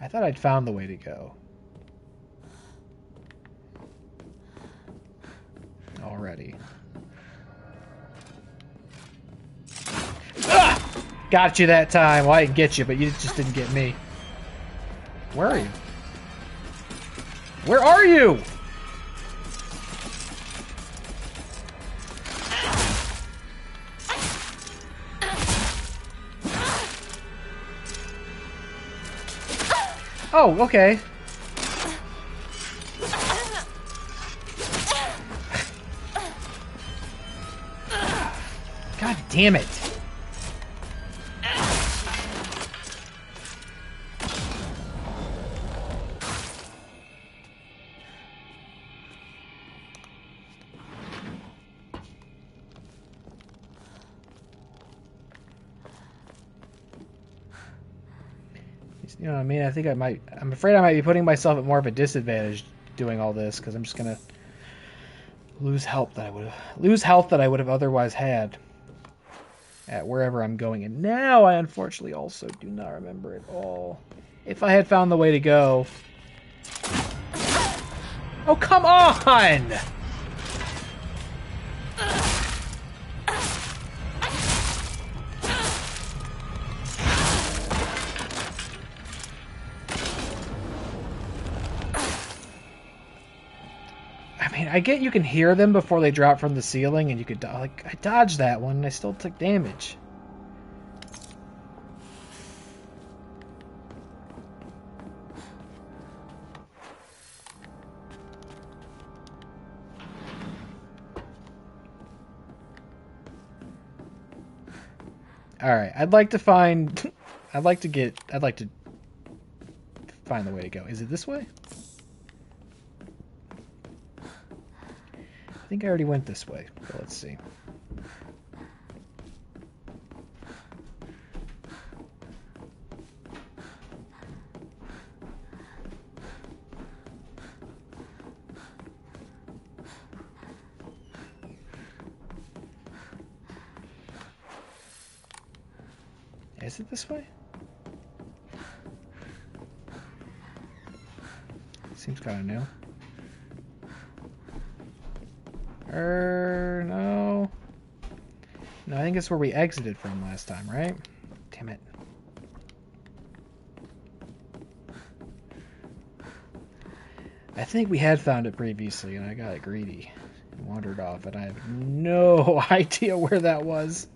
I thought I'd found the way to go. Already. Ah! Got you that time. Well, I didn't get you, but you just didn't get me. Where are you? Where are you? Oh, okay. God damn it. You know what I mean? I think I might... I'm afraid I might be putting myself at more of a disadvantage doing all this, because I'm just going to lose health that I would have otherwise had at wherever I'm going. And now I unfortunately also do not remember it all. If I had found the way to go... Oh, come on! I get you can hear them before they drop from the ceiling, and you could like I dodged that one, and I still took damage. All right, I'd like to find the way to go. Is it this way? I think I already went this way, but let's see. Is it this way? Seems kind of new. No. No, I think it's where we exited from last time, right? Damn it. I think we had found it previously, and I got greedy and wandered off, and I have no idea where that was.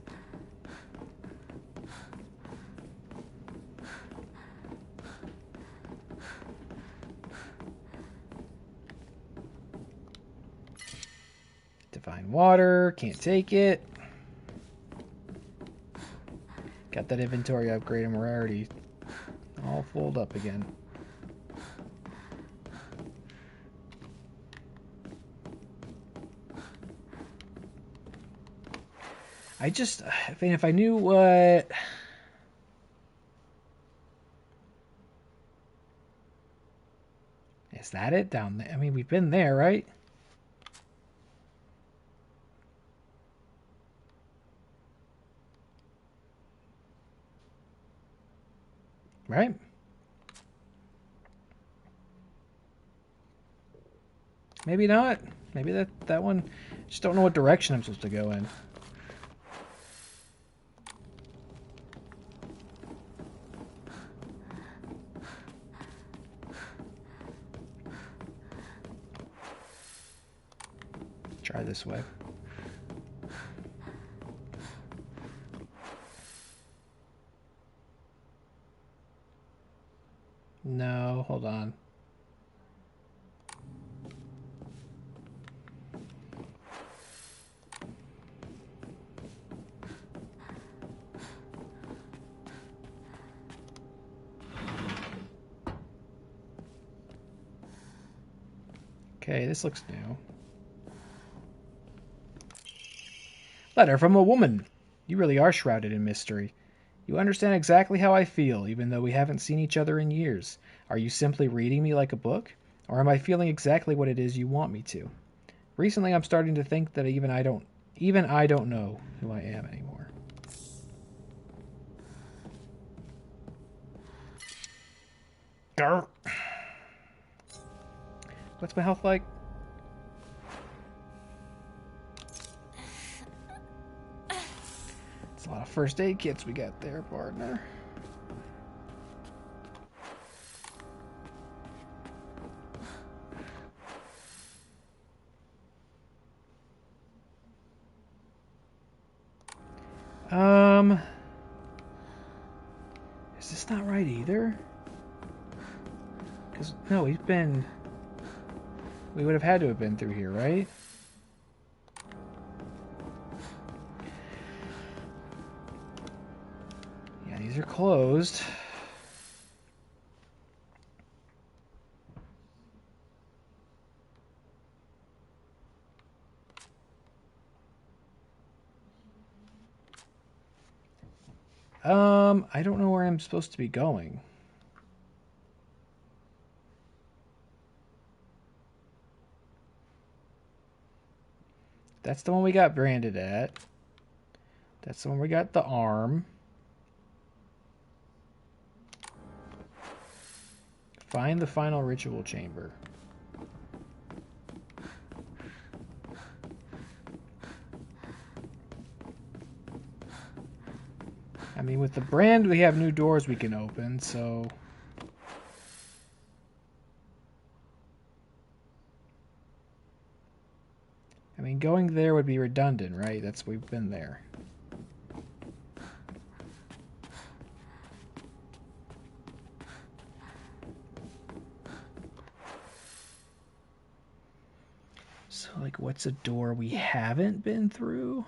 Divine water, can't take it. Got that inventory upgrade and we're already all full up again. I just, I mean, if I knew what... Is that it down there? I mean, we've been there, right? Right? Maybe not. Maybe that one... Just don't know what direction I'm supposed to go in. Try this way. No, hold on. Okay, this looks new. Letter from a woman. You really are shrouded in mystery. You understand exactly how I feel, even though we haven't seen each other in years. Are you simply reading me like a book? Or am I feeling exactly what it is you want me to? Recently I'm starting to think that even I don't know who I am anymore. Grr. What's my health like? It's a lot of first aid kits we got there, partner. Is this not right either? Because, no, we would have had to have been through here, right? Yeah, these are closed. I don't know where I'm supposed to be going. That's the one we got branded at. That's the one we got the arm. Find the final ritual chamber. I mean, with the brand, we have new doors we can open, so... I mean, going there would be redundant, right? We've been there. So, like, what's a door we haven't been through?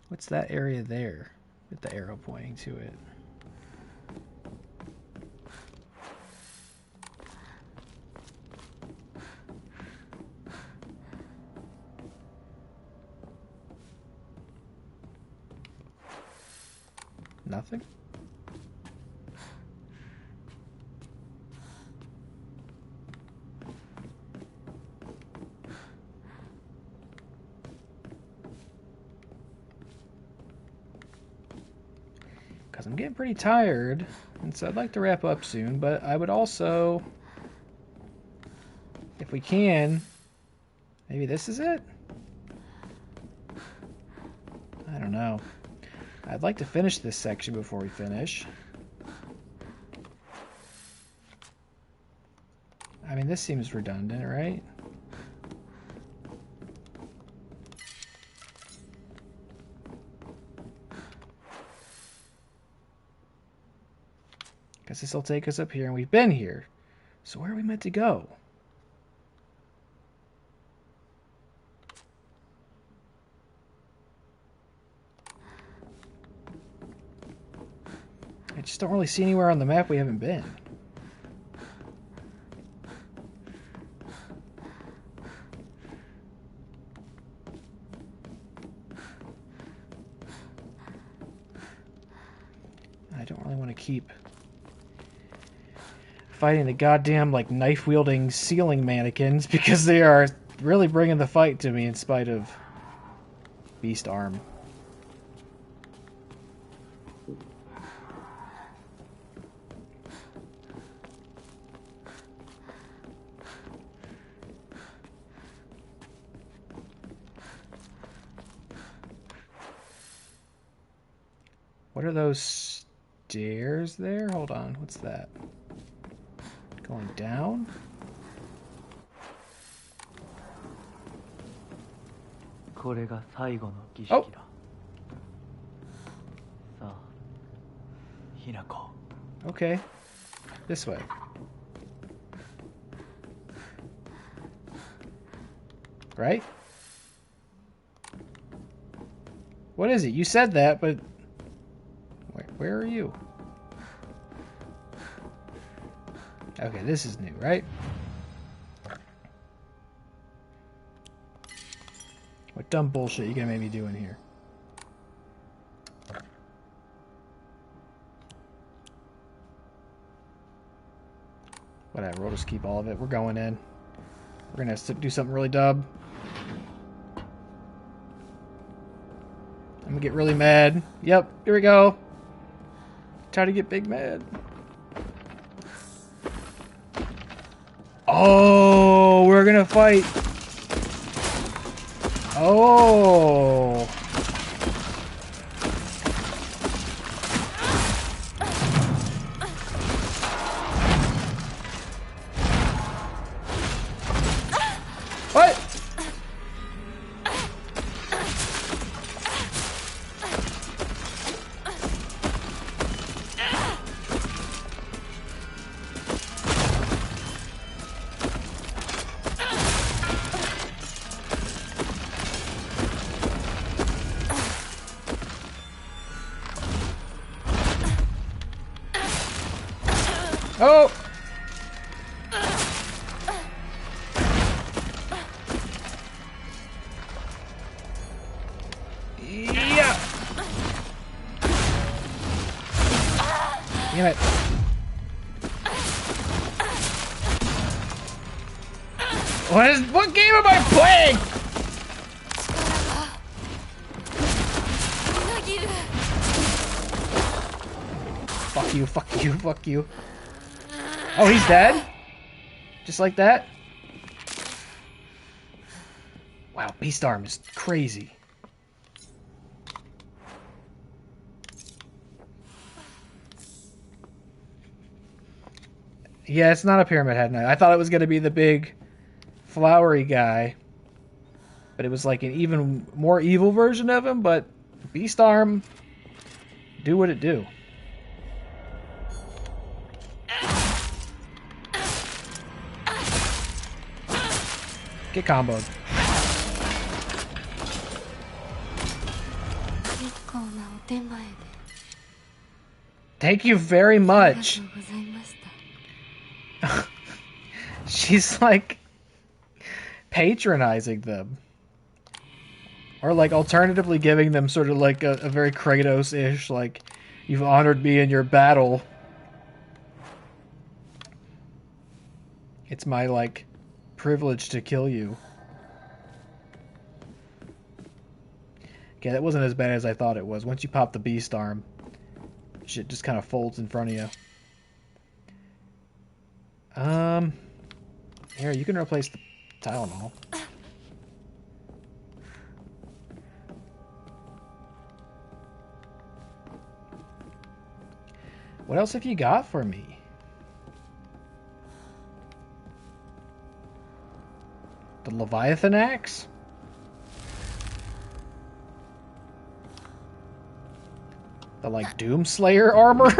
What's that area there with the arrow pointing to it? Nothing? Because I'm getting pretty tired, and so I'd like to wrap up soon, but I would also, if we can, maybe this is it? I don't know. I'd like to finish this section before we finish. I mean, this seems redundant, right? Guess this will take us up here, and we've been here. So where are we meant to go? I just don't really see anywhere on the map we haven't been. I don't really want to keep fighting the goddamn, like, knife-wielding ceiling mannequins because they are really bringing the fight to me in spite of beast arm. What are those stairs there? Hold on, what's that? Going down? Oh. Okay. This way. Right? What is it? You said that, but... Where are you? Okay, this is new, right? What dumb bullshit you gonna make me do in here? Whatever, we'll just keep all of it. We're going in. We're gonna have to do something really dumb. I'm gonna get really mad. Yep, here we go. Time to get big mad. Oh, we're gonna fight. Oh. What? Oh! Yeah! Damn it. What game am I playing? Fuck you, fuck you, fuck you. Oh, he's dead? Just like that? Wow, Beast Arm is crazy. Yeah, it's not a Pyramid Head Knight. I thought it was going to be the big flowery guy. But it was like an even more evil version of him, but Beast Arm, do what it do. Get comboed. Thank you very much. She's like patronizing them. Or like alternatively giving them sort of like a very Kratos-ish, like, you've honored me in your battle. It's my, like, privilege to kill you. Okay, that wasn't as bad as I thought it was. Once you pop the Beast Arm, shit just kind of folds in front of you. Here, you can replace the Tylenol. What else have you got for me? The Leviathan Axe? The, like, Doomslayer armor?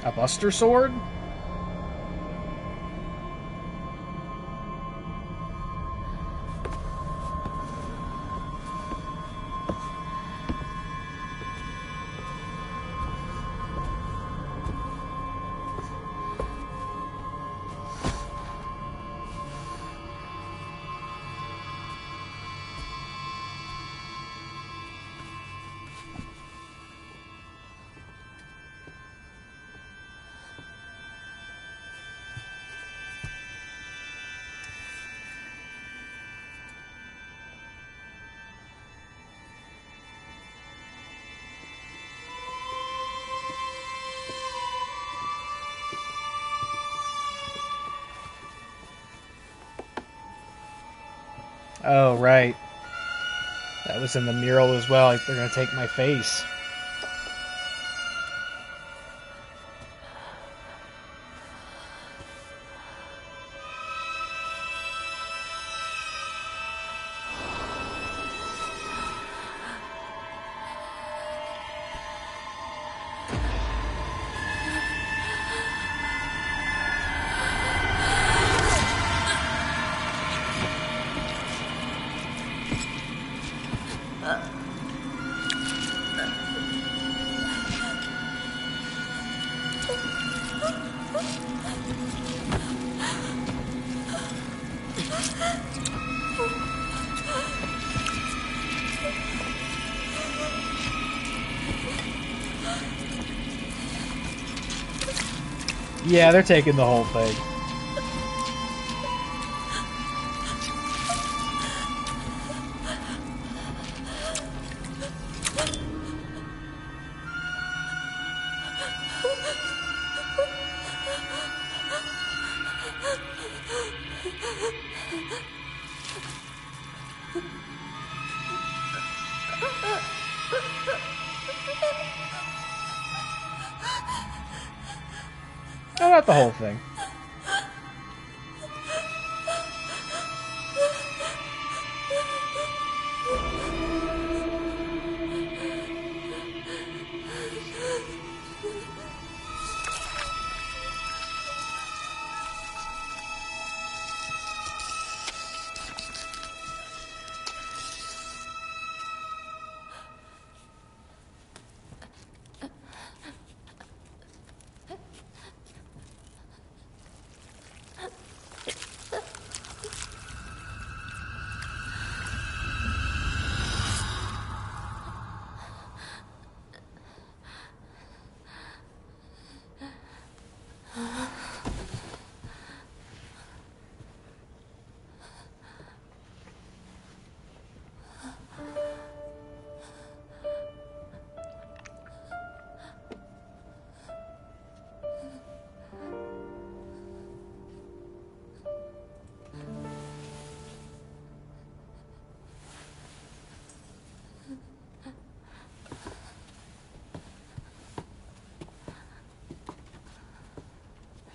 A Buster Sword? Oh, right. That was in the mural as well. They're gonna take my face. Yeah, they're taking the whole thing. Oh, not the whole thing.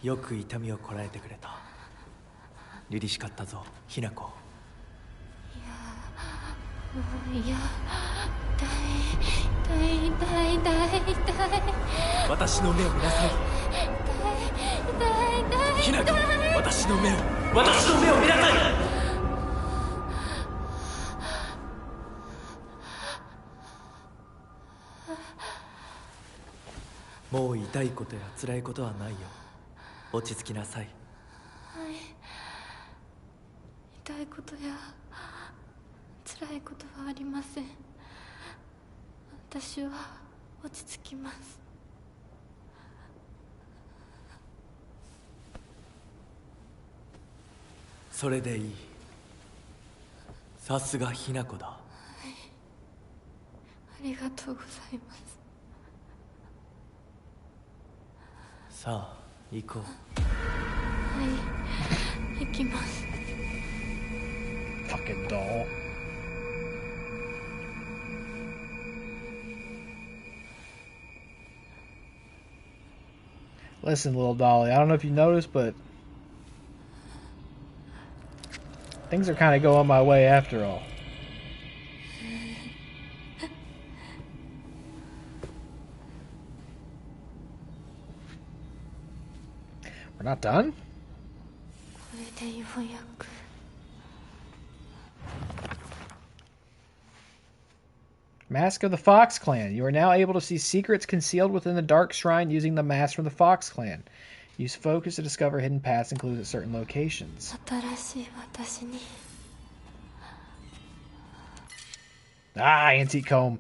よく痛みをこらえてくれた。凛々しかったぞ、ひな子。いや、痛い。私の目を見なさい。痛い。ひな子、私の目を見なさい。もう痛いことや辛いことはないよ。落ち着きなさい。痛いことや辛いことはありません。私は落ち着きます。それでいい。さすがひな子だ。ありがとうございます。さあ行こう。はい、行きます。Fucking doll. Listen, little dolly, I don't know if you noticed, but things are kind of going my way after all. We're not done? これでようやく。Mask of the Fox Clan. You are now able to see secrets concealed within the Dark Shrine using the mask from the Fox Clan. Use focus to discover hidden paths included at certain locations. 新しい私に。Ah, antique comb.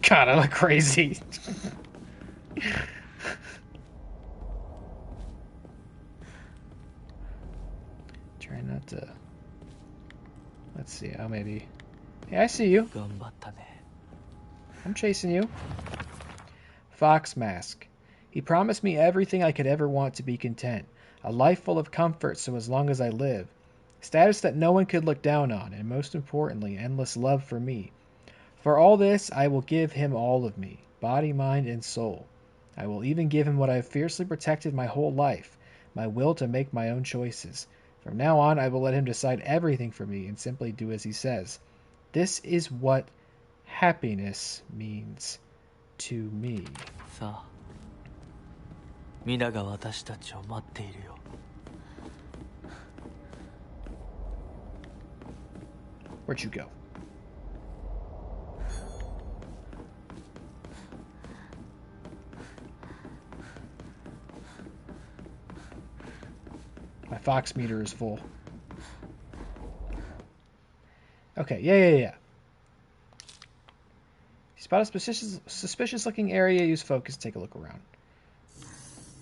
God, I look crazy. Try not to. Let's see. Oh, maybe. Yeah, I see you. 頑張ったね。 I'm chasing you. Fox Mask. He promised me everything I could ever want to be content. A life full of comfort so as long as I live. Status that no one could look down on, and most importantly, endless love for me. For all this, I will give him all of me, body, mind, and soul. I will even give him what I have fiercely protected my whole life, my will to make my own choices. From now on, I will let him decide everything for me and simply do as he says. This is what happiness means to me. さあ、皆が私たちを待っているよ。 Where'd you go? My fox meter is full. Okay, yeah. Spot a suspicious looking area, use focus, take a look around.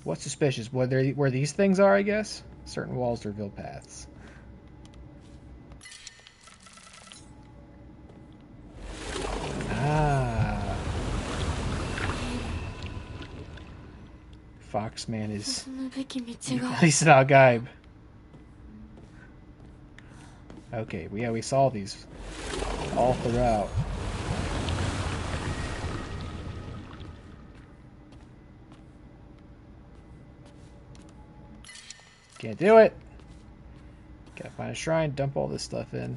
What's suspicious? Where these things are, I guess? Certain walls reveal paths. Ah. Foxman is 進むべき道が at least not Gaib. Okay, yeah, we saw these all throughout. Can't do it. Gotta find a shrine, dump all this stuff in.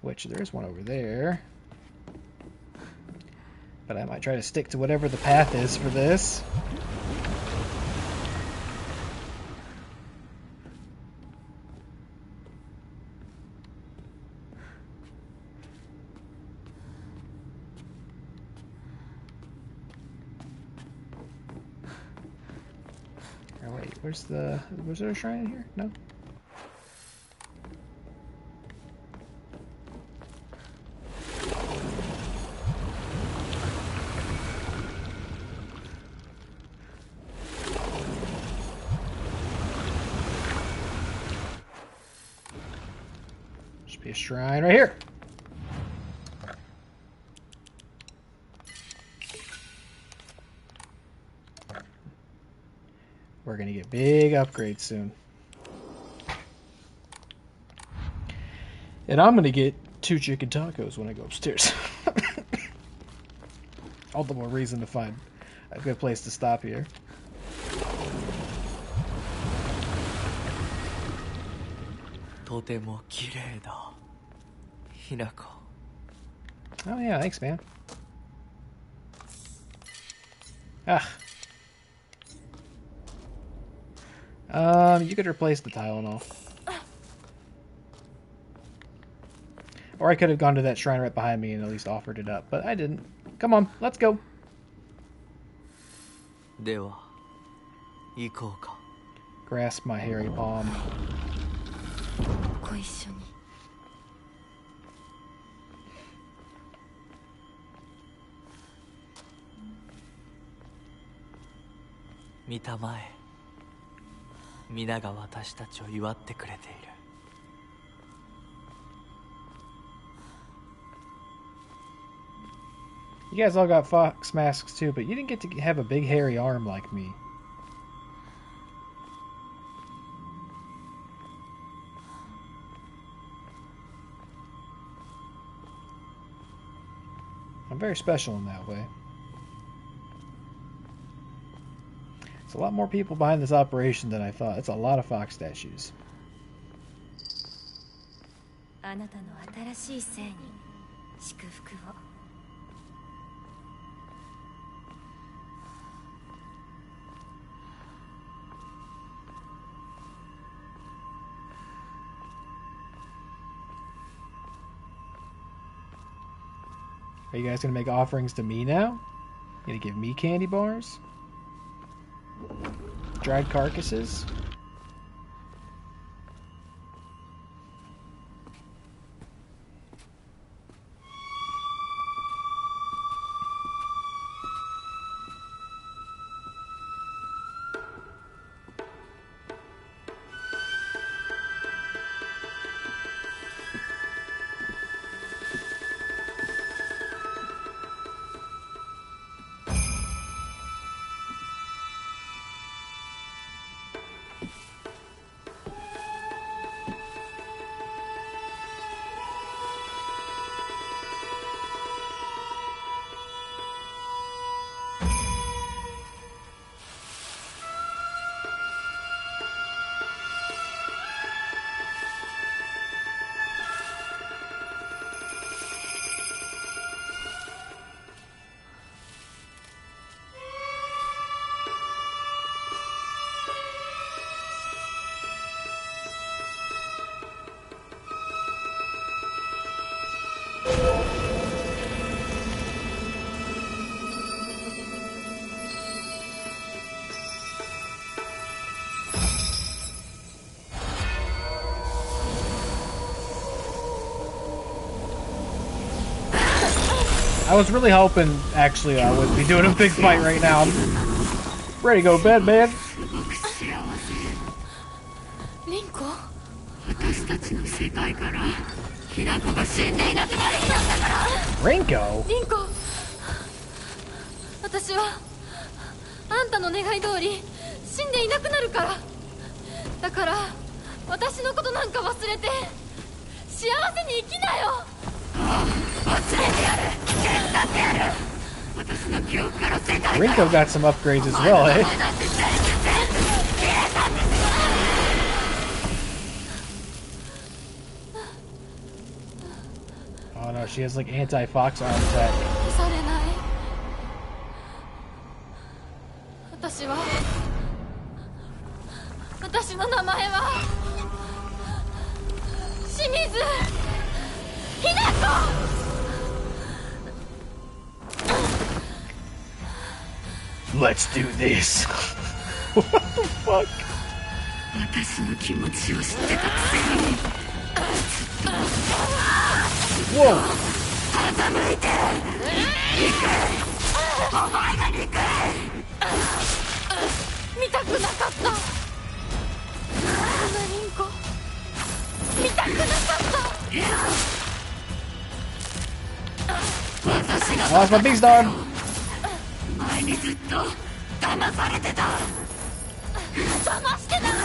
Which, there's one over there. But I might try to stick to whatever the path is for this. Oh wait, was there a shrine in here? No? Should be a shrine right here. We're gonna get big upgrades soon. And I'm gonna get 2 chicken tacos when I go upstairs. All the more reason to find a good place to stop here.とても綺麗だ。ひなこ。 Oh yeah, thanks, man. Ah. You could replace the Tylenol. Or I could have gone to that shrine right behind me and at least offered it up, but I didn't. Come on, let's go. では、行こうか。 Grasp my hairy palm. ご一緒に 見たまえ。皆が私たちを祝ってくれている。 You guys all got fox masks too, but you didn't get to have a big hairy arm like me. I'm very special in that way. It's a lot more people behind this operation than I thought. It's a lot of fox statues. あなたの新しい生に祝福を Are you guys gonna make offerings to me now? You gonna give me candy bars? Dried carcasses? I was really hoping, actually, I would be doing a big fight right now. I'm ready to go to bed, man. リンコ私たちの世界からひな子が死んでいなくなる日なんだから。 Rinko? リンコ私はあんたの願い通り死んでいなくなるから。だから私のことなんか忘れて幸せに生きなよ。忘れてやる。手伝ってやる。私の記憶から世界 Rinko got some upgrades as well, eh? Oh no, she has like anti-fox arm set. 消されない。私の名前は清水ひな子。 Let's do this. What the fuck? 私の気持ちを知ってたくせに Whoa! 傾いてお前が憎い。見たくなかった。あんなリンコ見たくなかった。 Oh, it's my beast dog. 前にずっと騙されてた。騙してなんかな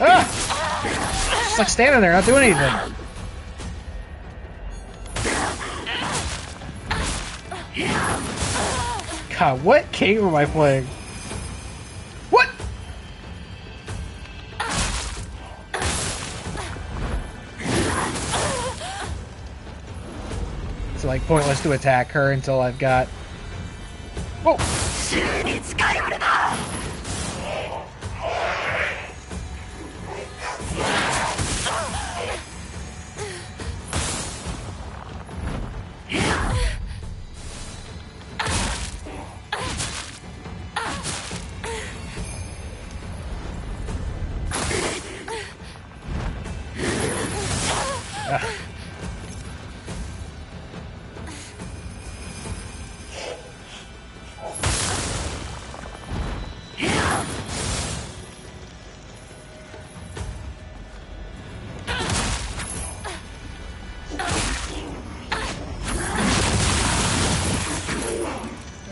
い。 Ah! Just like standing there, not doing anything. God, what game am I playing? What? It's like pointless to attack her until I've got. Whoa! 週に近寄るな。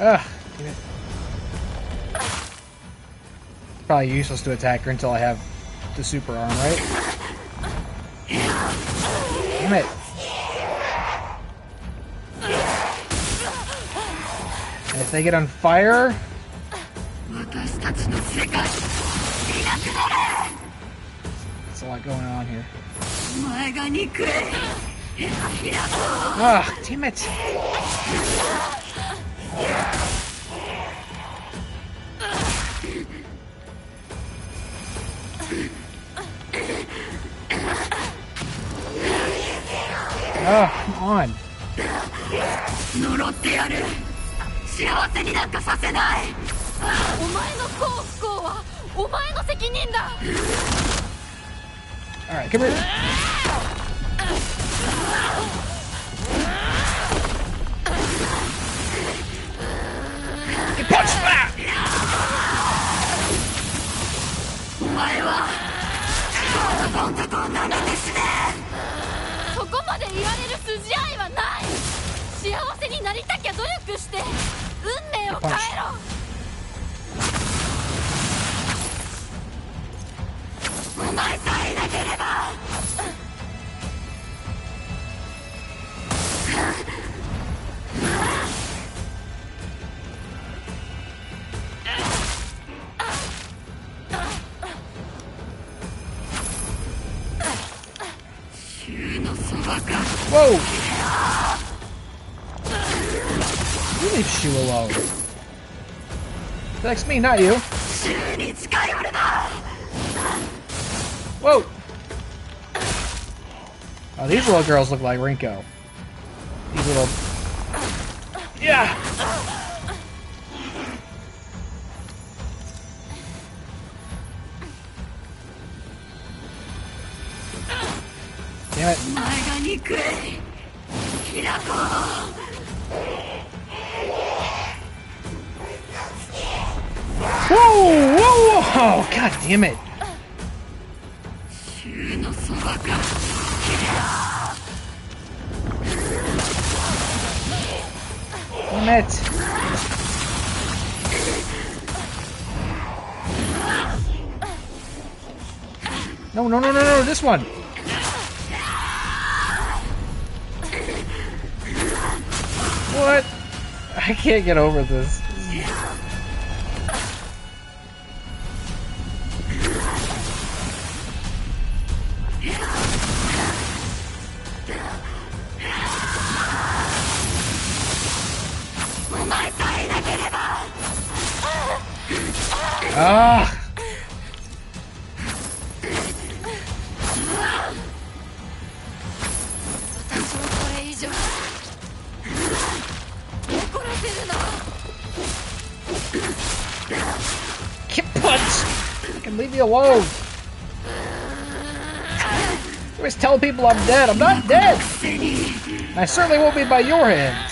Ugh, damn it. Probably useless to attack her until I have the super arm, right? Damn it. And if they get on fire... 私たちの世界いなくなれ。 There's a lot going on here. お前が憎い。 Ah, damn it. Oh, come on. 呪ってやる。幸せになんかさせない。お前の幸不幸はお前の責任だ。 Alright, come here. Get punched back! お前はどんなと舐めて死ね。そこまでいられる筋合いはない。幸せになりたきゃ努力して運命を変えろ。 お前さえいなければ。 Whoa! You leave Shu alone. That's me, not you. Whoa! Oh, these little girls look like Rinko. These little... Yeah! Damn it. お前が憎いきなこ Whoa! Whoa! Whoa! God damn it. 衆のそばか Damn it. No, no, no, no, no, this one. What? I can't get over this. Ah! Get punched! Fucking leave me alone! You always tell people I'm dead. I'm not dead! And I certainly won't be by your hands.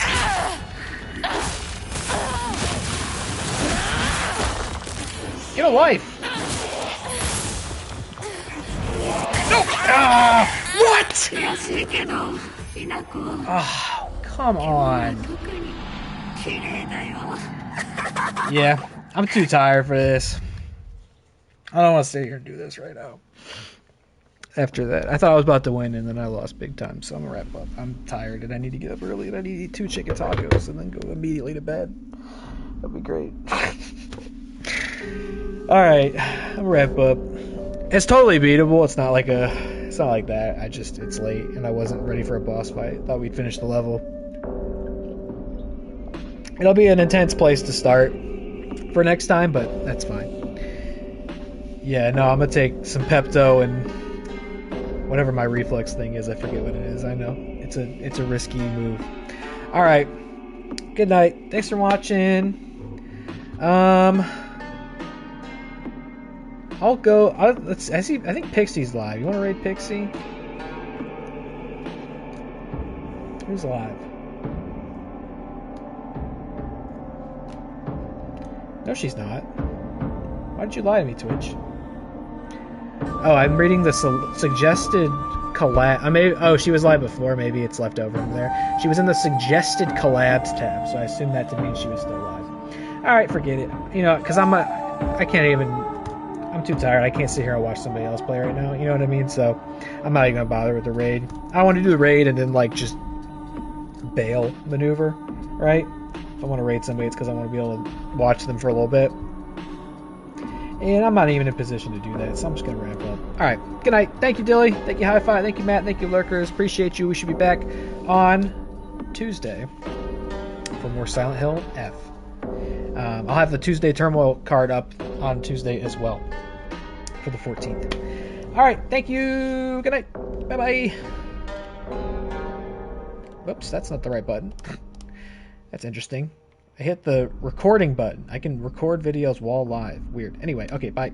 Get a life! No! Ah! What? 悔しいけどきなこ Oh, come on. 綺麗だよ Yeah, I'm too tired for this. I don't want to sit here and do this right now. After that, I thought I was about to win, and then I lost big time, so I'm gonna wrap up. I'm tired, and I need to get up early, and I need to eat 2 chicken tacos, and then go immediately to bed. That'd be great. Alright, I'll wrap up. It's totally beatable. It's not like that. It's late, and I wasn't ready for a boss fight. Thought we'd finish the level. It'll be an intense place to start for next time, but that's fine. Yeah, no, I'm gonna take some Pepto and whatever my reflex thing is. I forget what it is. I know it's a risky move. All right, good night. Thanks for watching. I'll go. I think Pixie's live. You want to raid Pixie? Who's live? No, she's not. Why did you lie to me, Twitch? Oh, I'm reading the suggested collab. Oh, she was live before. Maybe it's left over from there. She was in the suggested collabs tab, so I assumed that to mean she was still live. All right, forget it. You know, because I'm too tired. I can't sit here and watch somebody else play right now. You know what I mean? So I'm not even gonna bother with the raid. I want to do the raid and then like just bail maneuver, right? If I want to raid somebody, it's because I want to be able to watch them for a little bit. And I'm not even in a position to do that, so I'm just going to wrap up. Alright, good night. Thank you, Dilly. Thank you, Hi-Fi. Thank you, Matt. Thank you, Lurkers. Appreciate you. We should be back on Tuesday for more Silent Hill F. I'll have the Tuesday Turmoil card up on Tuesday as well for the 14th. Alright, thank you. Good night. Bye-bye. Whoops, that's not the right button. That's interesting. I hit the recording button. I can record videos while live. Weird. Anyway, okay, bye.